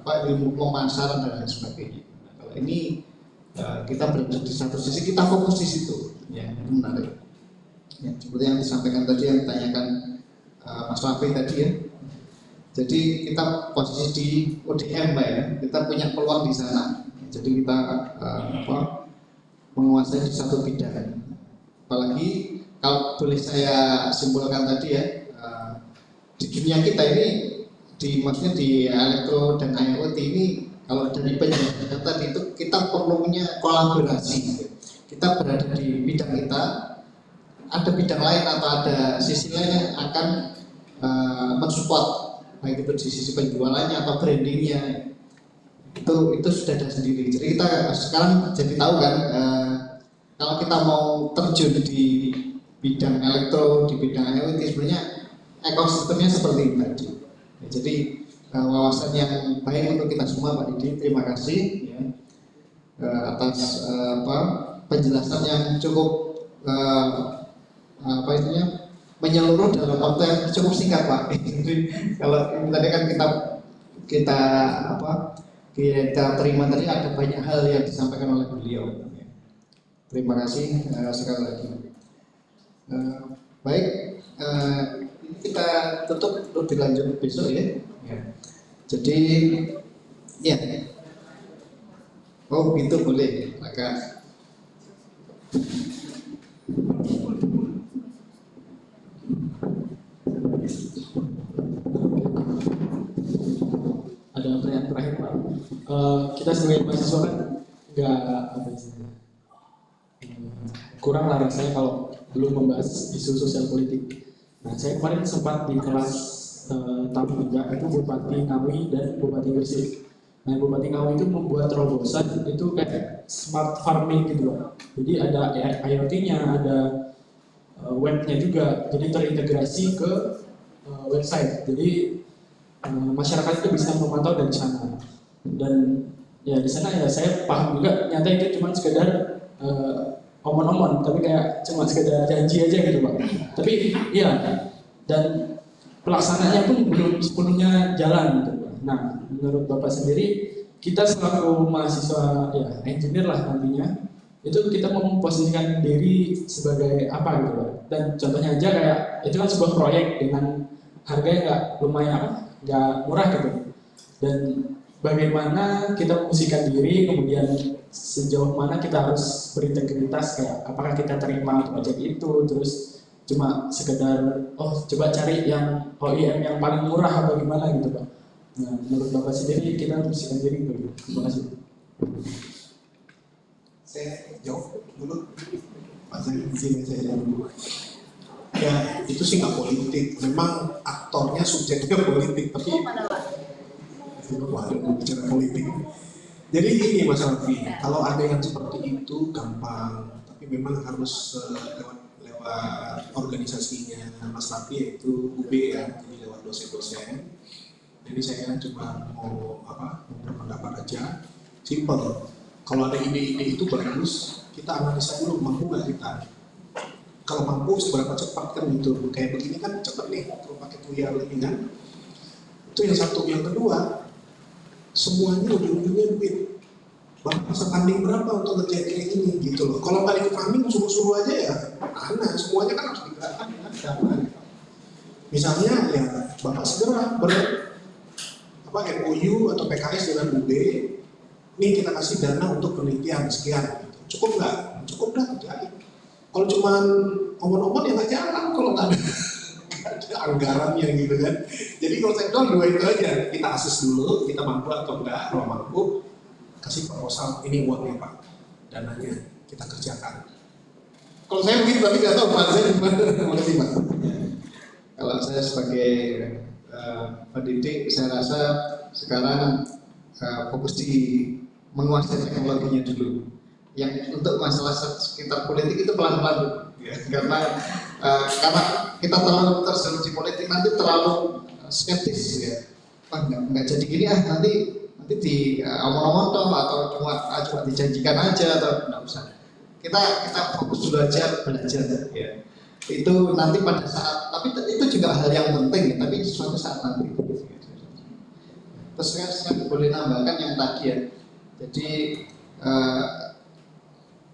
ilmu pemasaran dan lain sebagainya. Nah, kalau ini kita berada di satu sisi, kita fokus di situ, ya itu menarik. Ya, seperti yang disampaikan tadi, yang ditanyakan Mas Rafi tadi ya. Jadi kita posisi di ODM Mbak ya, kita punya peluang di sana. Jadi kita menguasai di satu bidang. Apalagi kalau boleh saya simpulkan tadi ya, di dunia kita ini, maksudnya di elektro dan IoT ini, kalau dari penjelasan tadi itu kita perlunya kolaborasi. Kita berada di bidang kita, ada bidang lain atau ada sisi lain yang akan mensupport, baik itu di sisi penjualannya atau brandingnya, itu sudah ada sendiri. Jadi kita sekarang jadi tahu kan, kalau kita mau terjun di bidang elektro, di bidang IoT, sebenarnya ekosistemnya seperti ini tadi. Ya, jadi wawasan yang baik untuk kita semua, Pak Didi. Terima kasih ya, atas penjelasan yang cukup menyeluruh dalam waktu yang cukup singkat, Pak. Jadi kalau tadi kan kita terima tadi, ada banyak hal yang disampaikan oleh beliau. Terima kasih sekali lagi. Baik, kita tutup lebih lanjut besok ya. Jadi ya, oh gitu boleh, maka ada pertanyaan terakhir Pak. Kita sebagai mahasiswa kan nggak kurang lah rasanya kalau belum membahas isu sosial politik. Nah, saya kemarin sempat di kelas tamu juga, itu Bupati Ngawi dan Bupati Gresik. Nah, Bupati Ngawi itu membuat terobosan itu kayak smart farming gitu loh. Jadi ada IoT-nya, ada webnya juga, jadi terintegrasi ke website. Jadi masyarakat itu bisa memantau dari sana. Dan ya di sana ya saya paham juga, nyata itu cuma sekedar omon-omon, tapi kayak cuma sekedar janji aja gitu Pak. Tapi iya, dan pelaksananya pun belum sepenuhnya jalan gitu Pak. Nah, menurut Bapak sendiri, kita selaku mahasiswa ya engineer lah nantinya, itu kita memposisikan diri sebagai apa gitu Pak. Dan contohnya aja kayak itu kan sebuah proyek dengan harga yang nggak lumayan nggak murah gitu. Dan bagaimana kita memposisikan diri, kemudian sejauh mana kita harus berintegritas, kayak apakah kita terima proyek itu, terus cuma sekedar coba cari yang OEM yang paling murah atau gimana gitu Pak. Nah, menurut Bapak sendiri kita harus memposisikan diri gitu. Terima kasih. Saya jawab dulu, Pak Zaki, izin saya jawab dulu. Ya itu sih nggak politik, memang aktornya subjeknya politik, tapi bicara politik. Jadi ini Mas Rafi, kalau ada yang seperti itu gampang, tapi memang harus lewat organisasinya Mas Rafi, yaitu UB ya, jadi lewat dosen-dosen. Jadi saya cuma mau berpendapat aja, simple. Kalau ada ide-ide itu bagus, kita analisa dulu mampu nggak kita. Kalau mampu seberapa cepat kan gitu, kayak begini kan cepat nih kalau pakai tuyal ini kan. Itu yang satu, yang kedua, semuanya ujung-ujungnya duit. Bapak bisa funding berapa untuk ngerjain kayak ini gitu loh. Kalau nggak ikut funding suruh-suruh aja ya, mana semuanya kan harus digerakkan dengan dana. Misalnya ya Bapak segera MOU atau PKS dengan UB, nih kita kasih dana untuk penelitian sekian. Cukup nggak? Cukup dah kerjain. Kalau cuma omon-omon ya nggak jalan kalau nggak ada anggarannya gitu kan. Jadi kalau saya bilang dua itu aja, kita ases dulu, kita mampu atau enggak. Kalau mampu, kasih proposal, ini uangnya Pak, dananya kita kerjakan. Kalau saya begitu, tapi nggak tahu Pak, saya gimana? Terima kasih Pak. Kalau saya sebagai pendidik, saya rasa sekarang fokus di menguasai teknologinya dulu. Yang untuk masalah sekitar politik itu pelan-pelan, ya. Karena kita terlalu terjun di politik nanti terlalu skeptis ya. Wah nggak jadi gini nanti di omong-omong toh atau cuma dijanjikan aja atau nggak usah. Kita fokus dulu aja belajar ya. Itu nanti pada saat, tapi itu juga hal yang penting, tapi suatu saat nanti. Terus saya boleh nambahkan yang tadi ya. Jadi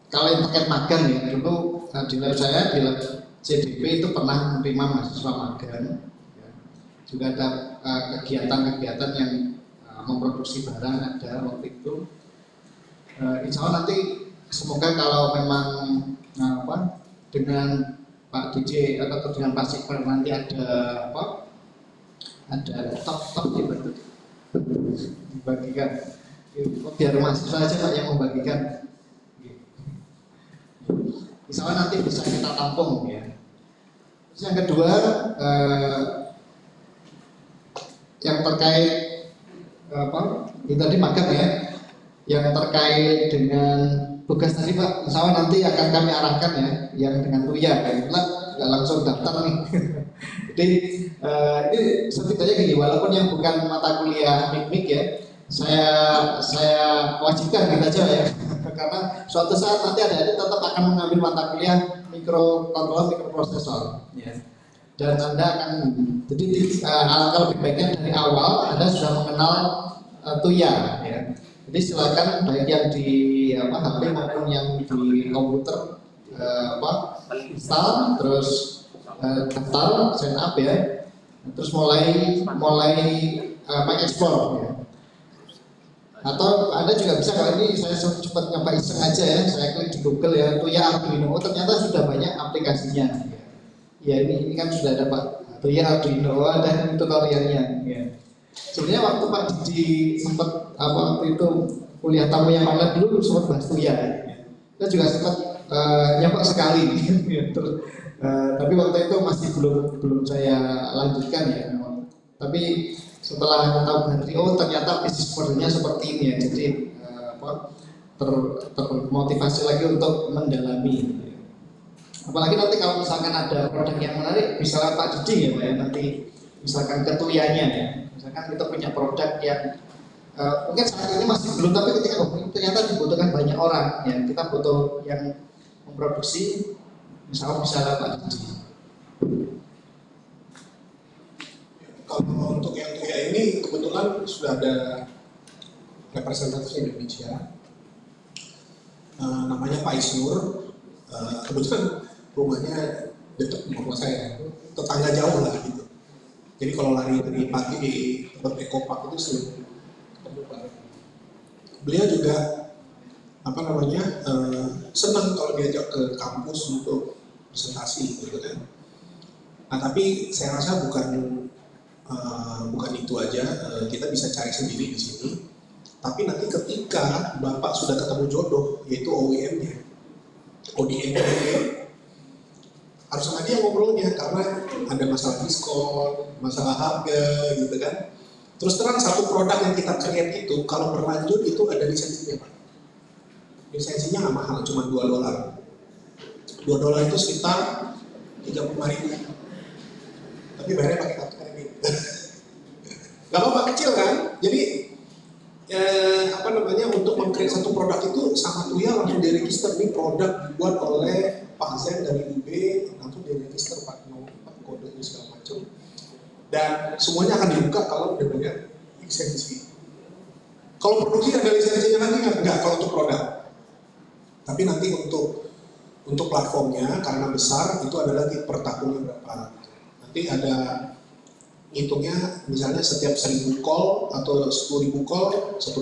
kalau yang terkait magang ya, dulu di lab saya di lab CDP itu pernah menerima mahasiswa magang. Ya. Juga ada kegiatan-kegiatan yang memproduksi barang ada waktu itu. Insya Allah nanti semoga kalau memang dengan Pak DJ atau dengan Pak Sikper nanti ada top dibagikan. Biar mahasiswa aja Pak yang membagikan. Insya Allah nanti bisa kita tampung ya. Terus yang kedua yang terkait ini tadi magang ya, yang terkait dengan tugas tadi Pak, insya Allah nanti akan kami arahkan ya, yang dengan TUYA ya, nggak langsung daftar nih. Jadi ini setidaknya gini, walaupun yang bukan mata kuliah MIK ya, saya wajibkan gitu aja ya, karena suatu saat nanti adik-adik tetap akan mengambil mata kuliah mikrokontroller, mikroprosesor. Ya. Dan Anda akan, jadi alangkah lebih baiknya dari awal Anda sudah mengenal TUYA ya. Jadi silakan baik yang di HP maupun yang di komputer install, terus daftar, sign up ya, terus mulai explore ya. Atau Anda juga bisa, kalau ini saya cepat nyoba iseng aja ya, saya klik di Google ya, TUYA Arduino, ternyata sudah banyak aplikasinya. Ya ini kan sudah ada Pak TUYA Arduino, ada tutorialnya. Ya. Sebenarnya waktu Pak Didi sempat waktu itu kuliah tamu yang online dulu sempat bahas TUYA. Saya juga sempat nyoba sekali. Tapi waktu itu masih belum saya lanjutkan ya. Tapi setelah tahu berarti ternyata bisnis modelnya seperti ini ya. Jadi termotivasi lagi untuk mendalami. Apalagi nanti kalau misalkan ada produk yang menarik, misalnya Pak Didi ya Pak ya, nanti misalkan ke TUYA-nya ya, misalkan kita punya produk yang mungkin saat ini masih belum, tapi ketika ternyata dibutuhkan banyak orang ya, kita butuh yang memproduksi, misalnya Pak Didi. Kalau untuk yang TUYA ini kebetulan sudah ada representatif Indonesia, namanya Pak Isnur. Kebetulan rumahnya dekat rumah saya, tetangga jauh lah gitu. Jadi kalau lari dari pagi di tempat Ekopark itu sering ketemu Pak. Beliau juga senang kalau diajak ke kampus untuk presentasi gitu kan. Nah tapi saya rasa bukan itu aja, kita bisa cari sendiri di sini. Tapi nanti ketika Bapak sudah ketemu jodoh, yaitu OEM-nya, ODM-nya, harus sama dia ngobrolnya, karena ada masalah diskon, masalah harga gitu kan. Terus terang satu produk yang kita create itu kalau berlanjut itu ada lisensinya Pak. Lisensinya nggak mahal, cuma $2. $2 itu sekitar 35.000. Tapi bayarnya pakai kartu kredit. Gak apa-apa, kecil kan? Jadi untuk meng-create satu produk itu sama TUYA langsung diregister. Nih produk dibuat oleh Pak Zen dari UB, langsung diregister Pak, kode segala macam. Dan semuanya akan dibuka kalau udah banyak lisensi. Kalau produksi ada lisensinya nanti enggak kalau untuk produk. Tapi nanti untuk platformnya karena besar itu ada lagi per tahunnya berapa. Nanti ada hitungnya, misalnya setiap 1.000 call atau 10.000 call $1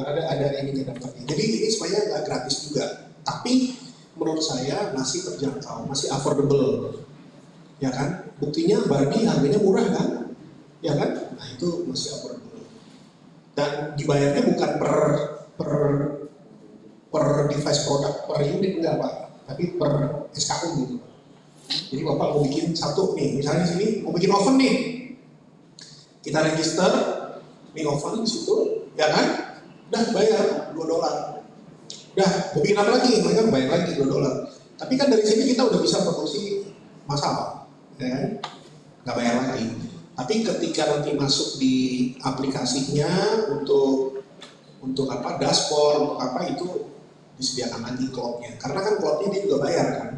ada ininya dapatnya. Jadi ini sebenarnya nggak gratis juga, tapi menurut saya masih terjangkau, masih affordable, ya kan? Buktinya Barbie harganya murah kan, ya kan? Nah itu masih affordable. Dan dibayarnya bukan per device produk, per unit enggak Pak, tapi per SKU gitu. Jadi Bapak mau bikin satu nih, misalnya di sini mau bikin oven nih, kita register nih oven di situ, ya kan? Udah bayar $2. Udah, mau bikin apa lagi? Mereka bayar lagi $2. Tapi kan dari sini kita udah bisa produksi massal, ya kan? Nggak bayar lagi. Tapi ketika nanti masuk di aplikasinya untuk apa dashboard, untuk apa itu disediakan lagi cloud-nya. Karena kan cloud-nya dia juga bayar kan.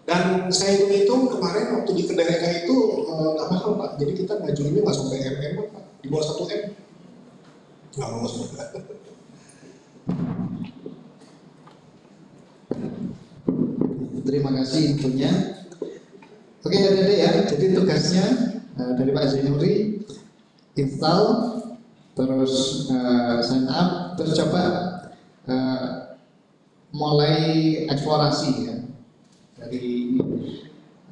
Dan saya hitung kemarin waktu di Kedareka itu nggak mahal Pak. Jadi kita ngajuinnya nggak sampai MM Pak, di bawah 1 M. Nggak mau semoga. Terima kasih infonya. Oke adik-adik ya, jadi tugasnya dari Pak Zainuri install, terus sign up, terus coba mulai eksplorasi ya dari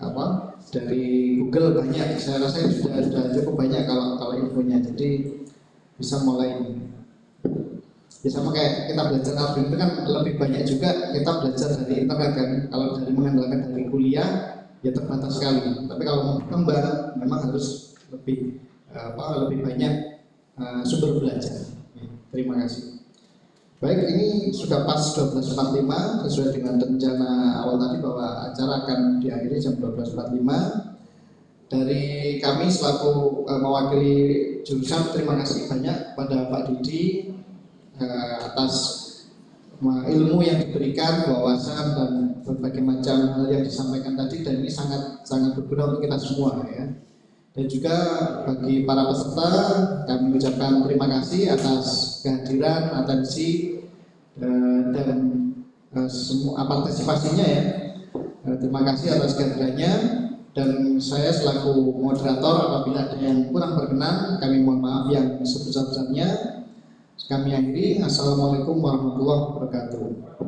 apa? Dari Google banyak, saya rasa sudah cukup banyak kalau infonya, jadi bisa mulai. Ya sama kayak kita belajar Arduino itu kan lebih banyak juga kita belajar dari internet kan. Kalau dari mengandalkan dari kuliah ya terbatas sekali. Tapi kalau mau berkembang memang harus lebih banyak sumber belajar. Terima kasih. Baik, ini sudah pas 12.45 sesuai dengan rencana awal tadi bahwa acara akan diakhiri jam 12.45. Dari kami selaku mewakili jurusan, terima kasih banyak pada Pak Didi atas ilmu yang diberikan, wawasan dan berbagai macam hal yang disampaikan tadi, dan ini sangat berguna untuk kita semua ya. Dan juga bagi para peserta kami ucapkan terima kasih atas kehadiran, atensi dan semua partisipasinya ya. Terima kasih atas kehadirannya, dan saya selaku moderator apabila ada yang kurang berkenan kami mohon maaf yang sebesar-besarnya. Kami akhiri. Assalamualaikum warahmatullahi wabarakatuh.